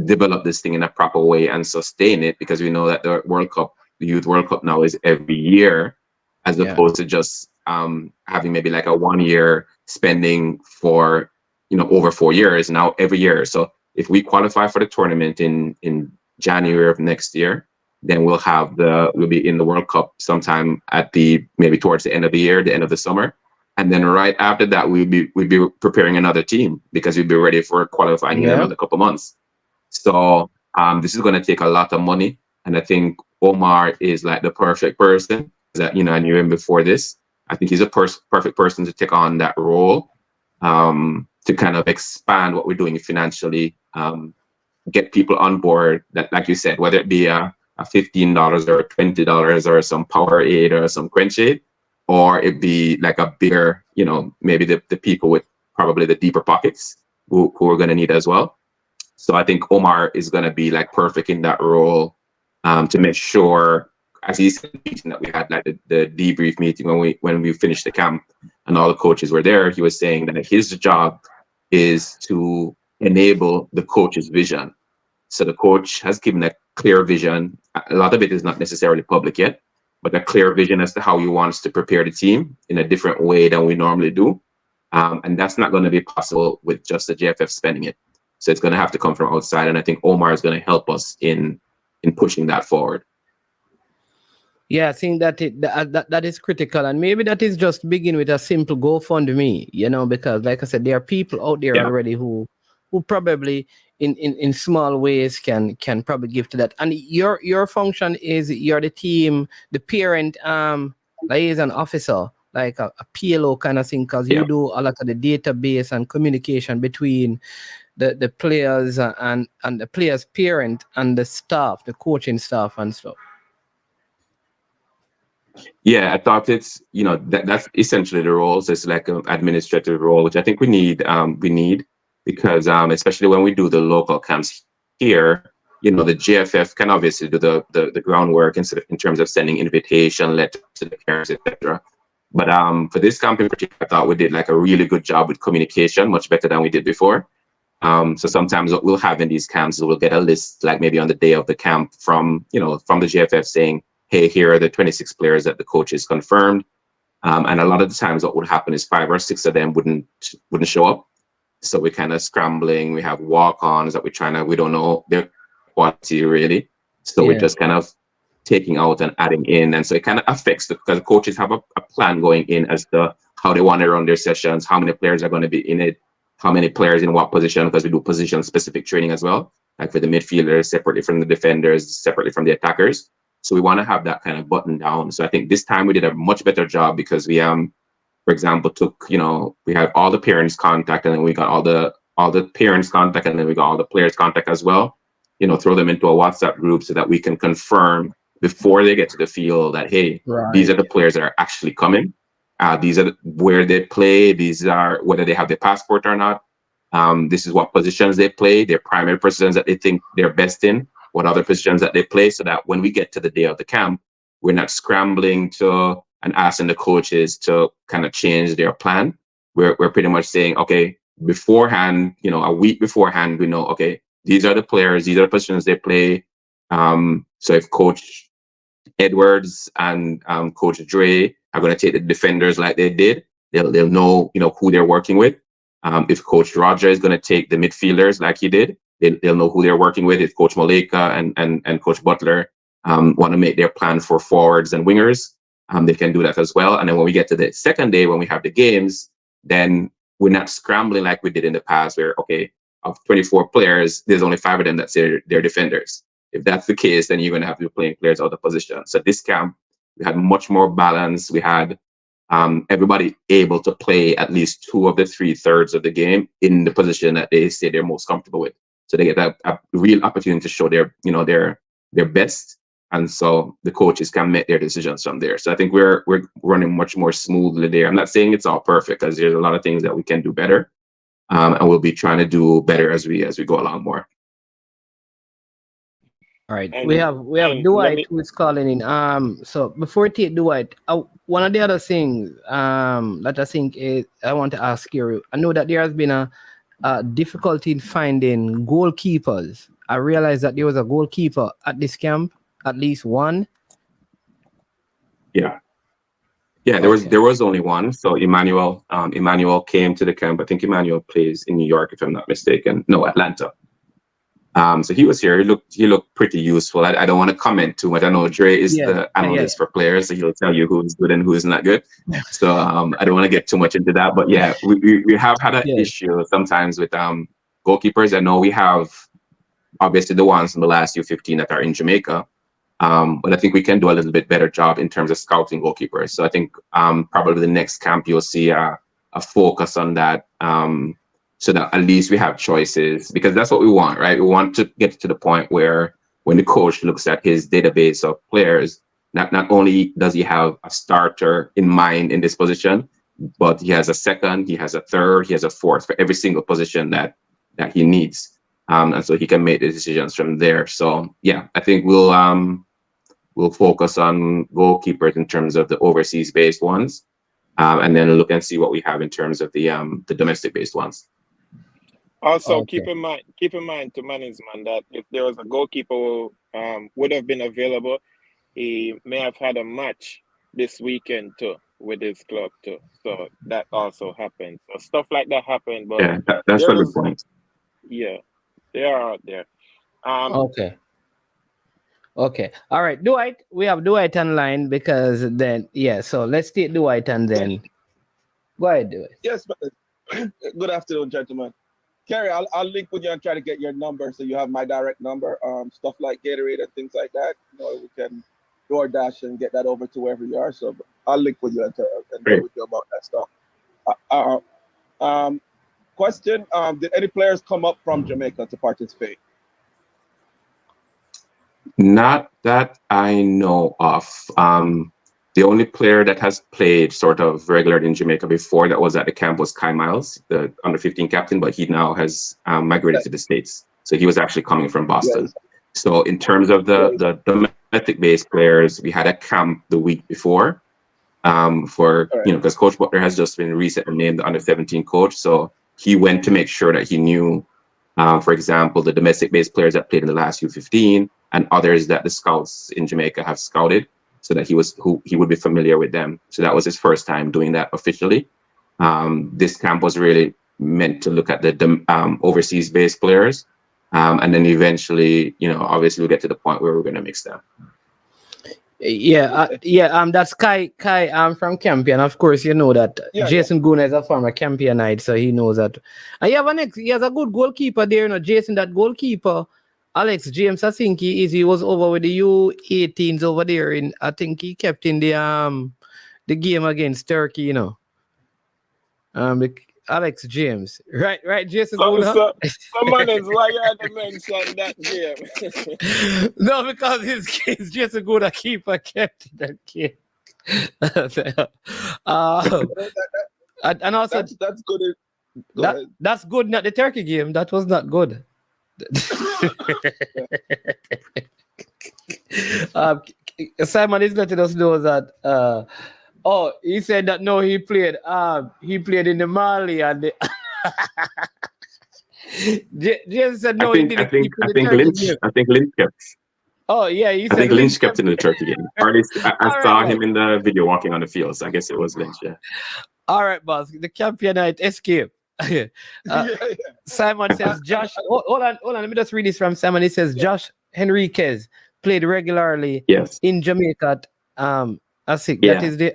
develop this thing in a proper way and sustain it, because we know that the World Cup, the Youth World Cup now is every year, as opposed to just having maybe like a 1 year spending for, over 4 years, now every year. So if we qualify for the tournament in January of next year, then we'll be in the World Cup sometime maybe towards the end of the year, the end of the summer. And then right after that, we'd be preparing another team, because we'd be ready for qualifying in another couple months. So this is going to take a lot of money. And I think Omar is like the perfect person that, I knew him before this. I think he's a perfect person to take on that role, to kind of expand what we're doing financially, get people on board that, like you said, whether it be a $15 or $20 or some Powerade or some Quenchade, or it be like a bigger, maybe the people with probably the deeper pockets who are going to need as well. So I think Omar is going to be like perfect in that role, to make sure, as he said, that we had like the debrief meeting when we finished the camp and all the coaches were there. He was saying that his job is to enable the coach's vision. So the coach has given a clear vision. A lot of it is not necessarily public yet, but a clear vision as to how he wants to prepare the team in a different way than we normally do. And that's not going to be possible with just the JFF spending it. So it's going to have to come from outside. And I think Omar is going to help us in pushing that forward. Yeah, I think that is critical. And maybe that is just begin with a simple GoFundMe, because like I said, there are people out there already who probably in small ways can probably give to that. And your function is you're the team, the parent liaison officer, like a PLO kind of thing, because you do a lot of the database and communication between the players and the players' parent and the staff, the coaching staff and stuff. Yeah, I thought it's, that's essentially the roles. It's like an administrative role, which I think we need because especially when we do the local camps here, the JFF can obviously do the groundwork in terms of sending invitation letters to the parents, etc. But for this camp in particular, I thought we did like a really good job with communication, much better than we did before. So sometimes what we'll have in these camps is we'll get a list, like maybe on the day of the camp from the JFF saying, hey, here are the 26 players that the coach has confirmed. And a lot of the times what would happen is 5 or 6 of them wouldn't show up. So we're kind of scrambling. We have walk-ons that we don't know their quality really. So we're just kind of taking out and adding in. And so it kind of affects because the coaches have a plan going in as to how they want to run their sessions, how many players are going to be in it, how many players in what position, because we do position-specific training as well, like for the midfielders, separately from the defenders, separately from the attackers. So we want to have that kind of button down. So I think this time we did a much better job because we, for example, we had all the parents' contact, and then we got all the parents' contact, and then we got all the players' contact as well. Throw them into a WhatsApp group so that we can confirm before they get to the field that, hey, these are the players that are actually coming. These are where they play. These are whether they have their passport or not. This is what positions they play, their primary positions that they think they're best in. what other positions that they play, so that when we get to the day of the camp, we're not scrambling to and asking the coaches to kind of change their plan. We're pretty much saying, okay, beforehand, a week beforehand, we know, okay, these are the players, these are the positions they play. So if Coach Edwards and Coach Dre are going to take the defenders like they did, they'll know, who they're working with. If Coach Roger is going to take the midfielders like he did, they'll know who they're working with. If Coach Maleka and Coach Butler want to make their plan for forwards and wingers, they can do that as well. And then when we get to the second day, when we have the games, then we're not scrambling like we did in the past, where, okay, of 24 players, there's only 5 of them that say they're defenders. If that's the case, then you're going to have to be playing players out of position. So this camp, we had much more balance. We had everybody able to play at least 2 of the 3/3 of the game in the position that they say they're most comfortable with. So they get a real opportunity to show their best. And so the coaches can make their decisions from there. So I think we're running much more smoothly there. I'm not saying it's all perfect, because there's a lot of things that we can do better. And we'll be trying to do better as we go along more. All right, we have Dwight who is calling in. So before we take Dwight, one of the other things that I think I want to ask you. I know that there has been a difficulty in finding goalkeepers. I realized that there was a goalkeeper at this camp, at least one. Yeah, there was only one. So Emmanuel came to the camp. I think Emmanuel plays in New York, if I'm not mistaken. No, Atlanta. So he was here. He looked pretty useful. I don't want to comment too much. I know Dre is the analyst for players, so he'll tell you who's good and who's not good. So I don't want to get too much into that. But yeah, we have had an issue sometimes with goalkeepers. I know we have obviously the ones in the last U15 that are in Jamaica. But I think we can do a little bit better job in terms of scouting goalkeepers. So I think probably the next camp you'll see a focus on that, so that at least we have choices, because that's what we want, right? We want to get to the point where when the coach looks at his database of players, not only does he have a starter in mind in this position, but he has a second, he has a third, he has a fourth for every single position that he needs. And so he can make the decisions from there. So yeah, I think we'll focus on goalkeepers in terms of the overseas-based ones, and then look and see what we have in terms of the domestic-based ones. Also, keep in mind to management that if there was a goalkeeper who would have been available, he may have had a match this weekend too with his club too. So that also happened. So stuff like that happened. But yeah, that's a good point. Yeah, they are out there. Okay. All right, Dwight. We have Dwight online because then so let's take Dwight and then go ahead, Dwight. Yes, good afternoon, gentlemen. Kerry, I'll link with you and try to get your number so you have my direct number. Stuff like Gatorade and things like that. We can DoorDash and get that over to wherever you are. So I'll link with you and talk with you about that stuff. Question: did any players come up from Jamaica to participate? Not that I know of. The only player that has played sort of regular in Jamaica before that was at the camp was Kai Miles, the under-15 captain, but he now has migrated to the States. So he was actually coming from Boston. Yes. So in terms of the domestic-based players, we had a camp the week before because Coach Butler has just been recently named the under-17 coach. So he went to make sure that he knew, for example, the domestic-based players that played in the last U15 and others that the scouts in Jamaica have scouted, so that he would be familiar with them. So that was his first time doing that officially. This camp was really meant to look at the overseas-based players, and then eventually, obviously we'll get to the point where we're going to mix them. That's Kai. I'm from Campion. Of course, you know that Jason Guna is a former Campionite, so he knows that. And he has a good goalkeeper there, Jason, that goalkeeper. Alex James, I think he was over with the U18s over there. I think he kept in the game against Turkey, Alex James, right, Jason. Someone is why you had to mention that game. No, because his Jason Gouda keeper kept in that game. And also that's good. That's good. Not the Turkey game. That was not good. Simon is letting us know that he said that no, he played in the Mali and the James said no, he didn't keep in the Turkey game. I think Lynch kept. Oh yeah, he said I think Lynch kept in the Turkey game. Or at least I All saw right, him in the video walking on the field, so I guess it was Lynch. Yeah. All right, boss. The Campionite escape. Simon says, Josh, hold on. Let me just read this from Simon. He says, Josh Henriquez played regularly in Jamaica. I think that is the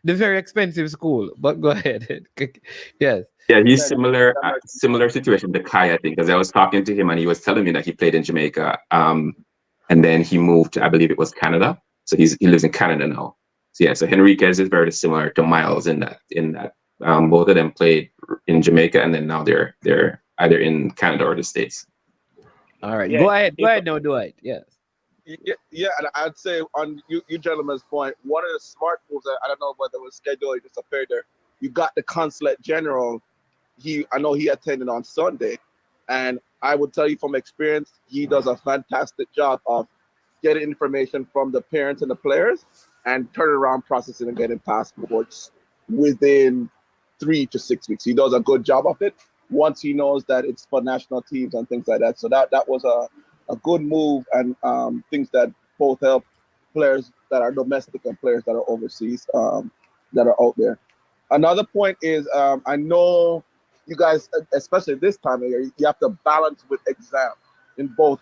very expensive school. But go ahead. Yes. Yeah, he's similar situation to Kai, I think, because I was talking to him and he was telling me that he played in Jamaica, and then he moved to, I believe it was Canada. So he lives in Canada now. So yeah, so Henriquez is very similar to Miles in that both of them played in Jamaica, and then now they're either in Canada or the States. All right, go ahead now, Dwight. Yes. Yeah, and I'd say on you gentlemen's point, one of the smart moves, I don't know whether it was scheduled, it just appeared there. You got the Consulate General. I know he attended on Sunday, and I would tell you from experience, he does a fantastic job of getting information from the parents and the players and turning around processing and getting passports within 3 to 6 weeks. He does a good job of it once he knows that it's for national teams and things like that. So that was a good move, and things that both help players that are domestic and players that are overseas that are out there. Another point is I know you guys, especially this time of year, you have to balance with exams in both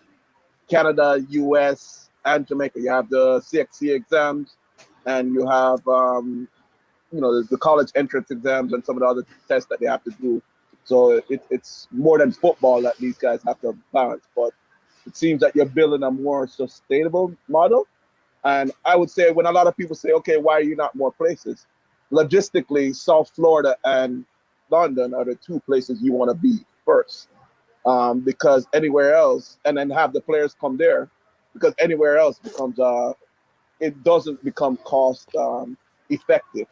Canada, US, and Jamaica. You have the CXC exams, and you have the college entrance exams and some of the other tests that they have to do. So it's more than football that these guys have to balance. But it seems that you're building a more sustainable model. And I would say when a lot of people say, okay, why are you not more places? Logistically, South Florida and London are the two places you want to be first. Because anywhere else, and then have the players come there, because anywhere else becomes, it doesn't become cost effective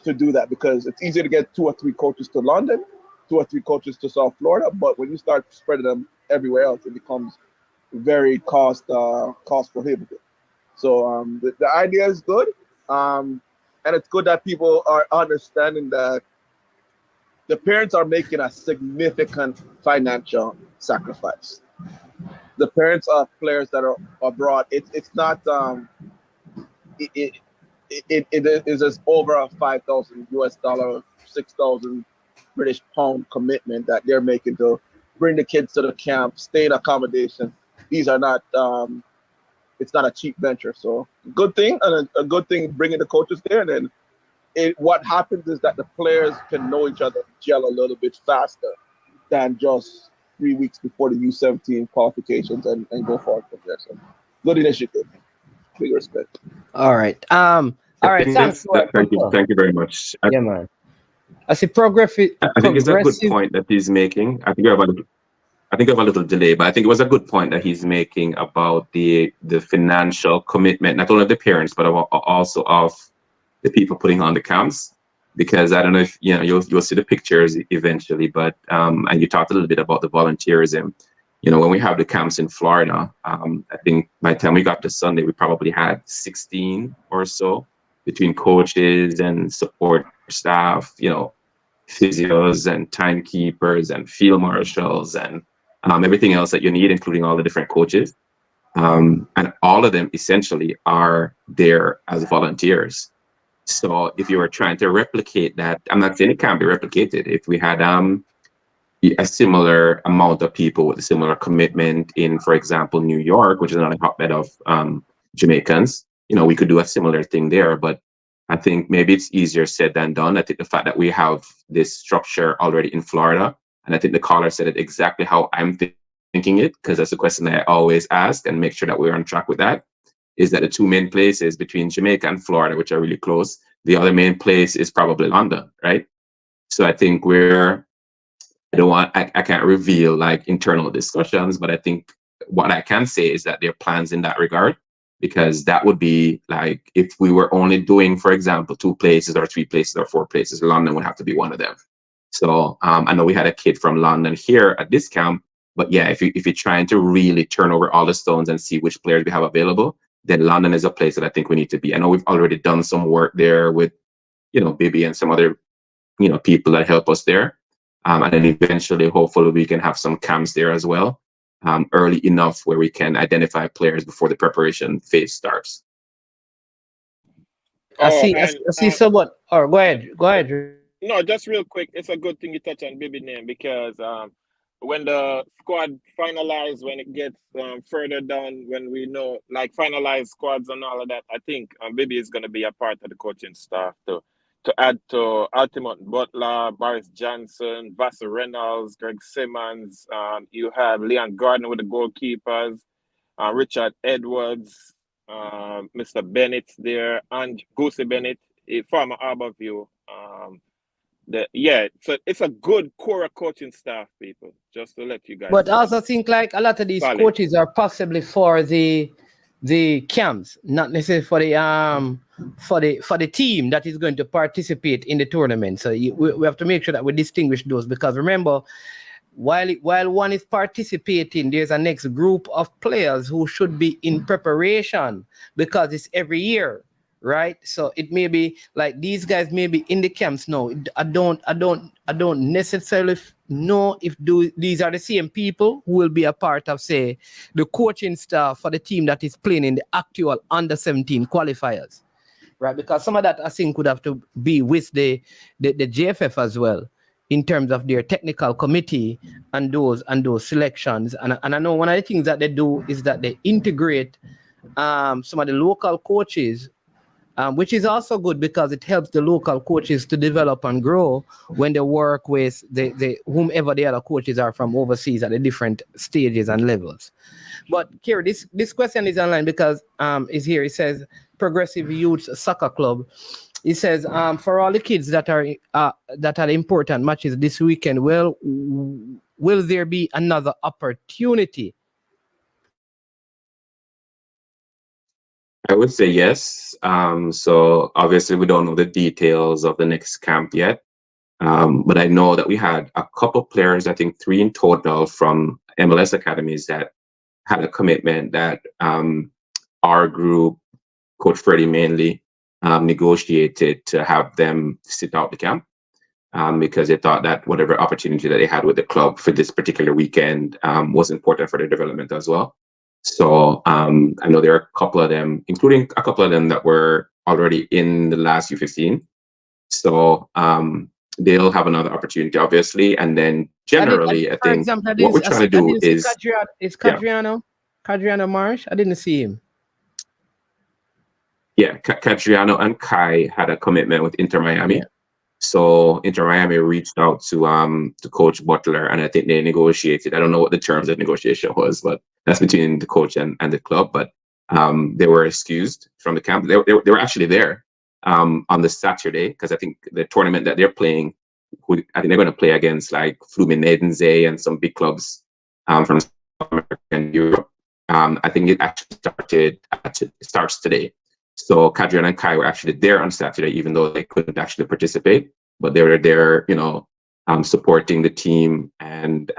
to do that, because it's easier to get 2 or 3 coaches to London, 2 or 3 coaches to South Florida, but when you start spreading them everywhere else, it becomes very cost prohibitive. So the idea is good, and it's good that people are understanding that the parents are making a significant financial sacrifice. The parents of players that are abroad, it's not it is just over a $5,000 US, 6,000 British pound commitment that they're making to bring the kids to the camp, stay in accommodation. These are not it's not a cheap venture. So good thing, and a good thing bringing the coaches there. And then what happens is that the players can know each other, gel a little bit faster than just 3 weeks before the U17 qualifications and go forward from there. So good initiative. Big respect. All right. All right. Thanks. Thank you very much. Yeah, man. I see progress. I think it's a good point that he's making. I think we have a little delay, but I think it was a good point that he's making about the financial commitment, not only of the parents, but also of the people putting on the camps. Because I don't know if you'll see the pictures eventually, but and you talked a little bit about the volunteerism. When we have the camps in Florida, I think by the time we got to Sunday, we probably had 16 or so between coaches and support staff, physios and timekeepers and field marshals and everything else that you need, including all the different coaches. And all of them essentially are there as volunteers. So if you were trying to replicate that, I'm not saying it can't be replicated. If we had a similar amount of people with a similar commitment in, for example, New York, which is not a hotbed of Jamaicans, we could do a similar thing there. But I think maybe it's easier said than done. I think the fact that we have this structure already in Florida, and I think the caller said it exactly how I'm thinking it, because that's a question that I always ask and make sure that we're on track with that, is that the 2 main places between Jamaica and Florida, which are really close, the other main place is probably London, right? So I think I can't reveal like internal discussions, but I think what I can say is that there are plans in that regard, because that would be like if we were only doing, for example, 2 places or 3 places or 4 places, London would have to be one of them. So I know we had a kid from London here at this camp, But yeah, if you're trying to really turn over all the stones and see which players we have available, then London is a place that I think we need to be. I know we've already done some work there with, Bibi and some other, people that help us there. And then eventually, hopefully, we can have some camps there as well, early enough where we can identify players before the preparation phase starts. I Oh, see. I and see someone. Or go ahead. Go ahead. no, just real quick, it's a good thing you touch on Bibi name because when the squad finalize, when it gets further down, when we know like finalized squads and all of that, I think Bibi is going to be a part of the coaching staff to add to Altimont Butler, Boris Johnson, Vassar Reynolds, Greg Simmons. You have Leon Gardner with the goalkeepers, Richard Edwards, Mr. Bennett there, and Goosey Bennett, a former Harborview. So it's a good core coaching staff, people. Just to let you guys. But I also think like a lot of these coaches are possibly for the camps, not necessarily for the team that is going to participate in the tournament. So we have to make sure that we distinguish those, because remember, while one is participating, there's a next group of players who should be in preparation because it's every year. Right, so it may be like these guys may be in the camps now. I don't necessarily know if these are the same people who will be a part of, say, the coaching staff for the team that is playing in the actual under-17 qualifiers, right? Because some of that I think would have to be with the JFF as well, in terms of their technical committee and those selections. And I know one of the things that they do is that they integrate some of the local coaches. Which is also good because it helps the local coaches to develop and grow when they work with the whomever the other coaches are from overseas at the different stages and levels. But Kerry, this question is online because is here. It says Progressive Youth Soccer Club. It says for all the kids that are important matches this weekend, will there be another opportunity? I would say yes. So obviously we don't know the details of the next camp yet. But I know that we had a couple players, I think 3 in total from MLS academies that had a commitment that our group, Coach Freddie mainly, negotiated to have them sit out the camp because they thought that whatever opportunity that they had with the club for this particular weekend was important for their development as well. So I know there are a couple of them, including a couple of them that were already in the last U15. So they'll have another opportunity, obviously. And then generally, I think what we're trying to do is... Cadriano Marsh? I didn't see him. Yeah, Cadriano and Kai had a commitment with Inter Miami. Yeah. So Inter Miami reached out to Coach Butler, and I think they negotiated. I don't know what the terms of negotiation was, but that's between the coach and the club. But they were excused from the camp. They were actually there on the Saturday because I think the tournament that they're playing, I think they're going to play against like Fluminense and some big clubs from South America and Europe. I think it actually starts today. So Cadrian and Kai were actually there on Saturday, even though they couldn't actually participate, but they were there, supporting the team and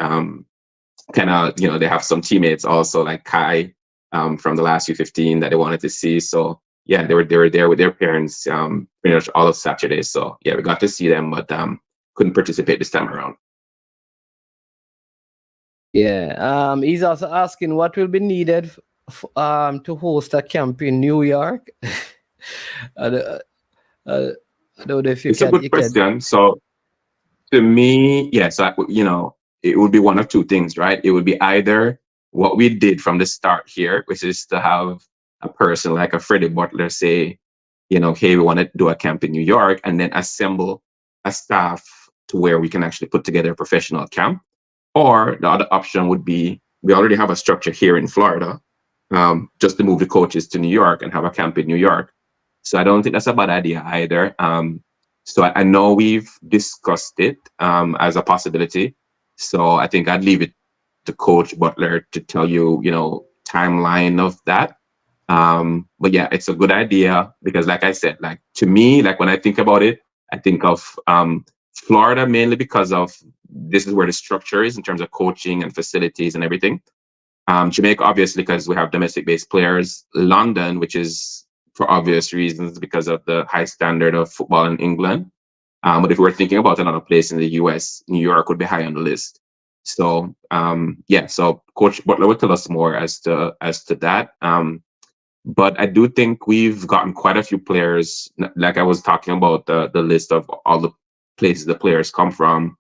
kind of, they have some teammates also like Kai from the last U15 that they wanted to see. So yeah, they were there with their parents pretty much all of Saturday. So yeah, we got to see them, but couldn't participate this time around. Yeah, he's also asking what will be needed to host a camp in New York. I don't know if you it's a good question. So to me, yes, it would be one of two things, right? It would be either what we did from the start here, which is to have a person like a Freddie Butler say, hey, we want to do a camp in New York, and then assemble a staff to where we can actually put together a professional camp. Or the other option would be, we already have a structure here in Florida, just to move the coaches to New York and have a camp in New York. So I don't think that's a bad idea either. So I know we've discussed it as a possibility. So I think I'd leave it to Coach Butler to tell you, timeline of that. But yeah, it's a good idea because like I said, like to me, like when I think about it, I think of Florida mainly because of this is where the structure is in terms of coaching and facilities and everything. Jamaica, obviously, because we have domestic-based players. London, which is for obvious reasons because of the high standard of football in England. But if we're thinking about another place in the US, New York would be high on the list. So so Coach Butler will tell us more as to that. But I do think we've gotten quite a few players. Like I was talking about the list of all the places the players come from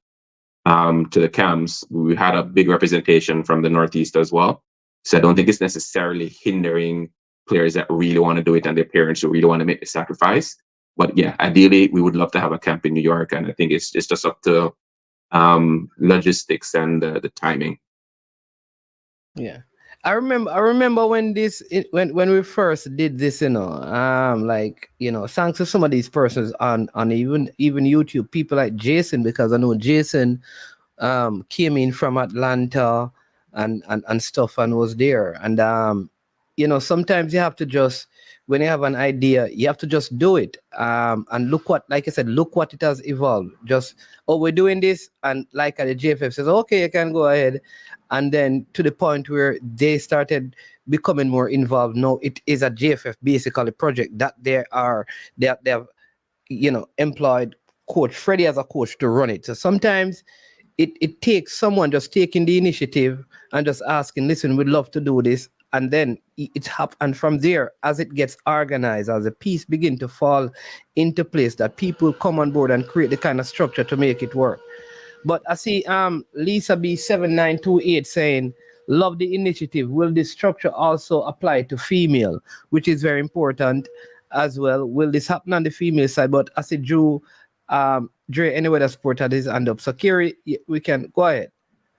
to the camps. We had a big representation from the Northeast as well. So I don't think it's necessarily hindering players that really want to do it and their parents who really want to make the sacrifice. But yeah, ideally, we would love to have a camp in New York, and I think it's just up to logistics and the timing. Yeah. I remember when when we first did this, thanks to some of these persons on even YouTube, people like Jason, because I know Jason came in from Atlanta and stuff and was there. And sometimes you have to just, when you have an idea, you have to just do it. And look what, like I said, look what it has evolved. Just, we're doing this, and like the JFF says, okay, you can go ahead. And then to the point where they started becoming more involved. No, it is a JFF basically project that they have employed coach Freddie as a coach to run it. So sometimes it takes someone just taking the initiative and just asking, listen, we'd love to do this. And then it's and from there, as it gets organized, as the piece begin to fall into place, that people come on board and create the kind of structure to make it work. But I see Lisa B7928 saying, love the initiative. Will this structure also apply to female, which is very important as well? Will this happen on the female side? But I see Drew, anyway, the sport had his hand up. So Kerry, we can go ahead.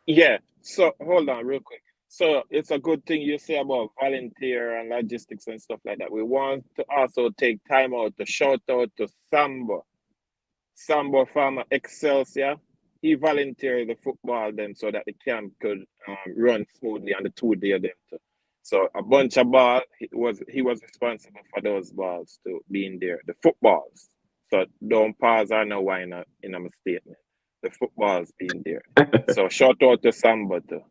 Yeah. So hold on real quick. So it's a good thing you say about volunteer and logistics and stuff like that. We want to also take time out to shout out to Sambo from Excelsior. He volunteered the football then so that the camp could run smoothly on the 2-day then too. So a bunch of balls, he was responsible for those balls to being there, the footballs. So don't pause or no why in my statement. The footballs being there. So shout out to Sambo too.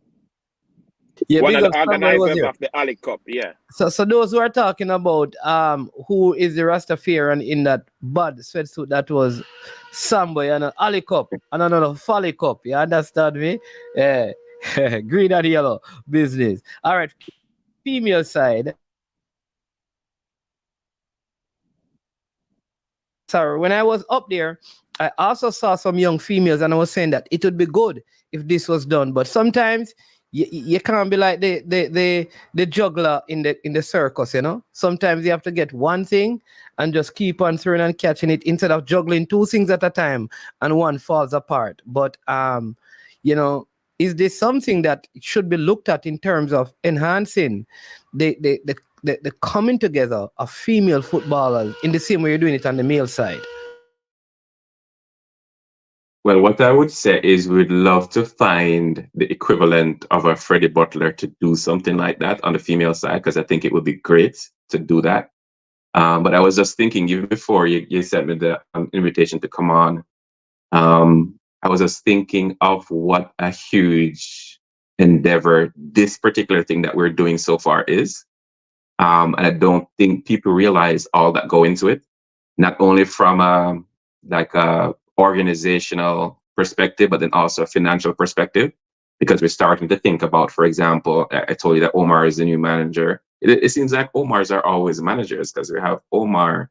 Yeah, one of the organizers of the Ali Cup, yeah. So those who are talking about who is the Rastafarian in that bad sweatsuit, that was Sambo and an Ali Cup and another Folly Cup. You understand me? Yeah. Green and yellow business. All right. Female side. Sorry, when I was up there, I also saw some young females, and I was saying that it would be good if this was done. But sometimes you can't be like the juggler in the circus, you know. Sometimes you have to get one thing and just keep on throwing and catching it instead of juggling two things at a time and one falls apart. But is this something that should be looked at in terms of enhancing the coming together of female footballers in the same way you're doing it on the male side? Well, what I would say is we'd love to find the equivalent of a Freddie Butler to do something like that on the female side, because I think it would be great to do that. But I was just thinking, even before you sent me the invitation to come on, I was just thinking of what a huge endeavor this particular thing that we're doing so far is. And I don't think people realize all that go into it, not only from a organizational perspective, but then also a financial perspective, because we're starting to think about, for example, I told you that Omar is the new manager. It seems like Omars are always managers, because we have Omar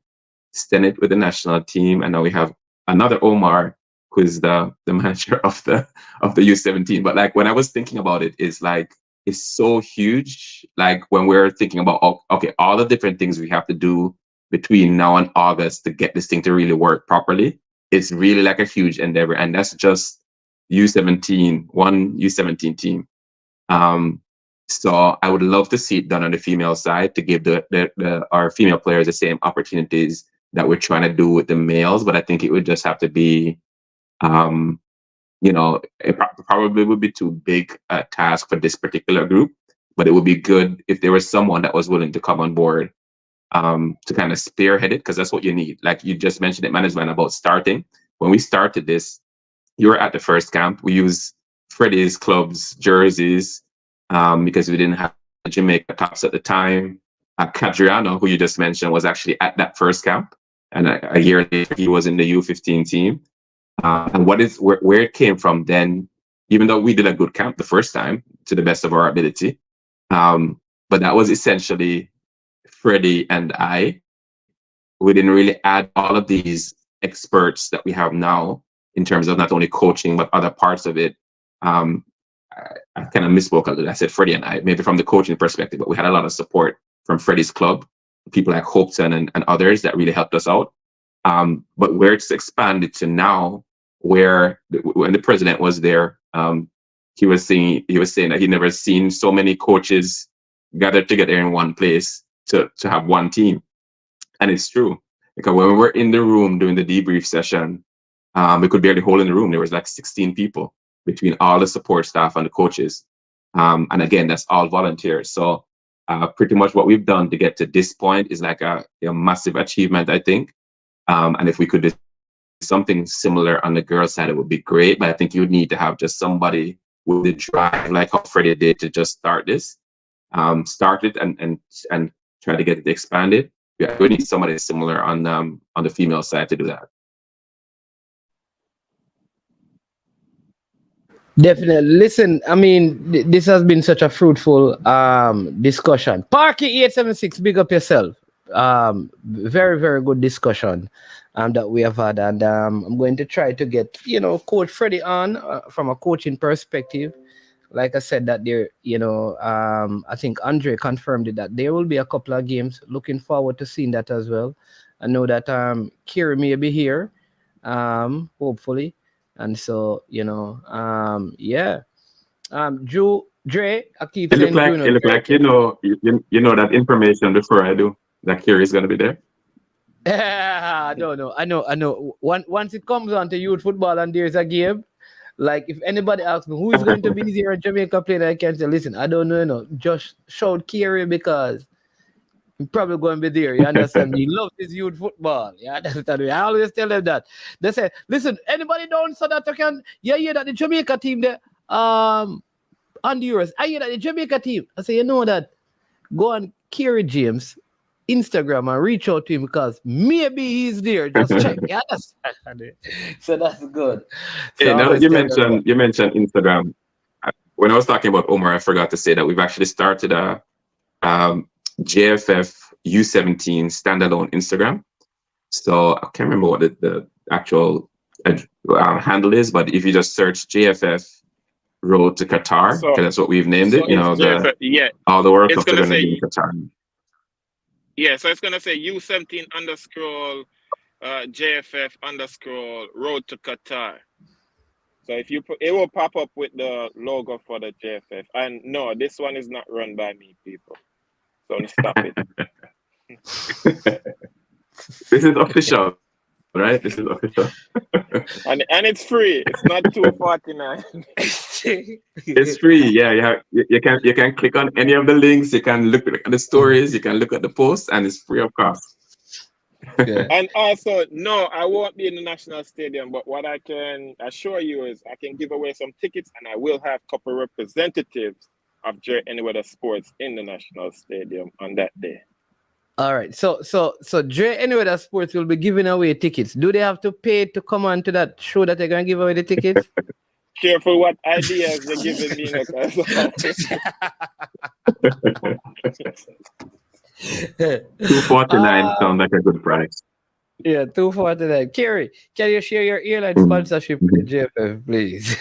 Stennett with the national team, and now we have another Omar who is the manager of the U17. But like, when I was thinking about it, it's so huge. Like, when we're thinking about, okay, all the different things we have to do between now and August to get this thing to really work properly, it's really like a huge endeavor. And that's just U17, one U17 team. So I would love to see it done on the female side to give our female players the same opportunities that we're trying to do with the males. But I think it would just have to be, it probably would be too big a task for this particular group. But it would be good if there was someone that was willing to come on board to kind of spearhead it, because that's what you need. Like you just mentioned it, management, about starting. When we started this, you were at the first camp. We used Freddie's club's jerseys because we didn't have Jamaica tops at the time. Cadriano, who you just mentioned, was actually at that first camp, and a year later he was in the U15 team. And where it came from then, even though we did a good camp the first time to the best of our ability, but that was essentially Freddie and I. We didn't really add all of these experts that we have now in terms of not only coaching but other parts of it. I kind of misspoke a little. I said Freddie and I, maybe from the coaching perspective, but we had a lot of support from Freddie's club, people like Hopeton and others that really helped us out. But where it's expanded to now, where when the president was there, he was saying that he never seen so many coaches gathered together in one place to have one team. And it's true, because when we were in the room doing the debrief session, we could barely hold in the room. There was like 16 people between all the support staff and the coaches. And again, that's all volunteers. So pretty much what we've done to get to this point is like a massive achievement, I think. And if we could do something similar on the girls' side, it would be great. But I think you would need to have just somebody with the drive, like how Freddie did, to just start this, start it and try to get it expanded. Yeah, we need somebody similar on the female side to do that. Definitely. Listen, I mean, this has been such a fruitful discussion. Parky 876, big up yourself. Very, very good discussion that we have had, and I'm going to try to get Coach Freddie on from a coaching perspective. Like I said, that there, I think Andre confirmed it, that there will be a couple of games. Looking forward to seeing that as well. I know that Kiri may be here, hopefully. And so, yeah. Dre, I keep saying it look like you know that information before I do. That Kiri is gonna be there. No, I know. Once it comes on to youth football and there's a game, like if anybody asks me who is going to be here in Jamaica playing, I can say, listen, I don't know, just shout Kiri because he's probably going to be there. You understand? He loves his youth football. You understand me? I always tell them that. They say, listen, anybody down so that I can hear that the Jamaica team there on the Euros. I hear that the Jamaica team. I say, you know that, go on Kiri James Instagram and reach out to him because maybe he's there. Just check. Yeah, so that's good. So hey, now that you mentioned Instagram, when I was talking about Omar, I forgot to say that we've actually started a JFF U17 standalone Instagram. So I can't remember what the actual handle is, but if you just search JFF Road to Qatar, because that's what we've named it. JFF, all the World Cups are going to be in Qatar. Yeah, so it's gonna say U17 _ JFF _ Road to Qatar. So if you it will pop up with the logo for the JFF. And no, this one is not run by me, people. So stop it. This is official, right? This is official. and it's free. It's not $2.49. It's free. Yeah, you can click on any of the links. You can look at the stories. You can look at the posts, and it's free of cost. Yeah. And also, no, I won't be in the National Stadium. But what I can assure you is, I can give away some tickets, and I will have a couple representatives of J Anywhere Sports in the National Stadium on that day. All right. So Dre Anywhere Sports will be giving away tickets. Do they have to pay to come on to that show that they're gonna give away the tickets? Careful what ideas they're giving me. $2.49 sounds like a good price. Yeah, $2.49. Kerry, can you share your airline sponsorship with the JFF, please?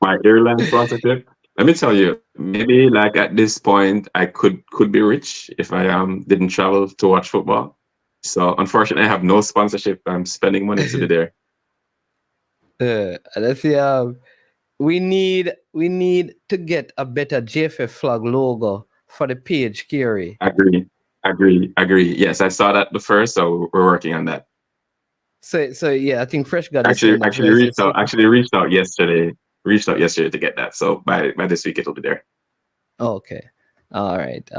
My airline sponsorship? Let me tell you, maybe like at this point, I could be rich if I didn't travel to watch football. So unfortunately, I have no sponsorship. I'm spending money to be there. Let's see. We need to get a better JFF flag logo for the page, Kerry. Agree. Yes, I saw that the first, so we're working on that. So yeah, I think Fresh got actually reached out yesterday. Reached out yesterday to get that. So by this week it'll be there. Okay. All right.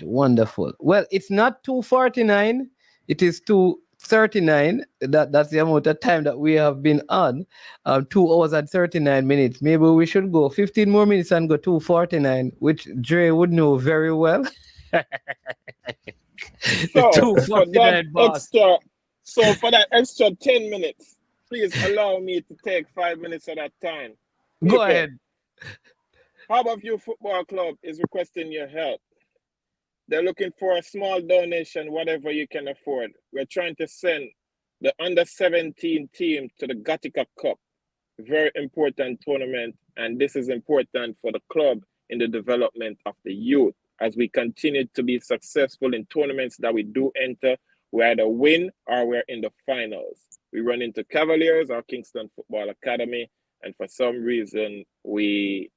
Wonderful. Well, it's not $2.49. It is 39. That's the amount of time that we have been on. 2 hours and 39 minutes. Maybe we should go 15 more minutes and go 2:49, which Dre would know very well. The So for that 2:49 boss. for that extra 10 minutes, please allow me to take 5 minutes of that time. Go People, ahead. Harborview Football Club is requesting your help. They're looking for a small donation, whatever you can afford. We're trying to send the under 17 team to the Gatica Cup. Very important tournament, and this is important for the club in the development of the youth. As we continue to be successful in tournaments that we do enter, we either win or we're in the finals. We run into Cavaliers or Kingston Football Academy, and for some reason we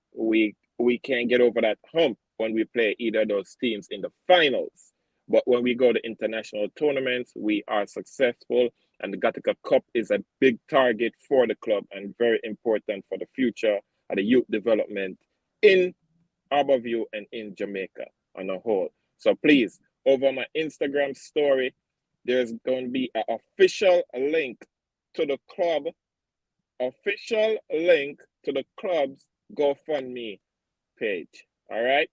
can't get over that hump when we play either of those teams in the finals. But when we go to international tournaments, we are successful, and the Gattaca Cup is a big target for the club and very important for the future of the youth development in Harborview and in Jamaica on a whole. So please, over my Instagram story, there's going to be an official link to the club's GoFundMe page. All right.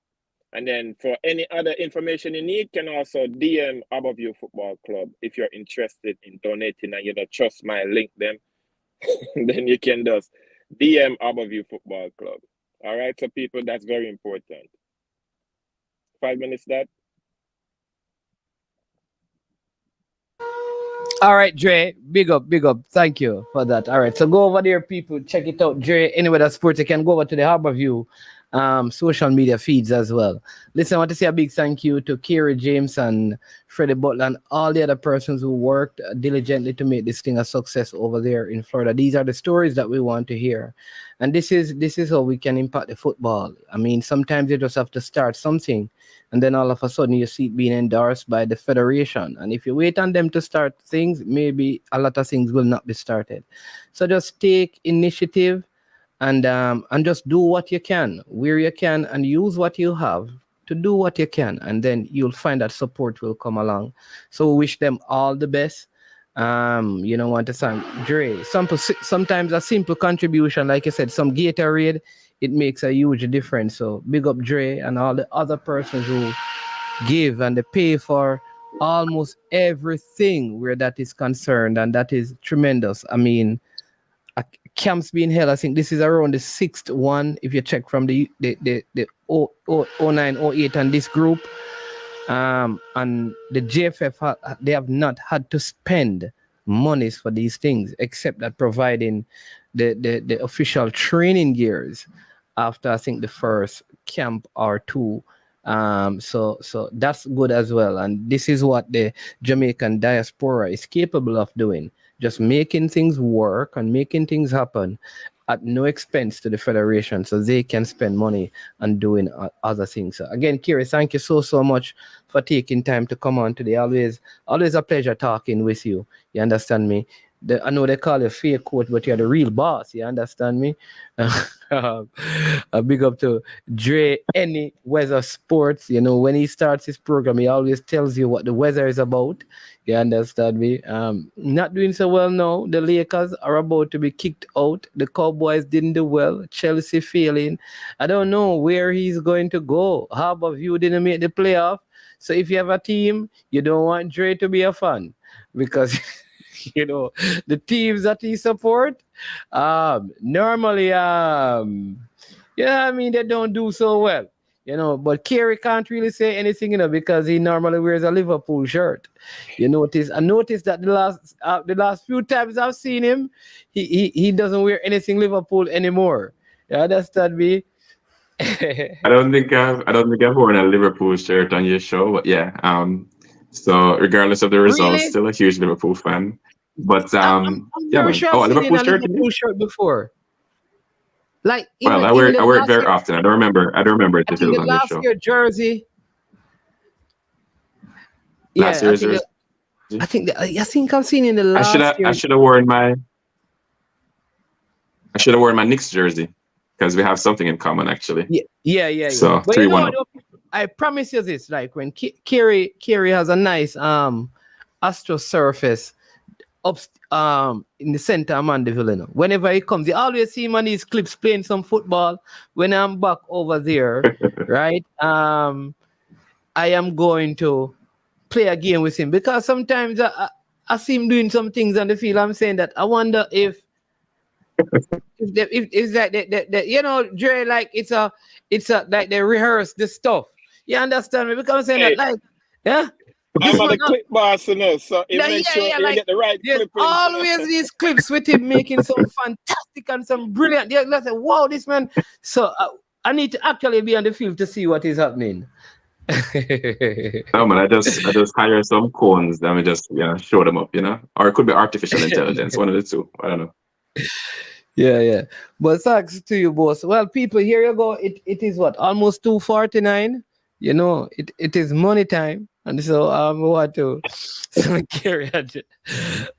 And then for any other information you need, can also DM Harborview Football Club if you're interested in donating and you don't trust my link them. Then you can just DM Harborview Football Club. All right, so people, that's very important. 5 minutes, that. All right, Dre, big up. Thank you for that. All right, so go over there, people. Check it out. Dre, anywhere that sports, you can go over to the Harborview social media feeds as well. Listen, I want to say a big thank you to Kerry James and Freddie Butler and all the other persons who worked diligently to make this thing a success over there in Florida. These are the stories that we want to hear. And this is how we can impact the football. I mean, sometimes you just have to start something, and then all of a sudden you see it being endorsed by the federation. And if you wait on them to start things, maybe a lot of things will not be started. So just take initiative and just do what you can, where you can, and use what you have to do what you can, and then you'll find that support will come along. So we wish them all the best. Want to thank Dre. Sometimes a simple contribution, like I said, some Gatorade, it makes a huge difference. So big up Dre and all the other persons who give and they pay for almost everything where that is concerned, and that is tremendous. I mean, camps being held, I think this is around the 6th one if you check from the 09, 08 and this group. And the JFF, they have not had to spend monies for these things, except that providing the official training gears after I think the first camp or two. So that's good as well. And this is what the Jamaican diaspora is capable of doing. Just making things work and making things happen at no expense to the federation, so they can spend money on doing other things. So again, Kiri, thank you so much for taking time to come on today. Always a pleasure talking with you. You understand me? I know they call you fake coach, but you're the real boss. You understand me? A big up to Dre, any weather sports. When he starts his program, he always tells you what the weather is about. You understand me? Not doing so well now. The Lakers are about to be kicked out. The Cowboys didn't do well. Chelsea failing. I don't know where he's going to go. Harborview didn't make the playoff. So if you have a team, you don't want Dre to be a fan, because the teams that he support, normally, they don't do so well, but Kerry can't really say anything, because he normally wears a Liverpool shirt. I noticed that the last few times I've seen him, he doesn't wear anything Liverpool anymore. You understand me? I don't think I've worn a Liverpool shirt on your show, but yeah. So regardless of the results, Really? still a huge Liverpool fan. But I'm yeah, very man. sure Oh, a I've seen Liverpool a shirt? Liverpool shirt before. Like Well, I even the wear it last very year, often. I don't remember it I if it think was the on your last show. year jersey. Last Yeah, year's jersey. I think I've seen in the I last year. should have worn my Knicks jersey, because we have something in common actually. Yeah. So But 3-1. I promise you this: like when Kerry has a nice Astro Surface up in the center of Mandeville. You know. Whenever he comes, you always see him on these clips playing some football. When I'm back over there, right? I am going to play a game with him because sometimes I see him doing some things on the field. I'm saying that I wonder if that you know, Dre, like it's a like they rehearse the stuff. You understand me? Because I'm saying that, like, yeah. I'm on the clip boss, you know, so it makes sure you like, get the right there's clipping. always these clips with him making some fantastic and some brilliant. Yeah, let's say, wow, this man. So I need to actually be on the field to see what is happening. No man, I just hire some cones, then we just show them up, you know, or it could be artificial intelligence, one of the two. I don't know. Yeah. But thanks to you, boss. Well, people, here you go. It is what, almost 2:49. You know, it is money time. And so I want to carry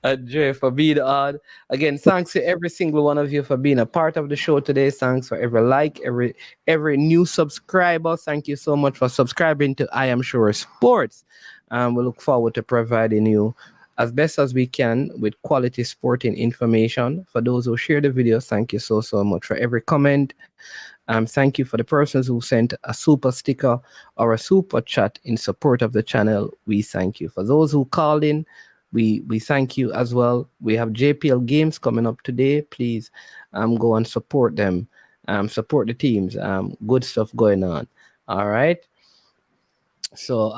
Andre for being on. Again, thanks to every single one of you for being a part of the show today. Thanks for every like, every new subscriber. Thank you so much for subscribing to I Am Sure Sports. We look forward to providing you as best as we can with quality sporting information. For those who share the video, thank you so much for every comment. Thank you for the persons who sent a super sticker or a super chat in support of the channel. We thank you. For those who called in, we thank you as well. We have JPL games coming up today. Please go and support them. Support the teams. Good stuff going on. All right. So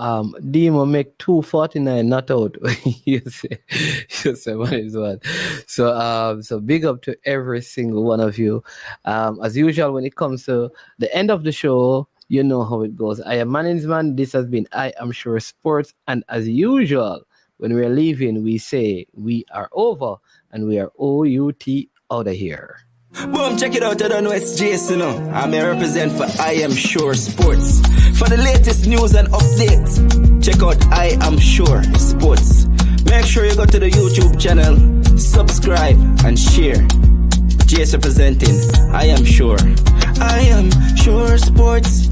Demo make 249 not out. you say what is what. So big up to every single one of you. As usual, when it comes to the end of the show, you know how it goes. I am management. This has been I Am Sure Sports, and as usual, when we're leaving, we say we are over and we are OUT out of here. Boom, check it out. I don't know it's Jason. I'm a represent for I Am Sure Sports. For the latest news and updates, check out I Am Sure Sports. Make sure you go to the YouTube channel, subscribe and share. Jason representing I Am Sure. I Am Sure Sports.